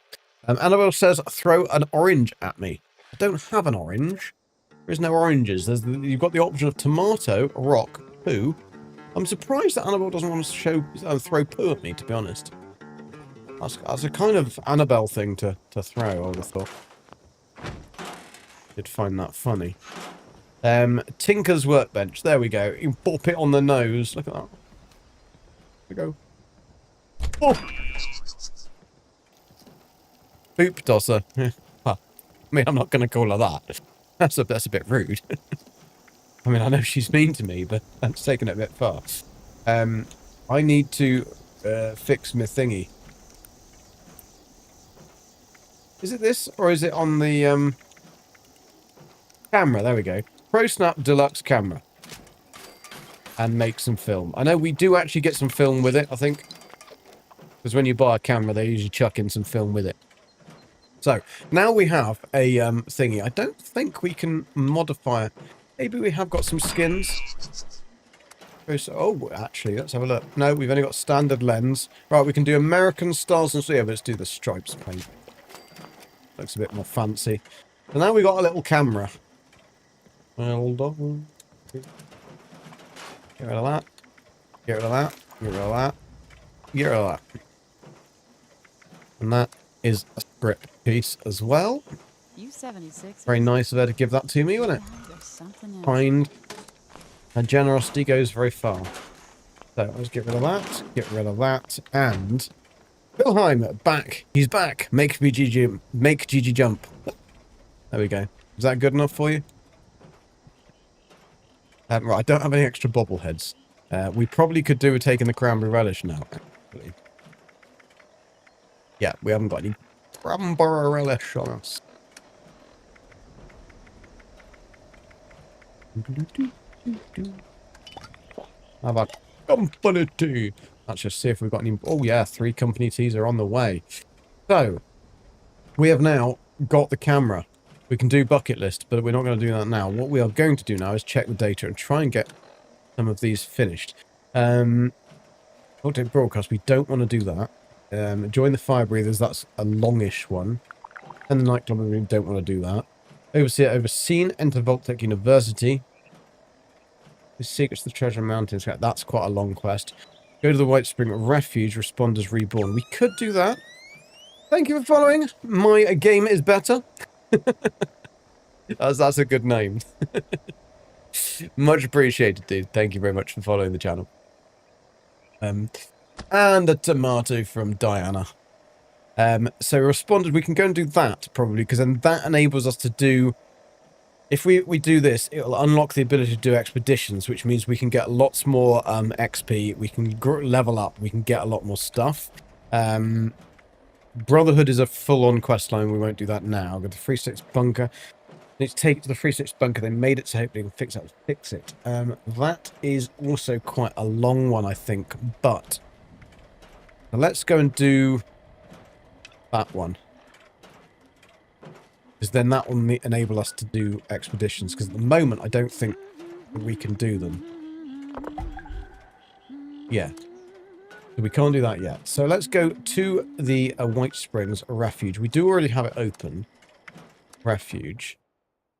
Annabelle says, throw an orange at me. I don't have an orange. There is no oranges. You've got the option of tomato, rock, poo. I'm surprised that Annabelle doesn't want to throw poo at me, to be honest. That's a kind of Annabelle thing to throw, I would have thought. You'd find that funny. Tinker's workbench. There we go. You pop it on the nose. Look at that. There we go. Oh! Poop tosser. I mean, I'm not going to call her that. That's a bit rude. I mean, I know she's mean to me, but that's taken it a bit far. I need to fix my thingy. Is it this, or is it on the camera? There we go. ProSnap Deluxe camera. And make some film. I know we do actually get some film with it, I think. Because when you buy a camera, they usually chuck in some film with it. So, now we have a thingy. I don't think we can modify it. Maybe we have got some skins. Oh, actually, let's have a look. No, we've only got standard lens. Right, we can do American styles and so yeah, let's do the stripes paint. Looks a bit more fancy. So now we got a little camera. Hold on. Get rid of that. Get rid of that. Get rid of that. Get rid of that. And that is a script piece as well. Very nice of her to give that to me, wasn't it? Kind. Her generosity goes very far. So let's get rid of that. Get rid of that. And Wilhelm back. He's back. Make Gigi jump. There we go. Is that good enough for you? Right, I don't have any extra bobbleheads. We probably could do with taking the cranberry relish now, actually. Yeah, we haven't got any cranberry relish on us. How about company tea? Let's just see if we've got any... Oh yeah, 3 company teas are on the way. So, we have now got the camera. We can do bucket list, but we're not going to do that now. What we are going to do now is check the data and try and get some of these finished. Update broadcast, we don't want to do that. Join the fire breathers, that's a longish one. And the nightclub, we don't want to do that. Overseen, enter Voltec University. The secrets of the Treasure Mountains, that's quite a long quest. Go to the White Spring Refuge, Responders Reborn. We could do that. Thank you for following. My game is better. That's a good name. Much appreciated, dude. Thank you very much for following the channel. And a tomato from Diana. So responded, we can go and do that probably, because then that enables us to do, if we do this, it'll unlock the ability to do expeditions, which means we can get lots more XP, we can level up, we can get a lot more stuff. Brotherhood is a full-on quest line, we won't do that now. Go to the 3-6 bunker. Need to take it to the 3-6 bunker, they made it so hopefully we can fix it. That is also quite a long one, I think, but let's go and do that one. Because then that will enable us to do expeditions, because at the moment I don't think we can do them. Yeah. So we can't do that yet. So let's go to the White Springs Refuge. We do already have it open. Refuge.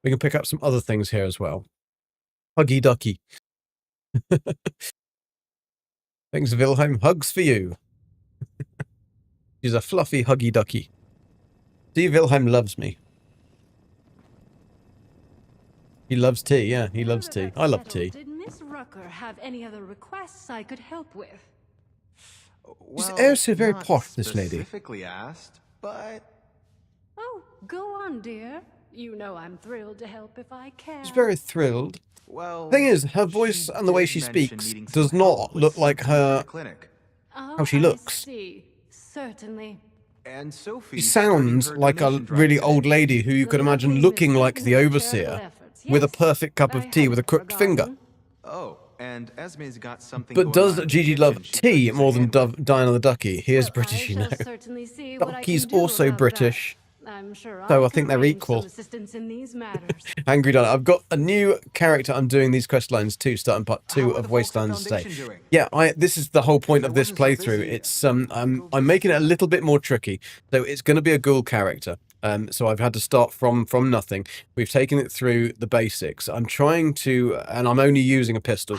We can pick up some other things here as well. Huggy Ducky. Thanks, Wilhelm. Hugs for you. She's a fluffy Huggy Ducky. See, Wilhelm loves me. He loves tea, yeah, he loves tea. I love tea. Did Miss Rucker have any other requests I could help with? She's also very posh, this lady. Specifically asked, but... Oh, go on, dear. You know I'm thrilled to help if I can. She's very thrilled. Well, Thing is, her voice and the way she speaks does not look like her... how she looks. I see. Certainly. And Sophie She sounds like a really old lady who you could imagine looking like the overseer with a perfect cup of tea with a crooked finger. Oh, and Esme's got something. But does Gigi love tea more than Diana the Ducky? He is British, you know. Ducky's also British. So I think they're equal. Angry Donna. I've got a new character I'm doing these quest lines to, starting part 2 of Wastelands today. Yeah, this is the whole point of this playthrough. It's I'm making it a little bit more tricky. So it's going to be a ghoul character. So I've had to start from nothing. We've taken it through the basics. I'm trying to, and I'm only using a pistol.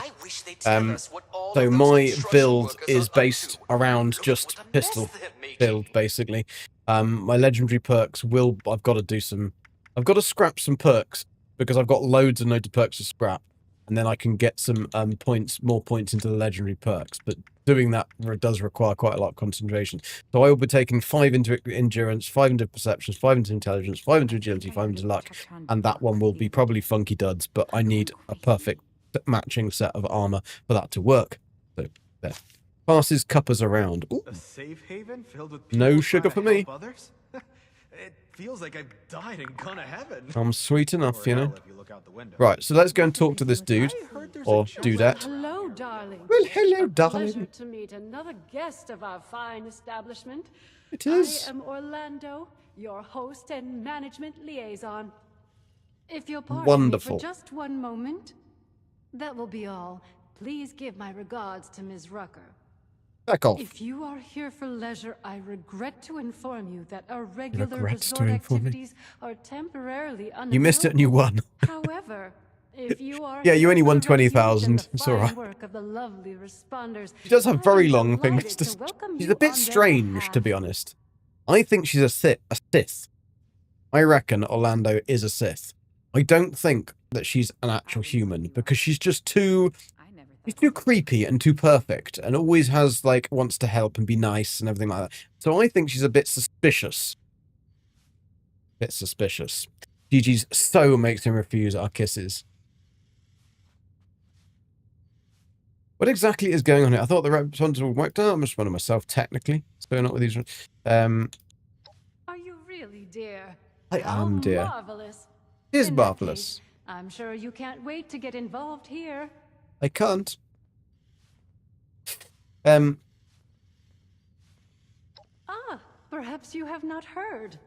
So my build is based around just pistol build, basically. My legendary perks I've got to scrap some perks because I've got loads and loads of perks to scrap, and then I can get some more points into the legendary perks. But doing that does require quite a lot of concentration. So I will be taking 5 into endurance, 5 into perceptions, 5 into intelligence, 5 into agility, 5 into luck, and that one will be probably funky duds. But I need a perfect matching set of armor for that to work. So there. Passes cuppers around. Ooh. A safe haven filled with no sugar for me. It feels like I've died and gone to heaven. I'm sweet enough, you know. Right, so let's go and talk to this dude or dudette. Hello, darling. Well, hello, Pleasure darling. to meet another guest of our fine establishment. It is. I am Orlando, your host and management liaison. If you'll pardon Wonderful. me for just one moment, that will be all. Please give my regards to Ms. Rucker. Back off. If you are here for leisure, I regret to inform you that our regular Regrets to resort inform me. activities are temporarily unavailable. You missed it and you won. However, if you are Yeah, you only here won for the refuge 20,000. and the It's fine alright. work of the lovely responders, She does have I very am long delighted fingers. to welcome She's you a bit on their strange, behalf. to be honest. I think she's a Sith. I reckon Orlando is a Sith. I don't think that she's an actual human, because she's just too... She's too creepy and too perfect, and always has, like, wants to help and be nice and everything like that. So I think she's a bit suspicious. Gigi's so makes him refuse our kisses. What exactly is going on here? I thought the responses were wiped out. I'm just running myself, technically. What's going on with these? Are you really, dear? I am, dear. Marvelous. It is In that marvelous. case, I'm sure you can't wait to get involved here. I can't. Perhaps you have not heard.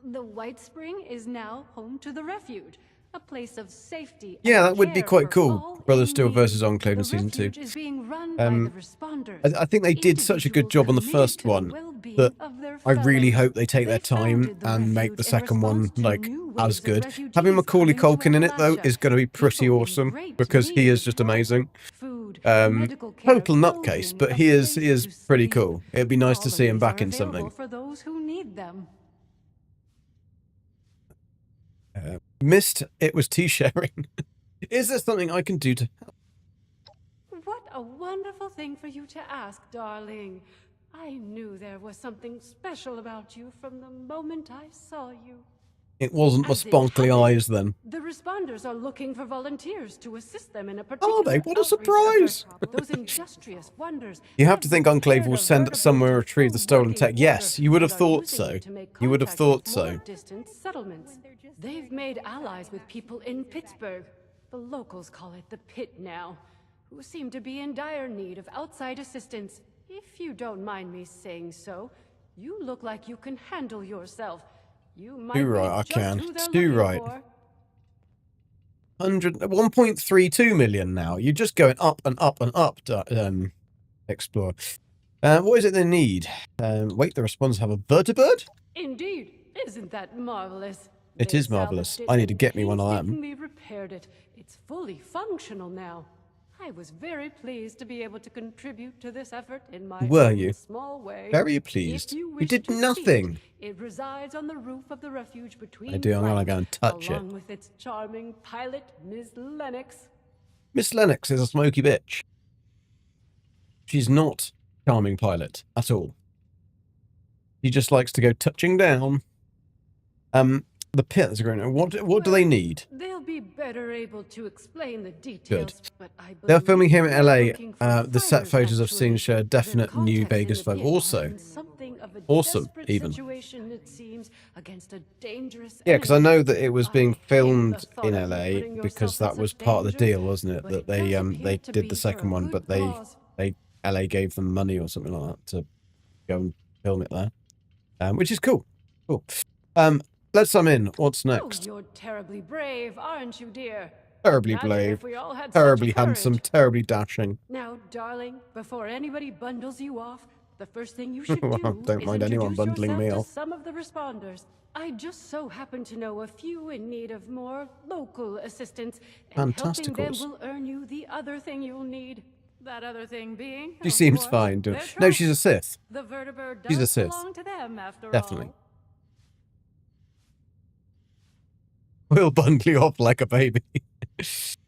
The White Spring is now home to the refuge. A place of safety. Yeah, and that would be care quite for cool. all Brother in Steel need. versus Enclave in The Season 2. refuge is being run by the responders. I think they did such a good job on the Individuals first committed to the one well-being that of their I really fellows. hope they take their They time founded the and make refuge the in second one response to like new as waves of good. refugees Having Macaulay coming to Culkin in it though Appalachia. is going to be pretty People in awesome great because he need is of just help, amazing. food, medical care, Total nutcase, clothing, but a he is place to pretty sleep. cool. It'd be nice All to of see him these back are in available something. for those who need them. Missed it was tea sharing. Is there something I can do to help? What a wonderful thing for you to ask, darling. I knew there was something special about you from the moment I saw you. It wasn't the As it sparkly happens, eyes then. The responders are looking for volunteers to assist them in a Are particular they? What a outreach surprise! effort. Those industrious wonders. You have to think Enclave will send someone retrieve the stolen tech. Yes, you would have thought so. You would have thought so. Distant settlements. They've made allies with people in Pittsburgh. The locals call it the Pit now, who seem to be in dire need of outside assistance. If you don't mind me saying so, you look like you can handle yourself. You might Too be right, I just can. who they're Too looking right. for. 1.32 million now. You're just going up and up and up, Explorer. What is it they need? Wait, the responders have a vertibird? Indeed, isn't that marvelous? It They is marvelous. salvaged it I need to and get me one of them. painstakingly repaired it. It's fully functional now. I was very pleased to be able to contribute to this effort in my Were own you? small way. Very pleased. If You wish did to see nothing. It resides on the roof of the refuge between I do. I'm gonna flights, go and touch it. along with its charming pilot, Miss Lennox. Miss Lennox is a smoky bitch. She's not charming pilot at all. She just likes to go touching down. The Pit is a great. What do they need? They'll be better able to explain the details. Good. But I They're filming believe here in they're LA. looking for The set fighters, photos I've seen actually. show a definite Their new contacts in Vegas the vibe. pit Also, are in something of a awesome, desperate even. situation, it seems, against a dangerous yeah, because I enemy. know that it was being I hate the filmed thought in of you LA putting because yourself that in was such part of the danger, deal, wasn't it? but That it does appear they to did be the for second a one, good but cause. LA gave them money or something like that to go and film it there, which is cool. Cool. Let's sum in. What's next? Oh, you're terribly brave, aren't you, dear? Terribly Imagine brave, if we all had such terribly courage. handsome, terribly dashing. Now, darling, before anybody bundles you off, the first thing you should Well, do don't is mind anyone introduce bundling me yourself off. to some of the responders. I just so happen to know a few in need of more local assistance, and helping them Fantasticals. will earn you the other thing you'll need. That other thing being, She of seems course, fine. their No, she's a trophy. Sith. The vertebird She's a does Sith. belong to them, after Definitely. all. We'll bundle you off like a baby.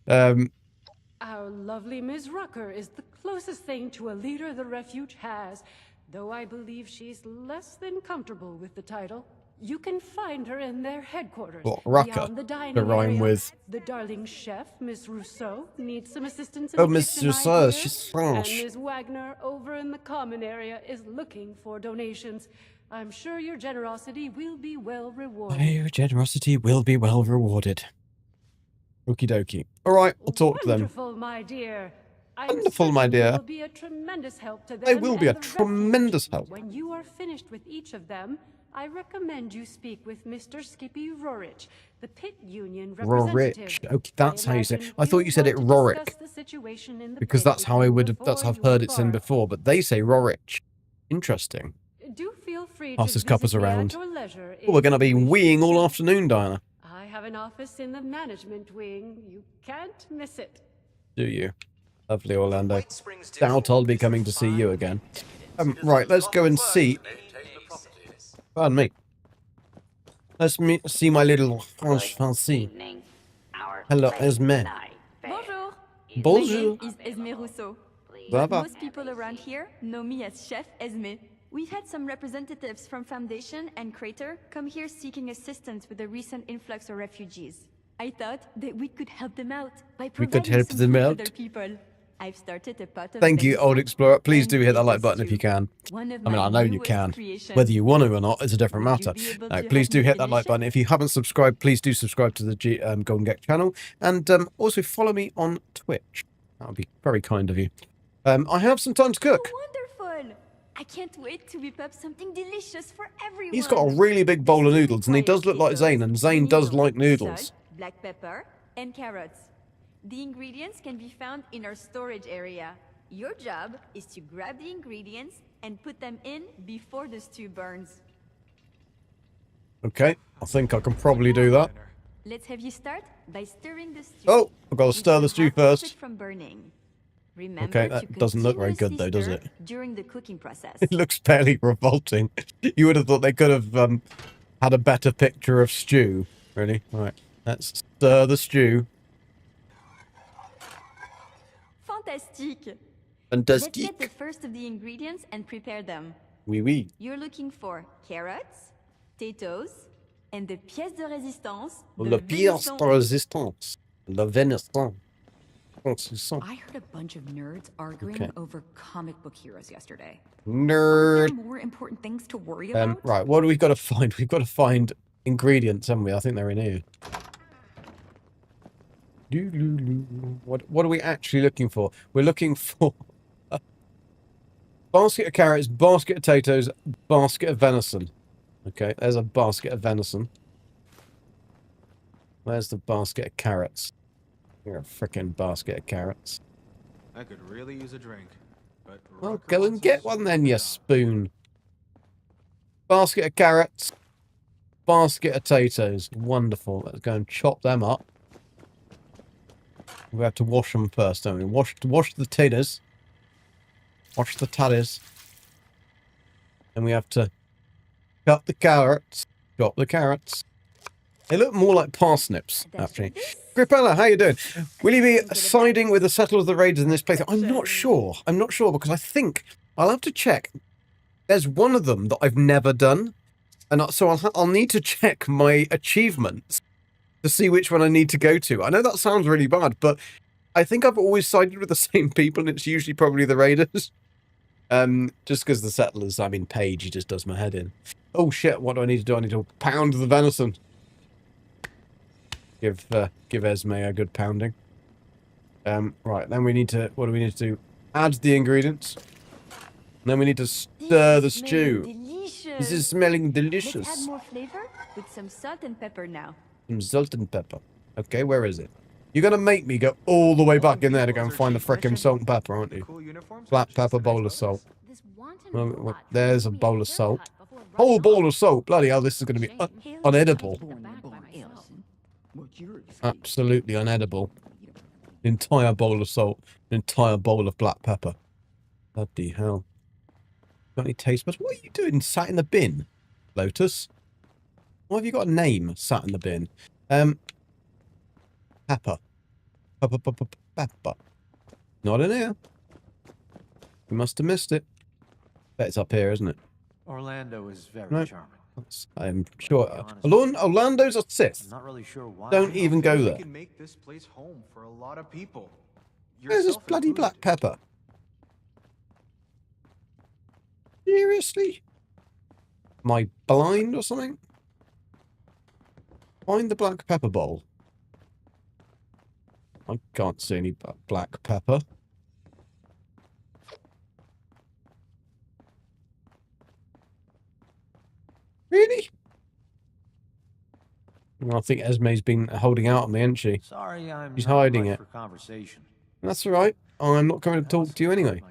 Our lovely Ms. Rucker is the closest thing to a leader the refuge has, though I believe she's less than comfortable with the title. You can find her in their headquarters. What, Rucker? Beyond the dining To rhyme area. with- The darling chef, Miss Rousseau, needs some assistance in Oh, the Miss kitchen, Rousseau, I hear. she's And French. Ms. Wagner, over in the common area, is looking for donations. I'm sure your generosity will be well rewarded. Your generosity will be well rewarded. Okie dokie. All right, we'll talk to them. Wonderful, my dear. I'm Wonderful, my certain dear. you will be a tremendous help to them. They will be a and the refuge. tremendous help. When you are finished with each of them, I recommend you speak with Mr. Skippy Rorich, the pit union representative. Rorich. Okay, that's how you say it. imagine I thought you said it he'll want to Rorick. discuss the situation in the Because plaigue that's with how I you would have, that's how I've before heard you it said embark. before, but they say Rorich. Interesting. Do feel free Pass to his cuppers visit me around. at your leisure Oh, we're if going to you be wish. weeing all afternoon, Diana. I have an office in the management wing. You can't miss it. Do you? Lovely, Orlando. Doubt I'll be coming to see you again. Right, let's go and see. Pardon me. Let's see my little French fancy. Hello, Esme. Bonjour. Bonjour. My name is Esme Rousseau. Ça va? Most people around here know me as Chef Esme. We've had some representatives from Foundation and Crater come here seeking assistance with the recent influx of refugees. I thought that we could help them out by We could providing help some them food for out? their people. I've started a pot of Thank you, veggie Old soup Explorer. Please and do hit that like lettuce button if you stew. can. One of I mean, my I know you newest can. creations. Whether you want to or not is a different Would you matter. be able No, to please help do me hit that finish like it? button. If you haven't subscribed, please do subscribe to the Golden Gecko channel. And also follow me on Twitch. That would be very kind of you. I have some time to cook. Wonderful! I can't wait to whip up something delicious for everyone. He's got a really big bowl of noodles, and he does look like Zane, and Zane does like noodles. black pepper, and carrots. The ingredients can be found in our storage area. Your job is to grab the ingredients and put them in before the stew burns. Okay, I think I can probably do that. Let's have you start by stirring the stew. Oh, I've got to stir the stew first. From burning. Remember Okay, that doesn't look very good though, does it? During the cooking process. It looks fairly revolting. You would have thought they could have had a better picture of stew. Really? Right, let's stir the stew. Fantastique. Fantastique. Let's get the first of the ingredients and prepare them. Oui, oui. You're looking for carrots, potatoes, and the pièce de résistance. Le pièce de résistance. Le venison. I heard a bunch of nerds arguing over comic book heroes yesterday. Nerd. Are there more important things to worry about? Right, what do we got to find? We've got to find ingredients, haven't we? I think they're in here. What are we actually looking for? We're looking for a basket of carrots, basket of potatoes, basket of venison. Okay, there's a basket of venison. Where's the basket of carrots? You're a frickin' basket of carrots. I could really use a drink, but well, go and get one then, you spoon. Basket of carrots, basket of potatoes. Wonderful. Let's go and chop them up. We have to wash them first, don't we? Wash the taters. Wash the tatties. And we have to cut the carrots. Chop the carrots. They look more like parsnips, actually. Gripella, how you doing? Will you be siding with the settlers of the raiders in this playthrough? I'm not sure. I'm not sure because I think I'll have to check. There's one of them that I've never done, and so I'll need to check my achievements to see which one I need to go to. I know that sounds really bad, but I think I've always sided with the same people, and it's usually probably the raiders. Just because the settlers, I mean, Paige, he just does my head in. Oh shit! What do I need to do? I need to pound the venison. Give Esme a good pounding. Right, then we need to, what do we need to do? Add the ingredients. And then we need to stir the stew. Delicious. This is smelling delicious. Let's add more flavor with some salt and pepper now. Some salt and pepper. Okay, where is it? You're going to make me go all the way back in there to go and find the frickin' salt and pepper, aren't you? Black pepper, bowl of salt. Well, there's a bowl of salt. Whole bowl of salt. Bloody hell, this is going to be unedible. Absolutely unedible. Entire bowl of salt. An entire bowl of black pepper. Bloody hell. Got any taste buds? What are you doing sat in the bin, Lotus? Why have you got a name sat in the bin? Pepper. Pepper. Not in here. We must have missed it. Bet it's up here, isn't it? Orlando is very charming. I'm sure. Orlando's a Sith. I'm not really sure why. Don't even go there. We can make this place home for a lot of people. Where's this bloody black pepper? Seriously? Am I blind or something? Find the black pepper bowl. I can't see any black pepper. Really? Well, I think Esme's been holding out on me, hasn't she? Sorry, She's hiding it. for conversation. That's all right. I'm not coming to talk to you anyway.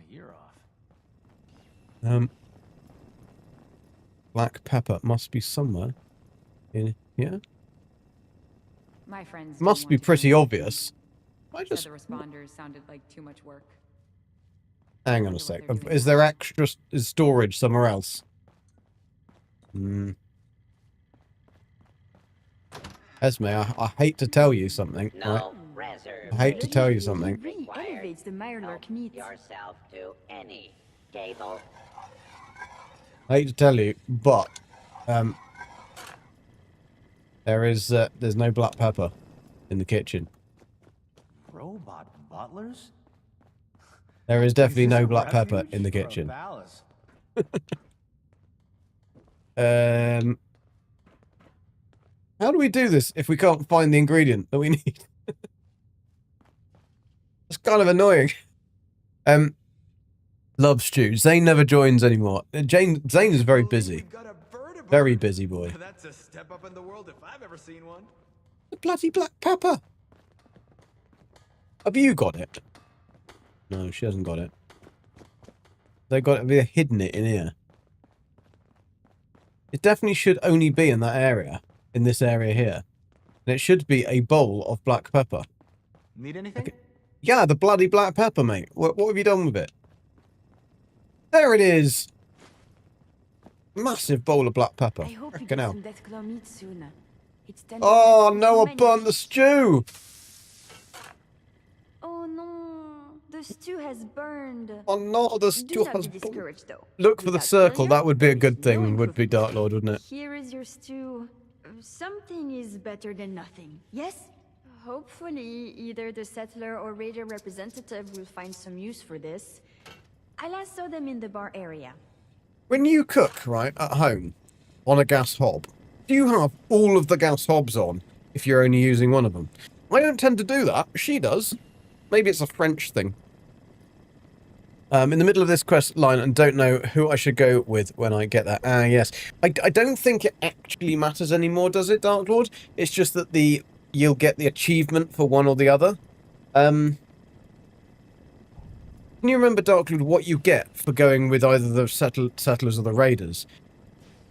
Black pepper must be somewhere in here. My friends Must be pretty obvious. I just the responders sounded like too much work. hang on a sec. Is there extra storage somewhere else? Esme, I hate to tell you something. No right? I hate to tell you something. Really elevates the Mirelurk meat. Yourself to any table. I hate to tell you, but there's no black pepper in the kitchen. Robot butlers? There is definitely no black pepper in the kitchen. How do we do this if we can't find the ingredient that we need? It's kind of annoying. Love stew. Zane never joins anymore. Zane is very busy. Very busy boy. That's a step up in the world if I've ever seen one. The bloody black pepper. Have you got it? No, she hasn't got it. They've hidden it in here. It definitely should only be in that area. In this area here. And it should be a bowl of black pepper. Need anything? Okay. Yeah, the bloody black pepper, mate. What have you done with it? There it is. Massive bowl of black pepper. I hope you Frickin' get hell. some death claw meat soon. It's tender Oh and no, I many burnt the fish. stew. Oh no, the stew has burned. Oh no, the Do stew not has be burnt. discouraged, though. Look for the Without circle. failure, That would be a there is good no thing, would be improvement. Dark Lord, wouldn't it? Here is your stew. Something is better than nothing. Yes? Hopefully, either the settler or raider representative will find some use for this. I last saw them in the bar area. When you cook, right, at home, on a gas hob, do you have all of the gas hobs on if you're only using one of them? I don't tend to do that. She does. Maybe it's a French thing. In the middle of this quest line and don't know who I should go with when I get there. Ah, yes. I don't think it actually matters anymore, does it, Dark Lord? It's just that you'll get the achievement for one or the other. Can you remember, Dark Lord, what you get for going with either the settlers or the raiders?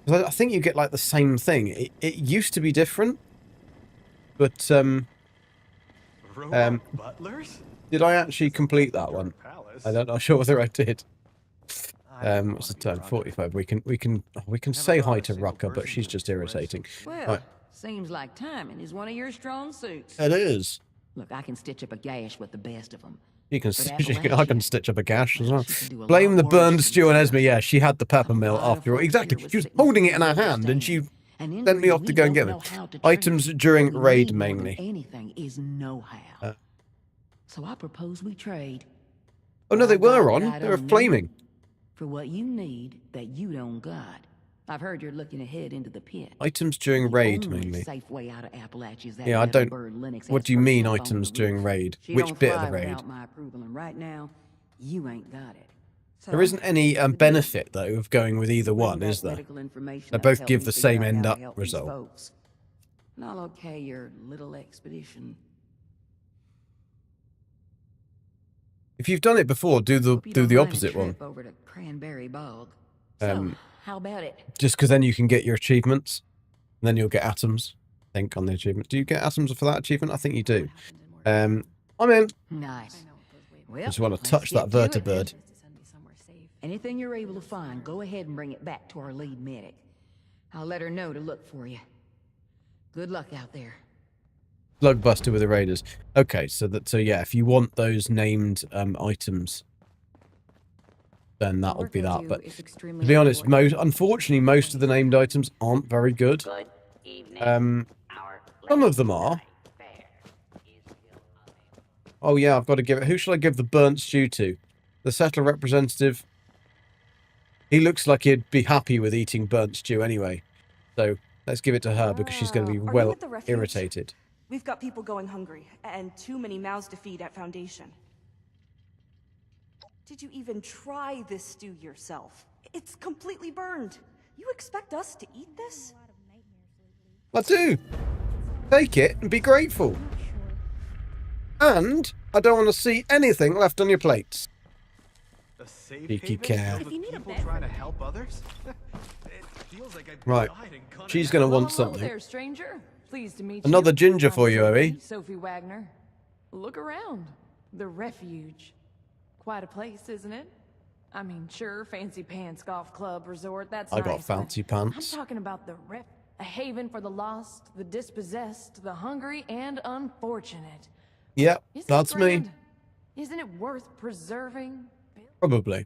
'Cause I think you get, like, the same thing. It used to be different. But, butlers? did I actually complete that one? I'm not sure whether I did. What's the time? 45. We can say hi to Rucker, but she's just irritating. Well, Right. seems like timing is one of your strong suits. It is. Look, I can stitch up a gash with the best of them. You can. But I can stitch up a gash as well. do a Blame lot the worse burned than stew on Esme. Yeah, she had the pepper mill lot of after all. folks Exactly. here was She was sitting holding it in her still hand, and she And in sent me Greece, off to we go and get don't them. know how to train. Items during What we raid need more than mainly. anything is know-how. So I propose we trade. Oh no, they What I were got on. that I They were don't flaming. need for what you need that you don't got. I've heard you're looking ahead into the pit. Items during raid mainly. Safe way out of Appalachia is that Yeah, I metal don't. bird Linux What has do you mean perched up on items the during roof. raid? She Which don't bit of fly the raid? without my approval, and right now, you ain't got it. So, There isn't any benefit though of going with either one, is there? medical information They that'll both help give me the figure same out end how up to help these result. folks. And I'll okay your little expedition. If you've done it before, do Hope you the don't mind a opposite one. trip over to Cranberry Bog. So, how about it? Just because then you can get your achievements, and then you'll get atoms. I think on the achievement. Do you get atoms for that achievement? I think you do. I'm in. Nice. Well, Just want to let's touch get that to it. vertibird. Anything you're able to find, go ahead and bring it back to our lead medic. I'll let her know to look for you. Good luck out there. Slugbuster with the raiders. Okay, so yeah, if you want those named items, then that will be that. But to be honest, unfortunately, most of the named items aren't very good. Some of them are. Oh yeah, I've got to give it. Who shall I give the burnt stew to? The settler representative. He looks like he'd be happy with eating burnt stew anyway. So let's give it to her because she's going to be Are well we at the refuge? irritated. We've got people going hungry, and too many mouths to feed at Foundation. Did you even try this stew yourself? It's completely burned. You expect us to eat this? I do. Take it and be grateful. And I don't want to see anything left on your plates. A safe Cheeky haven cow. filled with people trying to help others? It feels like I've Right. died and gone She's to going to hell. want Hello something. there, stranger. Pleased to meet Another you. ginger for I'm you, Owie. Sophie Wagner. Look around. The refuge. Quite a place, isn't it? I mean, sure, fancy pants golf club resort, that's I got nice, but fancy pants. I'm talking about the a haven for the lost, the dispossessed, the hungry, and unfortunate. Yep, Isn't it that's me. grand? Isn't it worth preserving? Probably.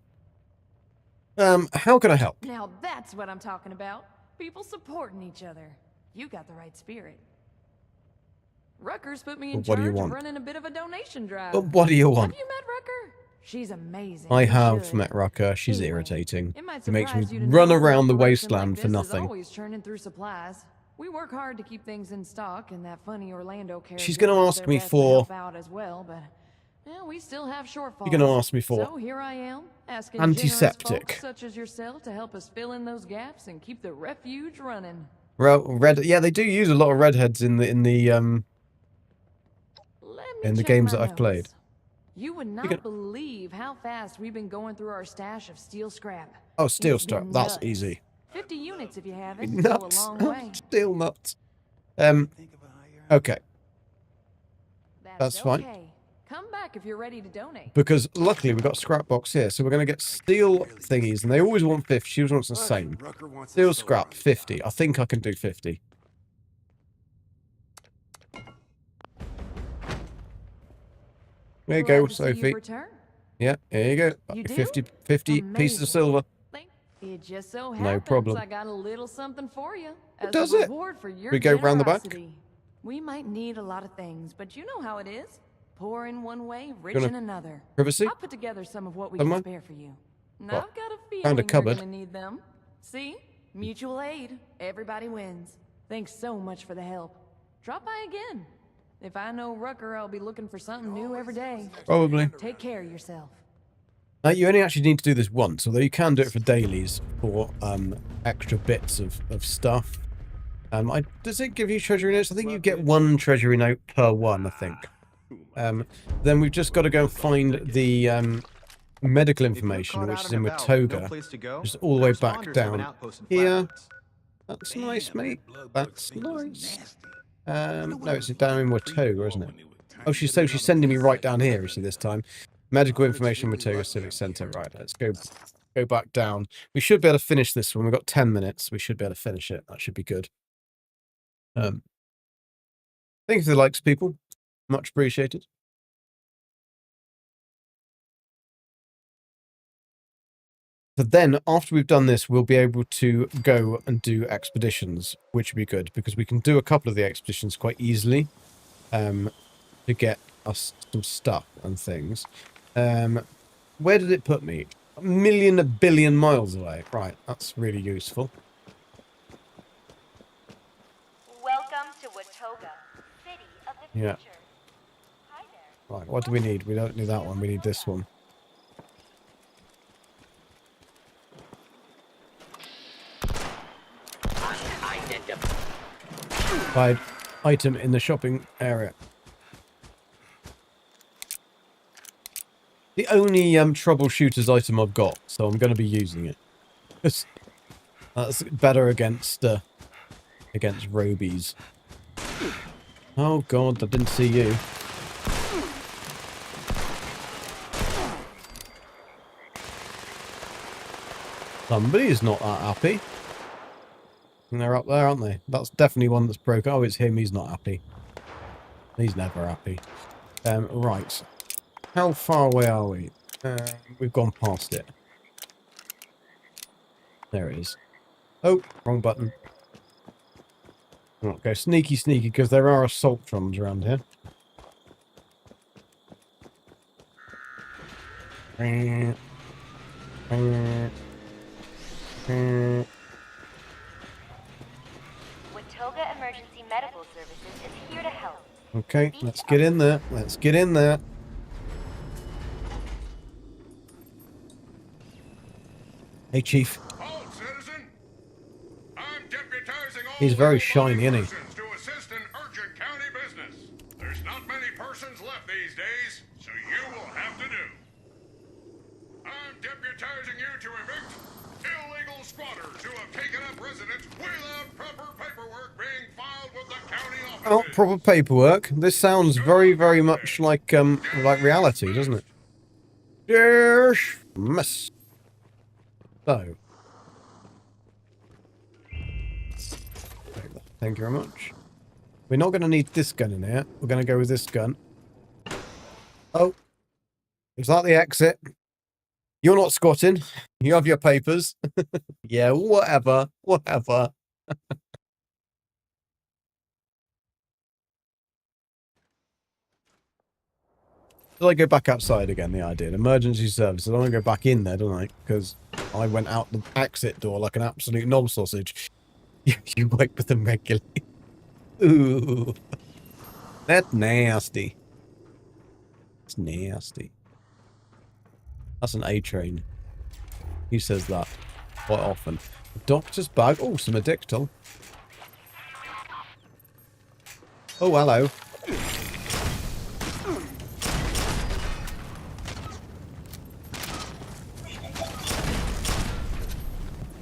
How can I help? Now that's what I'm talking about. People supporting each other. You got the right spirit. Rucker's put me in Well, what do you charge of want? running a bit of a donation drive. But what do you want? Have you met Rucker? She's amazing. I You have should. met Rucker. She's Anyway, irritating. It might It makes me surprise you to run know around the an operation like wasteland for this is nothing. always churning through supplies. We work hard to keep things in stock, and that funny Orlando character She's gonna does ask their me best to for- help out as well, but well, we still have shortfalls. You're gonna ask me for So here I am, asking antiseptic. generous folks such as yourself to help us fill in those gaps and keep the refuge running. Red. Yeah, they do use a lot of redheads in the games that I've played. You would not believe how fast we've been going through our stash of steel scrap. Oh, steel scrap. That's easy. 50 units if you haven't. Go a long way. Steel nuts. Okay. That's fine. Come back if you're ready to donate. Because luckily we've got a scrap box here, so we're going to get steel thingies, and they always want 50. She always wants the same. Steel scrap, 50. I think I can do 50. There you go, Sophie. Yeah, here you go. 50 pieces of silver. It just so happens no problem. I got a little something for you. Does it? For your we go round the back? We might need a lot of things, but you know how it is. Poor in one way, rich in another. Privacy? I'll put together some of what we can spare for you. Now I've got a feeling found a cupboard. You're gonna need them. See? Mutual aid. Everybody wins. Thanks so much for the help. Drop by again. If I know Rucker, I'll be looking for something new every day. Probably. Take care of yourself. You only actually need to do this once, although you can do it for dailies for extra bits of stuff. Does it give you treasury notes? I think you get 1 treasury note per one, I think. Then we've just got to go and find the medical information, which is in Watoga. Just all the way back down here. That's nice, mate. That's nice. No, it's down in Watoga, isn't it? Oh, she's sending me right down here, you see, this time. Medical information, Watoga Civic Centre. Right, let's go back down. We should be able to finish this one. We've got 10 minutes. We should be able to finish it. That should be good. Thank you for the likes, people. Much appreciated. So then, after we've done this, we'll be able to go and do expeditions, which would be good, because we can do a couple of the expeditions quite easily to get us some stuff and things. Where did it put me? A billion miles away. Right, that's really useful. Welcome to Watoga, city of the future. Yeah. Right, what do we need? We don't need that one. We need this one. Find item in the shopping area. The only troubleshooter's item I've got, so I'm going to be using it. That's better against Robies. Oh god, I didn't see you. Somebody's not that happy. And they're up there, aren't they? That's definitely one that's broke. Oh, it's him. He's not happy. He's never happy. Right. How far away are we? We've gone past it. There it is. Oh, wrong button. Right, go sneaky, sneaky, because there are assault drums around here. Watoga Emergency Medical Services is here to help. Okay, let's get in there. Let's get in there. Hey, Chief. Halt, citizen! I'm deputizing all He's very shiny, isn't he? to assist in urgent county business. There's not many persons left these days, so you will have to do. I'm deputizing you to evict illegal squatters who have taken up residence without proper paperwork being filed with the county offices. Oh, proper paperwork. This sounds very, very much like reality, doesn't it? Yes, miss. So, thank you very much. We're not going to need this gun in here. We're going to go with this gun. Oh, is that the exit? You're not squatting. You have your papers. Yeah, whatever. Whatever. Did I go back outside again, the idea? Emergency services. I don't want to go back in there, don't I? Because I went out the exit door like an absolute knob sausage. You work with them regularly. Ooh. That's nasty. It's nasty. That's an A train. He says that quite often. Doctor's bag. Oh, some Addictal. Oh, hello.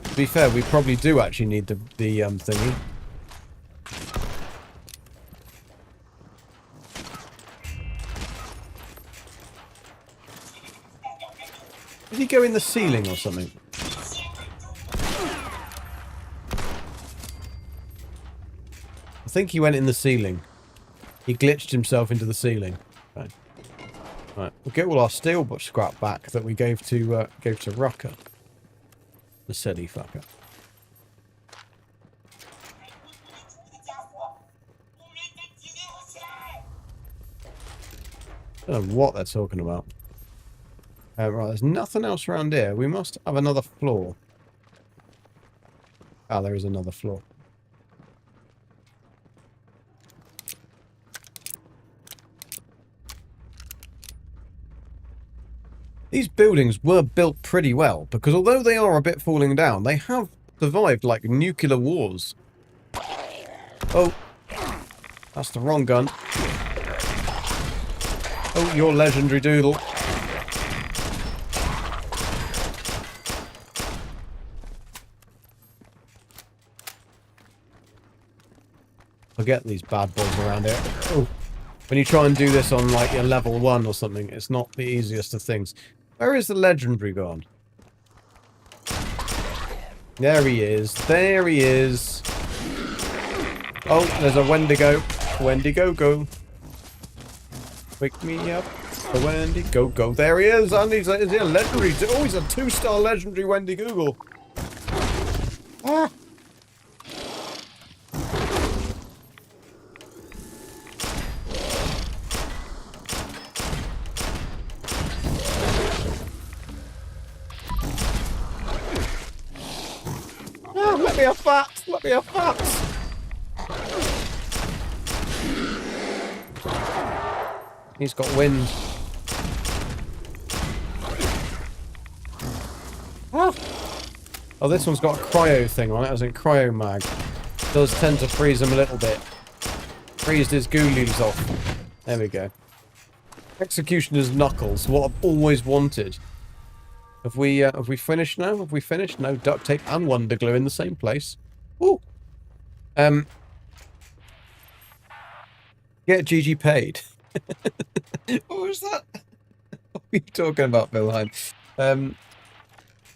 To be fair, we probably do actually need the thingy. Did he go in the ceiling or something? I think he went in the ceiling. He glitched himself into the ceiling. Okay. Right, we'll get all our steel scrap back that we gave to Rucker. The silly fucker. I don't know what they're talking about. Right, there's nothing else around here. We must have another floor. Ah, there is another floor. These buildings were built pretty well, because although they are a bit falling down, they have survived, like, nuclear wars. Oh. That's the wrong gun. Oh, your legendary doodle. Forget these bad boys around here. Oh. When you try and do this on, like, your level 1 or something, it's not the easiest of things. Where is the legendary gone? There he is. There he is. Oh, there's a Wendigo. Wendigo, go. Wake me up. A Wendigo, go. There he is. And he's a legendary. Oh, he's a 2-star legendary Wendigo. Ah. Let me have fat! Let me have fat! He's got wind. Ah. Oh, this one's got a cryo thing on it, as in cryo mag. Does tend to freeze him a little bit. Freezed his ghoulies off. There we go. Executioner's knuckles, what I've always wanted. Have we finished now? Have we finished? No, duct tape and wonder glue in the same place. Ooh. Get GG paid. What was that? What are you talking about, Bill Hine?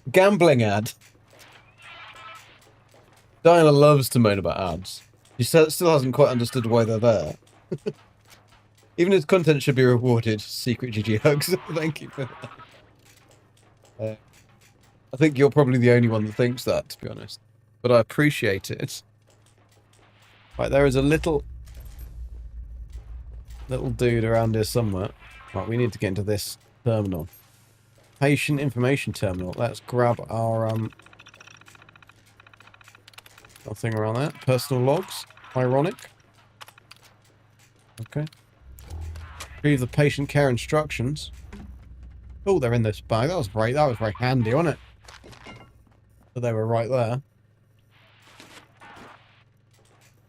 Gambling ad. Diana loves to moan about ads. She still hasn't quite understood why they're there. Even his content should be rewarded. Secret GG hugs. Thank you for that. I think you're probably the only one that thinks that, to be honest. But I appreciate it. Right, there is a little dude around here somewhere. Right, we need to get into this terminal. Patient information terminal. Let's grab our thing around there. Personal logs. Ironic. Okay. Retrieve the patient care instructions. Oh, they're in this bag. That was great. That was very handy, wasn't it? So they were right there.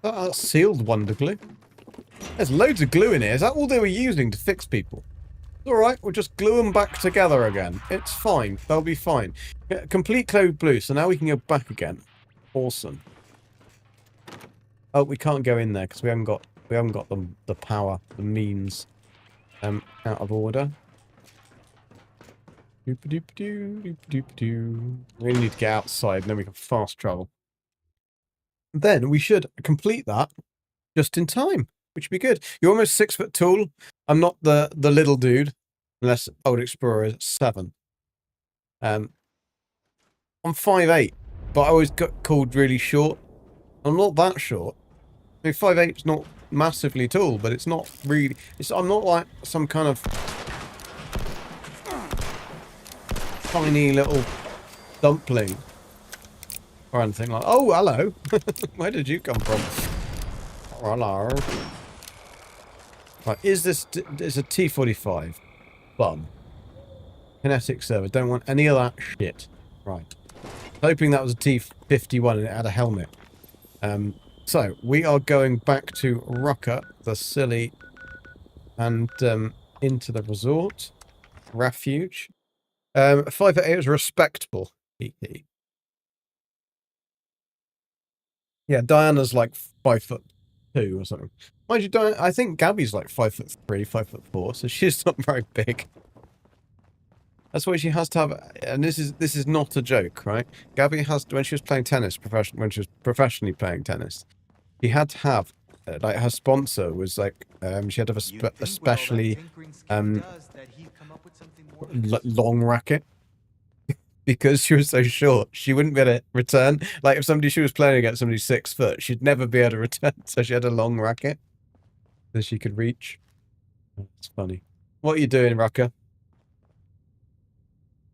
That's sealed wonder glue. There's loads of glue in here. Is that all they were using to fix people? It's alright, we'll just glue them back together again. It's fine. They'll be fine. Complete code blue, so now we can go back again. Awesome. Oh, we can't go in there because we haven't got the power, the means out of order. We really need to get outside and then we can fast travel. Then we should complete that just in time, which would be good. You're almost 6 foot tall. I'm not the little dude, unless Old Explorer is 7. I'm 5'8", but I always got called really short. I'm not that short. I mean, 5'8's not massively tall, but it's not really. I'm not like some kind of tiny little dumpling or anything like. Oh, hello. Where did you come from? Oh, hello. Right, is this is a T45? Bum. Kinetic server. Don't want any of that shit. Right. Hoping that was a T51 and it had a helmet. So, we are going back to Rucker, the silly, and into the resort. Refuge. 5'8" is respectable. Yeah, Diana's like 5'2" or something. Mind you, Diana, I think Gabby's like 5'3", 5'4", so she's not very big. That's why she has to have, and this is not a joke, right? Gabby has, when she was playing tennis, when she was professionally playing tennis, she had to have, like, her sponsor was like, she had to have a specially long racket. Because she was so short, she wouldn't be able to return. Like, if she was playing against somebody 6 foot, she'd never be able to return. So she had a long racket that she could reach. It's funny. What are you doing, Rucker?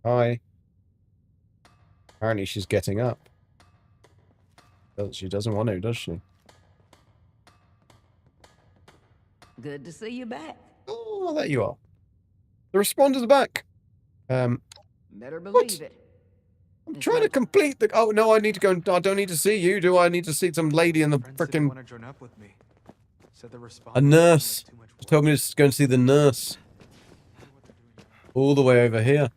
Hi. Apparently she's getting up. She doesn't want to, does she? Good to see you back. Oh, there you are. The responders are back. Better believe it. I'm trying to complete the... Oh, no, I need to go... I don't need to see you, do I? I need to see some lady in the frickin'... A nurse. She told me to go and see the nurse. All the way over here.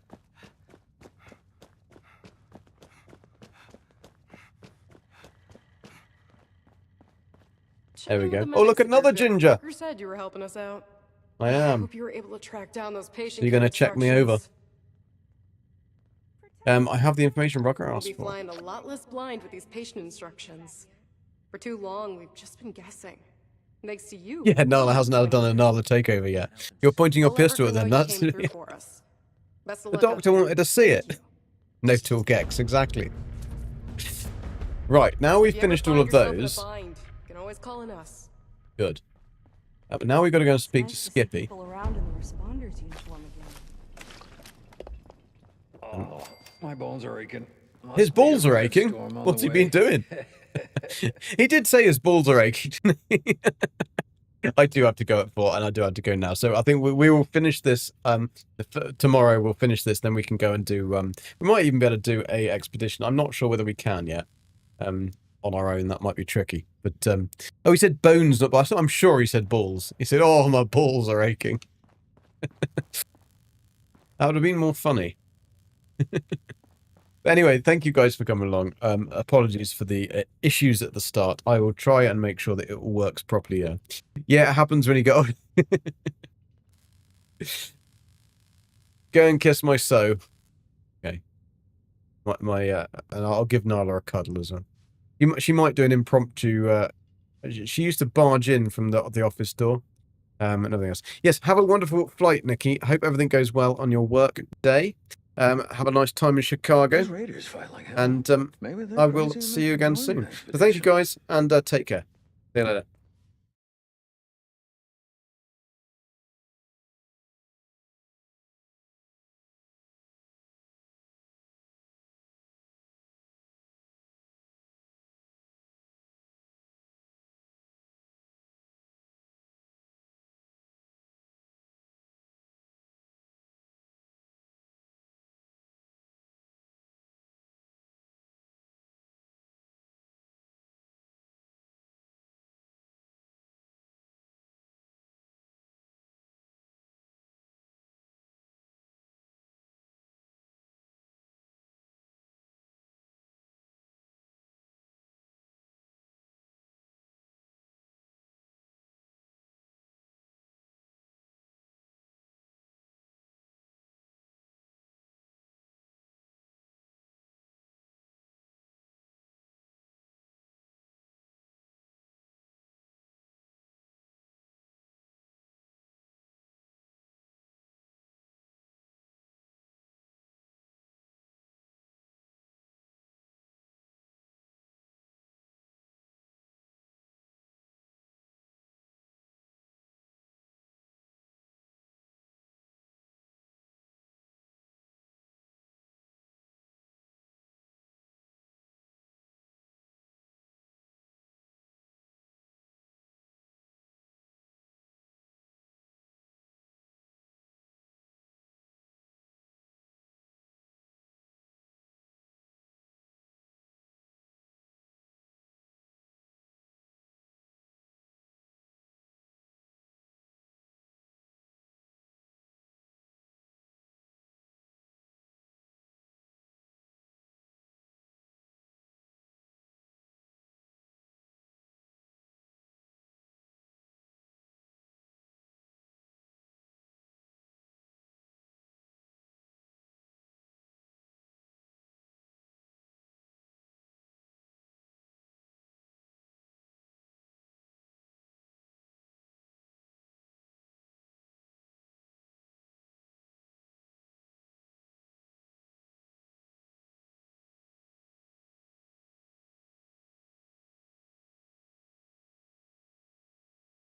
There we go. Oh, look, another ginger! You said you were helping us out. I am. Hope you were able to track down those patients. So you're going to check me over? I have the information Rucker asked for. We'll be flying a lot less blind with these patient instructions. For too long, we've just been guessing. Thanks to you. Yeah, Nala hasn't done another takeover yet. You're pointing your pistol at them, that's... The doctor wanted to see it. No tool Gex, exactly. Right, now we've finished all of those. You can always call in us. Good. But now we've got to go and speak to Skippy. My bones are aching. His balls are aching? What's he been doing? He did say his balls are aching. I do have to go at 4, and I do have to go now. So I think we will finish this tomorrow. We'll finish this, then we can go and do. We might even be able to do a expedition. I'm not sure whether we can yet. On our own, that might be tricky. But oh, he said bones, not. I'm sure he said balls. He said, "Oh, my balls are aching." That would have been more funny. But anyway, thank you guys for coming along. Apologies for the issues at the start. I will try and make sure that it all works properly. Yeah, it happens when you go. Go and kiss my so. Okay. And I'll give Nala a cuddle as well. She might do an impromptu. She used to barge in from the office door. And everything else. Yes, have a wonderful flight, Nikki. Hope everything goes well on your work day. Have a nice time in Chicago. And I will see you again soon. So thank you guys, and take care. See you later.